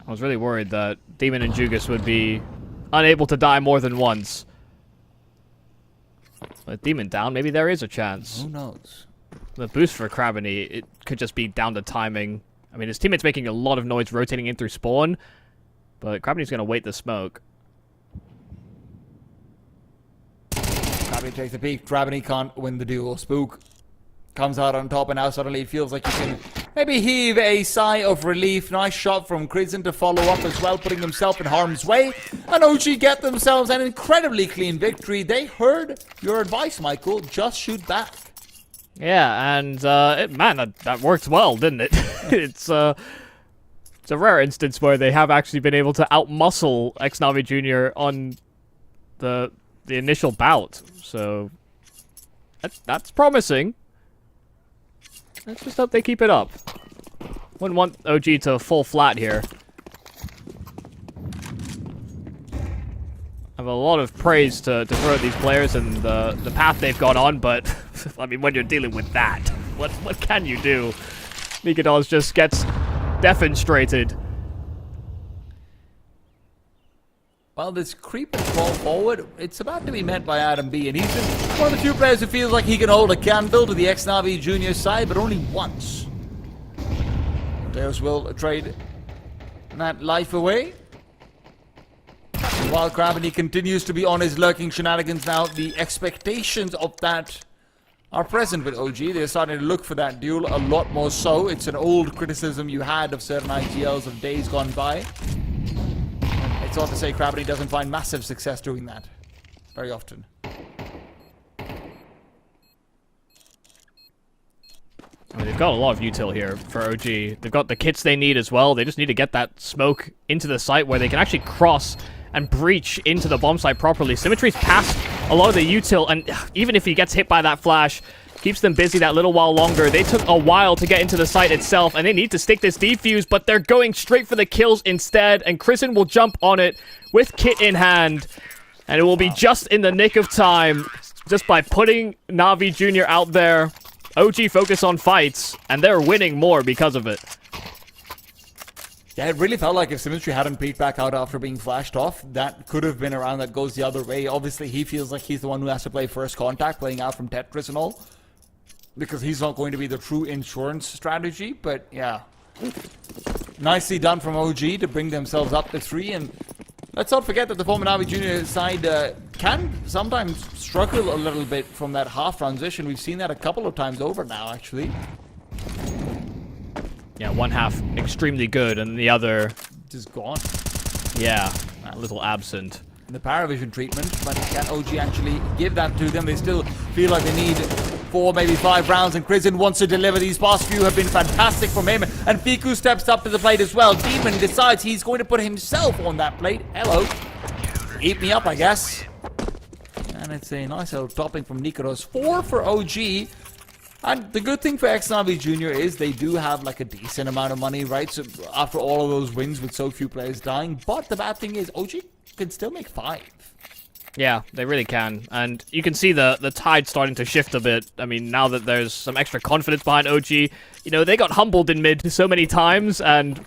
S5: I was really worried that Demon and Jugas would be unable to die more than once. With Demon down, maybe there is a chance.
S4: Who knows?
S5: The boost for Krabany, it could just be down to timing. I mean, his teammate's making a lot of noise rotating in through spawn, but Krabany's going to wait the smoke.
S4: Krabany takes the peek. Krabany can't win the duel. Spook comes out on top, and now suddenly it feels like you can maybe heave a sigh of relief. Nice shot from Crizin to follow up as well, putting himself in harm's way. And OG get themselves an incredibly clean victory. They heard your advice, Michael. Just shoot back.
S5: Yeah, and man, that worked well, didn't it? It's a rare instance where they have actually been able to outmuscle xNavi Jr. on the initial bout. So that's promising. Let's just hope they keep it up. Wouldn't want OG to fall flat here. I have a lot of praise to throw at these players and the path they've gone on, but I mean, when you're dealing with that, what can you do? Nikodos just gets defenestrated.
S4: Well, this creep and crawl forward, it's about to be met by Adam B, and he's just one of the few players who feels like he can hold a candle to the xNavi Junior side, but only once. Deus will trade that life away. While Gravity continues to be on his lurking shenanigans now, the expectations of that are present with OG. They're starting to look for that duel a lot more so. It's an old criticism you had of certain IGLs of days gone by. It's not to say Gravity doesn't find massive success doing that very often.
S5: I mean, they've got a lot of util here for OG. They've got the kits they need as well. They just need to get that smoke into the site where they can actually cross and breach into the bomb site properly. Symmetry's past a lot of the util, and even if he gets hit by that flash, keeps them busy that little while longer. They took a while to get into the site itself, and they need to stick this defuse, but they're going straight for the kills instead, and Crizin will jump on it with kit in hand, and it will be just in the nick of time, just by putting Navi Jr. out there. OG focus on fights, and they're winning more because of it.
S4: Yeah, it really felt like if Symmetry hadn't peeked back out after being flashed off, that could have been a round that goes the other way. Obviously, he feels like he's the one who has to play first contact, playing out from Tetris and all, because he's not going to be the true insurance strategy. But yeah, nicely done from OG to bring themselves up to 3. And let's not forget that the former Navi Junior side can sometimes struggle a little bit from that half transition. We've seen that a couple of times over now, actually.
S5: Yeah, one half extremely good, and the other
S4: just gone.
S5: Yeah, a little absent.
S4: The Paravision treatment, but can OG actually give that to them? They still feel like they need 4, maybe 5 rounds, and Crizin wants to deliver. These past few have been fantastic from him, and Fiku steps up to the plate as well. Demon decides he's going to put himself on that plate. Hello. Eat me up, I guess. And it's a nice little topping from Nikodos. 4 for OG. And the good thing for xNavi Jr. is they do have like a decent amount of money, right? So after all of those wins with so few players dying. But the bad thing is OG can still make 5.
S5: Yeah, they really can. And you can see the tide starting to shift a bit. I mean, now that there's some extra confidence behind OG, you know, they got humbled in mid so many times, and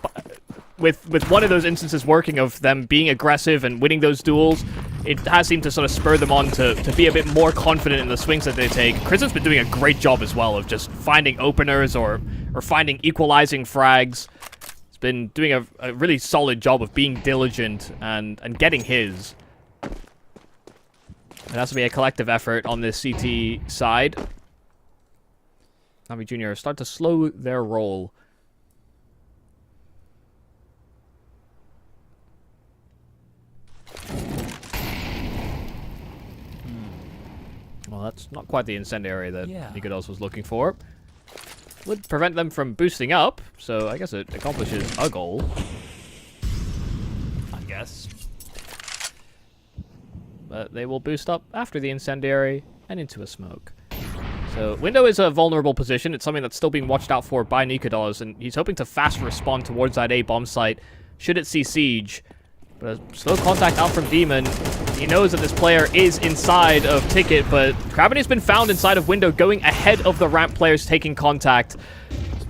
S5: with one of those instances working of them being aggressive and winning those duels, it has seemed to sort of spur them on to be a bit more confident in the swings that they take. Crisin's been doing a great job as well of just finding openers or finding equalizing frags. He's been doing a really solid job of being diligent and getting his. It has to be a collective effort on this CT side. Navi Jr. start to slow their roll. Well, that's not quite the incendiary that Nikodos was looking for. Would prevent them from boosting up, so I guess it accomplishes a goal. I guess. But they will boost up after the incendiary and into a smoke. So window is a vulnerable position. It's something that's still being watched out for by Nikodos, and he's hoping to fast respond towards that A bomb site should it see siege. But a slow contact out from Demon. He knows that this player is inside of Ticket, but Gravity's been found inside of window, going ahead of the ramp players taking contact.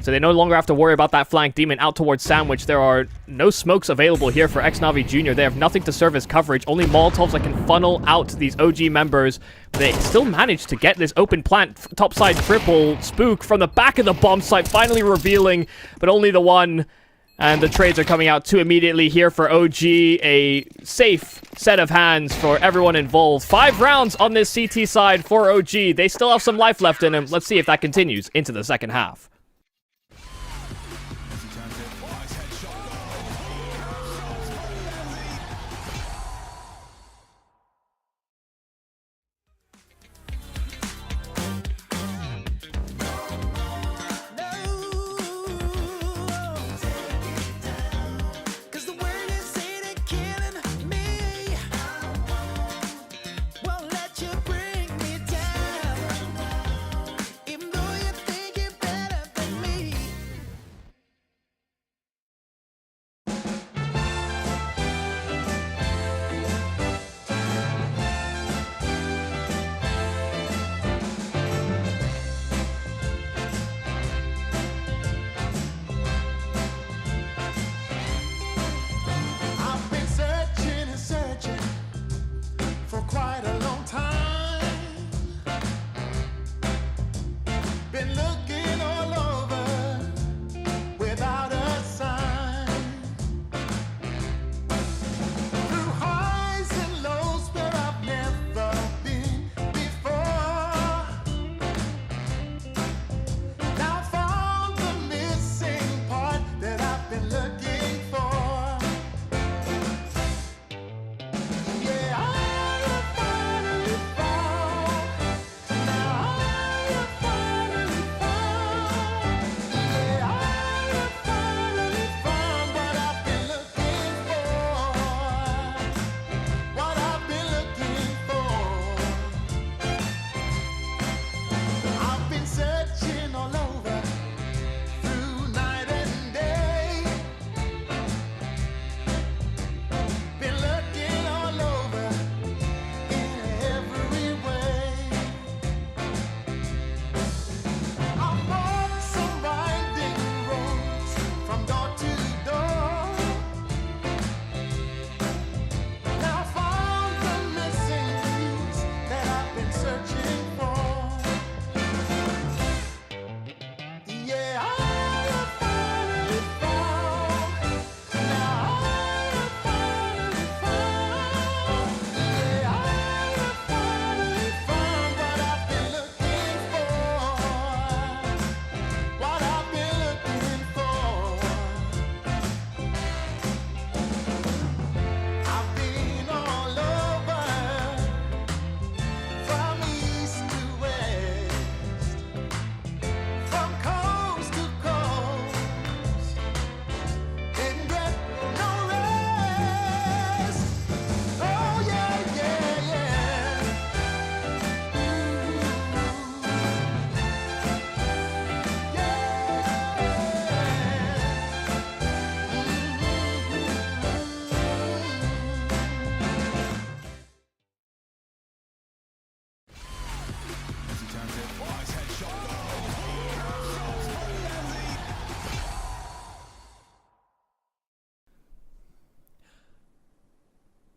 S5: So they no longer have to worry about that flank. Demon out towards Sandwich. There are no smokes available here for xNavi Jr. They have nothing to serve as coverage. Only Molotovs that can funnel out these OG members. But they still manage to get this open plant topside triple spook from the back of the bomb site, finally revealing, but only the one. And the trades are coming out too immediately here for OG. A safe set of hands for everyone involved. 5 rounds on this CT side for OG. They still have some life left in them. Let's see if that continues into the second half.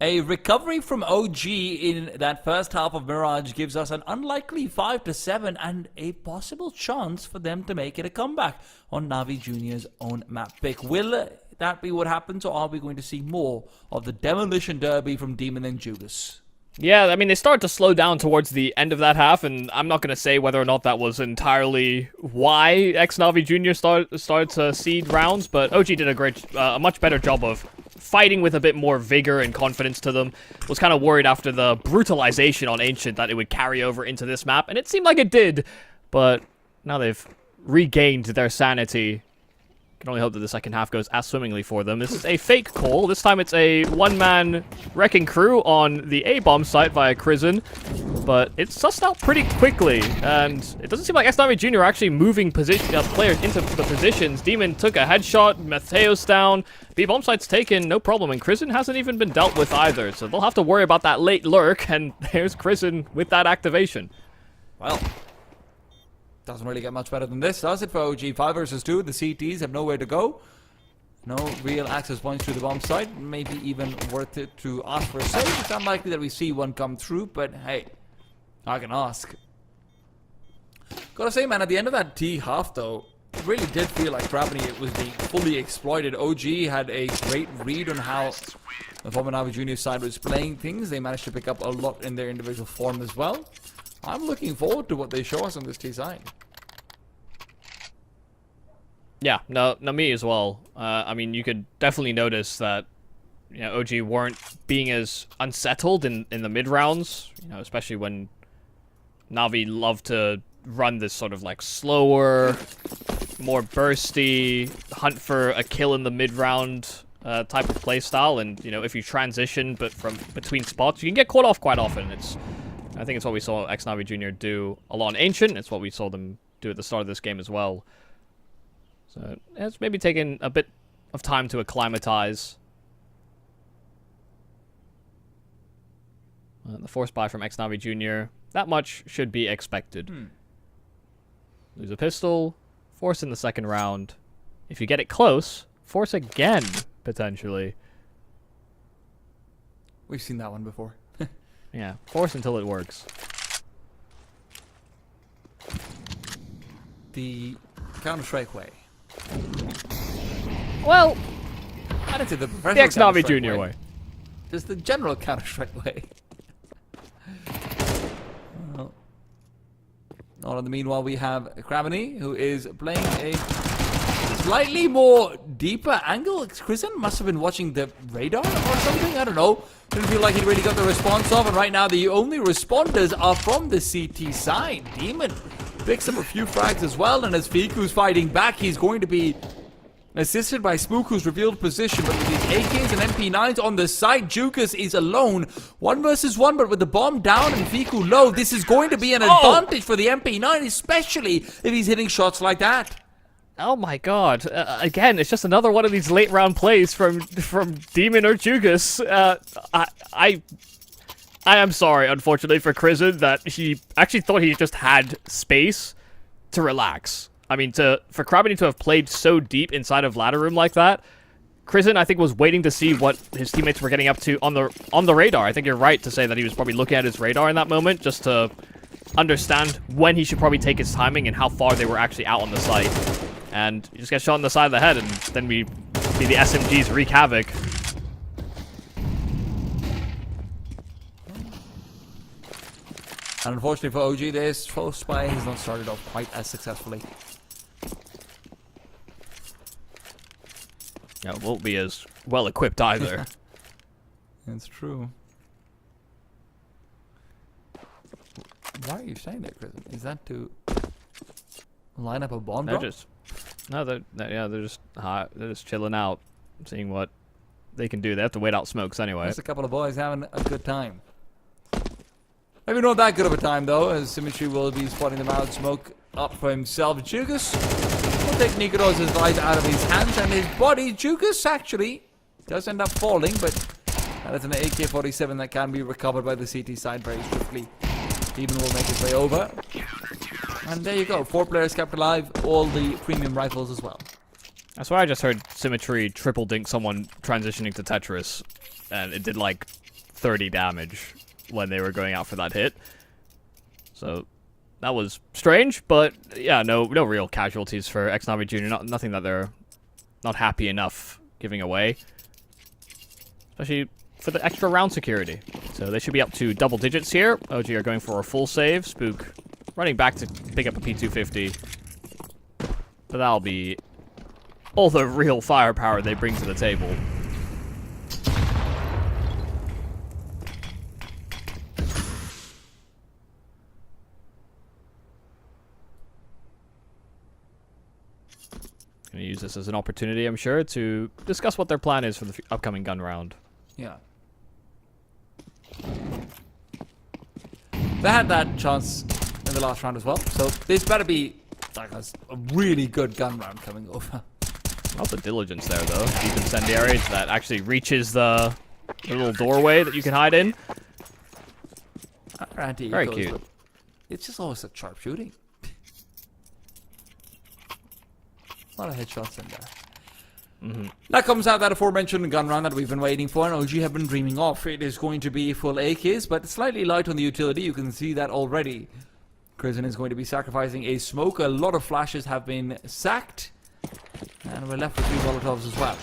S4: A recovery from OG in that first half of Mirage gives us an unlikely 5-7 and a possible chance for them to make it a comeback on Navi Junior's own map pick. Will that be what happens, or are we going to see more of the Demolition Derby from Demon and Judas?
S5: Yeah, I mean, they started to slow down towards the end of that half, and I'm not going to say whether or not that was entirely why Navi Junior started to seed rounds, but OG did a much better job of fighting with a bit more vigor and confidence to them. Was kind of worried after the brutalization on Ancient that it would carry over into this map, and it seemed like it did, but now they've regained their sanity. Can only hope that the second half goes as swimmingly for them. This is a fake call. This time it's a one-man wrecking crew on the A-bomb site via Crizzen, but it's sussed out pretty quickly, and it doesn't seem like Navi Junior are actually moving players into the positions. Demon took a headshot, Mateos down, B-bomb site's taken, no problem, and Crizzen hasn't even been dealt with either, so they'll have to worry about that late lurk, and there's Crizzen with that activation.
S4: Well, doesn't really get much better than this, does it, for OG? 5 versus 2, the CTs have nowhere to go. No real access points to the bomb site. Maybe even worth it to ask for a save. It's unlikely that we see one come through, but hey, I can ask. Gotta say, man, at the end of that T half, though, it really did feel like Gravity was being fully exploited. OG had a great read on how the former Navi Junior side was playing things. They managed to pick up a lot in their individual form as well. I'm looking forward to what they show us on this T side.
S5: Yeah, no, me as well. I mean, you could definitely notice that, you know, OG weren't being as unsettled in the mid rounds. You know, especially when Navi love to run this sort of like slower, more bursty, hunt for a kill in the mid round type of play style. And you know, if you transition but from between spots, you can get caught off quite often. I think it's what we saw Navi Junior do a lot on Ancient. It's what we saw them do at the start of this game as well. So it's maybe taken a bit of time to acclimatize. The force buy from Navi Junior. That much should be expected. Lose a pistol, force in the second round. If you get it close, force again, potentially.
S4: We've seen that one before.
S5: Yeah, force until it works.
S4: The Counter-Strike way.
S5: Well,
S4: I didn't say the
S5: the
S4: professional
S5: Navi
S4: Counter-Strike
S5: Junior way.
S4: Just the general Counter-Strike way. Well, all in the meanwhile, we have Gravity, who is playing a slightly more deeper angle. Crizzen must have been watching the radar or something. I don't know. Didn't feel like he really got the response off. And right now, the only responders are from the CT side. Demon picks up a few frags as well. And as Fiku's fighting back, he's going to be assisted by Spook, who's revealed position. But with these AKs and MP9s on the side, Jukas is alone. 1 versus 1, but with the bomb down and Fiku low, this is going to be an advantage for the MP9, especially if he's hitting shots like that.
S5: Oh my god. Again, it's just another one of these late round plays from Demon or Jugas. I am sorry, unfortunately, for Crizzen that he actually thought he just had space to relax. I mean, for Krabby to have played so deep inside of ladder room like that, Crizzen, I think, was waiting to see what his teammates were getting up to on the radar. I think you're right to say that he was probably looking at his radar in that moment just to understand when he should probably take his timing and how far they were actually out on the site. And you just get shot in the side of the head, and then we see the SMGs wreak havoc.
S4: And unfortunately for OG, this full spy has not started off quite as successfully.
S5: Yeah, it won't be as well equipped either.
S4: That's true. Why are you saying that, Chris? Is that to line up a bomb drop?
S5: They're just chilling out, seeing what they can do. They have to wait out smokes anyway.
S4: Just a couple of boys having a good time. Maybe not that good of a time though, as Symmetry will be spotting them out. Smoke up for himself. Jukas will take Nikoros' life out of his hands and his body. Jukas actually does end up falling, but that is an AK-47 that can be recovered by the CT side very swiftly. Demon will make his way over. And there you go. 4 players kept alive. All the premium rifles as well.
S5: That's why I just heard Symmetry triple dink someone transitioning to Tetris. And it did like 30 damage when they were going out for that hit. So that was strange, but yeah, no real casualties for Xnavi Jr. Nothing that they're not happy enough giving away, especially for the extra round security. So they should be up to double digits here. OG are going for a full save. Spook running back to pick up a P250. But that'll be all the real firepower they bring to the table. Gonna use this as an opportunity, I'm sure, to discuss what their plan is for the upcoming gun round.
S4: Yeah. They had that chance in the last round as well, so this better be like a really good gun round coming over.
S5: Lots of diligence there, though. Deep incendiary that actually reaches the little doorway that you can hide in. Very cute.
S4: It's just always such sharp shooting. A lot of headshots in there. That comes out that aforementioned gun round that we've been waiting for and OG have been dreaming of. It is going to be full AKs, but slightly light on the utility. You can see that already. Crimson is going to be sacrificing a smoke. A lot of flashes have been sacked. And we're left with 3 Molotovs as well.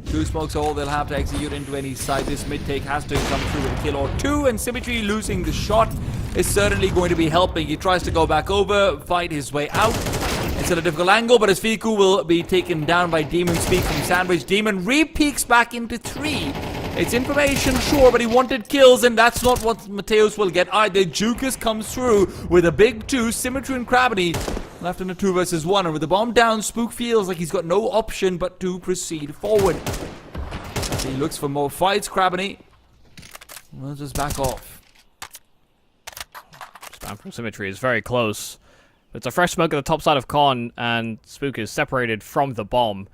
S4: 2 smokes are all they'll have to execute into any side. This mid-take has to come through with a kill or 2, and Symmetry losing the shot is certainly going to be helping. He tries to go back over, fight his way out. It's at a difficult angle, but his Fiku will be taken down by Demon Speak from Sandwich. Demon re-peeks back into 3. It's information, sure, but he wanted kills, and that's not what Mateus will get either. Jukas comes through with a big 2. Symmetry and Gravity left in a 2 versus 1, and with the bomb down, Spook feels like he's got no option but to proceed forward. As he looks for more fights, Gravity will just back off.
S5: Spam from Symmetry is very close. It's a fresh smoke at the top side of Con, and Spook is separated from the bomb.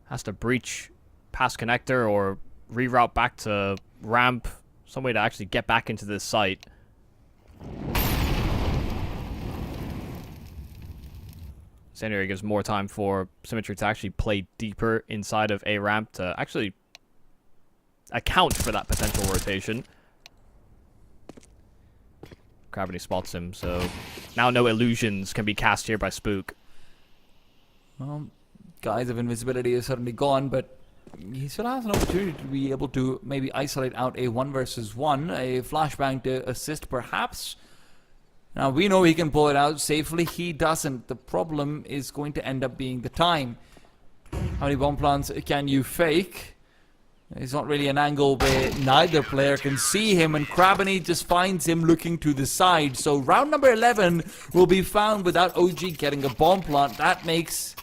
S5: Has to breach past connector or reroute back to ramp. Some way to actually get back into this site. Sandiary gives more time for Symmetry to actually play deeper inside of A ramp to actually account for that potential rotation. Gravity spots him, so now no illusions can be cast here by Spook.
S4: Well, Guise of Invisibility is certainly gone, but he still has an opportunity to be able to maybe isolate out a 1 versus 1, a flashbang to assist perhaps. Now we know he can pull it out safely, he doesn't. The problem is going to end up being the time. How many bomb plants can you fake? It's not really an angle where neither player can see him, and Krabany just finds him looking to the side. So round number 11 will be found without OG getting a bomb plant. That makes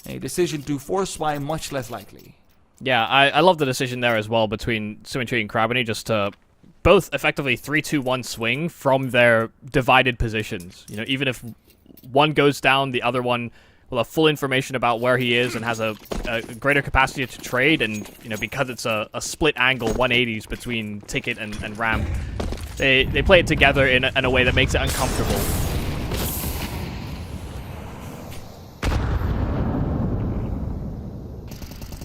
S4: a decision to force spy much less likely.
S5: Yeah, I love the decision there as well between Symmetry and Krabany, just to both effectively 3-2-1 swing from their divided positions. You know, even if one goes down, the other one will have full information about where he is and has a greater capacity to trade. And, you know, because it's a split angle 180s between Ticket and Ramp, they play it together in a way that makes it uncomfortable.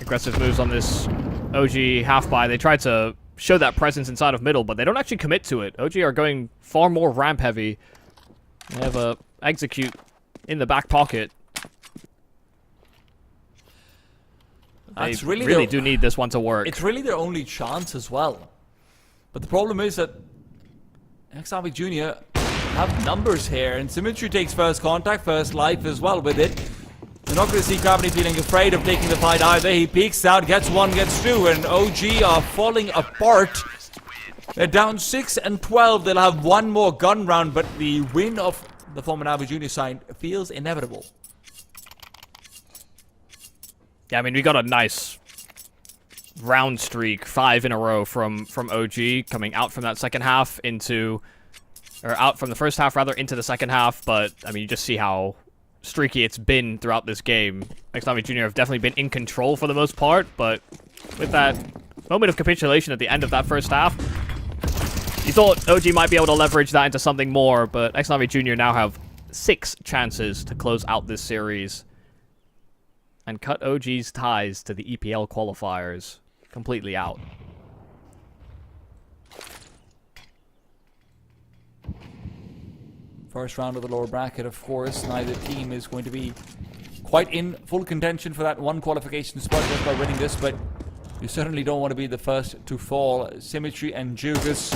S5: Aggressive moves on this OG half-buy. They try to show that presence inside of middle, but they don't actually commit to it. OG are going far more ramp heavy. They have a execute in the back pocket. They really do need this one to work.
S4: It's really their only chance as well. But the problem is that Xnavi Jr. have numbers here, and Symmetry takes first contact, first life as well with it. You're not going to see Gravity feeling afraid of taking the fight either. He peeks out, gets 1, gets 2, and OG are falling apart. They're down 6 and 12. They'll have 1 more gun round, but the win of the former Navi Junior side feels inevitable.
S5: Yeah, I mean, we got a nice round streak, 5 in a row from OG, coming out from that second half into, or out from the first half rather, into the second half. But I mean, you just see how streaky it's been throughout this game. Xnavi Jr. have definitely been in control for the most part, but with that moment of capitulation at the end of that first half, you thought OG might be able to leverage that into something more, but Xnavi Jr. now have 6 chances to close out this series. and cut OG's ties to the EPL qualifiers completely out.
S4: First round of the lower bracket, of course. Neither team is going to be quite in full contention for that one qualification spot just by winning this, but you certainly don't want to be the first to fall. Symmetry and Jugas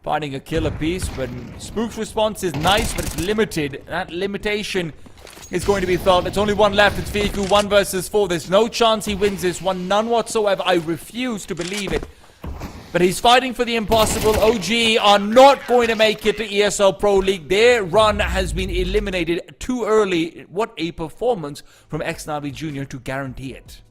S4: finding a killer piece, but Spook's response is nice, but it's limited. That limitation is going to be felt. It's only one left. It's Fiku, 1 versus 4. There's no chance he wins this one, none whatsoever. I refuse to believe it. But he's fighting for the impossible. OG are not going to make it to ESL Pro League. Their run has been eliminated too early. What a performance from Xnavi Jr. to guarantee it.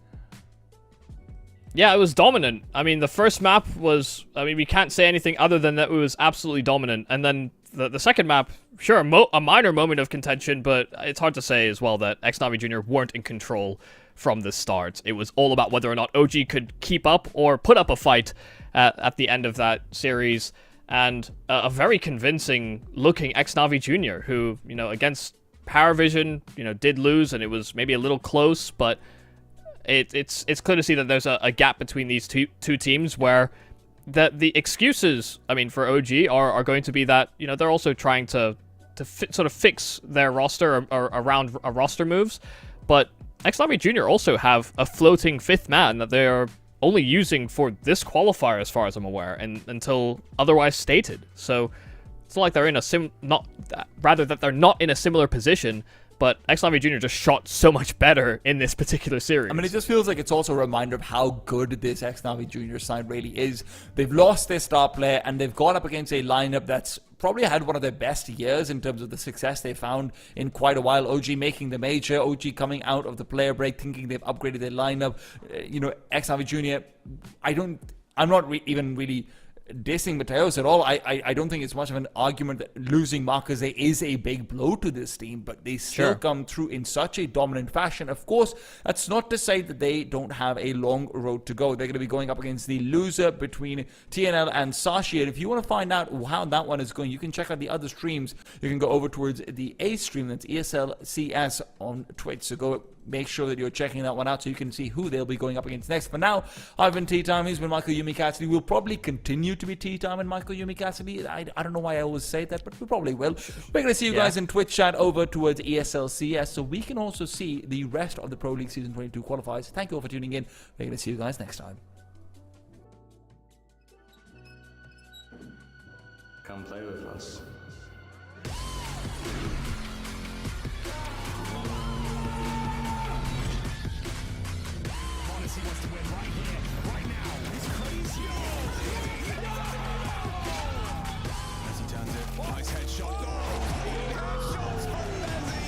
S5: Yeah, it was dominant. I mean, the first map was... I mean, we can't say anything other than that it was absolutely dominant. And then the second map, sure, a minor moment of contention, but it's hard to say as well that Xnavi Jr. weren't in control from the start. It was all about whether or not OG could keep up or put up a fight at the end of that series. And a very convincing looking Xnavi Jr. who, you know, against Paravision, you know, did lose and it was maybe a little close, but it's clear to see that there's a gap between these two teams where the excuses, I mean, for OG are going to be that, you know, they're also trying to sort of fix their roster or around roster moves, but Xnavi Jr. also have a floating fifth man that they're only using for this qualifier, as far as I'm aware, and until otherwise stated. So it's not like they're in that they're not in a similar position. But Xnavi Jr. just shot so much better in this particular series.
S4: I mean, it just feels like it's also a reminder of how good this Xnavi Jr. side really is. They've lost their star player, and they've gone up against a lineup that's probably had one of their best years in terms of the success they found in quite a while. OG making the major, OG coming out of the player break, thinking they've upgraded their lineup. You know, Xnavi Jr., I'm not even really dissing Mateos at all. I don't think it's much of an argument that losing Marcus is a big blow to this team, but they still come through in such a dominant fashion. Of course, that's not to say that they don't have a long road to go. They're going to be going up against the loser between TNL and Sashi. And if you want to find out how that one is going, you can check out the other streams. You can go over towards the A stream, that's ESL CS on Twitch. So go make sure that you're checking that one out so you can see who they'll be going up against next. For now, I've been Tea Time. He's been Michael Yumi Cassidy. We'll probably continue to be Tea Time and Michael Yumi Cassidy. I don't know why I always say that, but we probably will. We're going to see you guys in Twitch chat over towards ESL CS so we can also see the rest of the Pro League Season 22 qualifiers. Thank you all for tuning in. We're going to see you guys next time.
S12: Come play with us.
S3: He wants to win right here, right now. It's crazy. As he turns it, nice headshot. Headshots from Messi.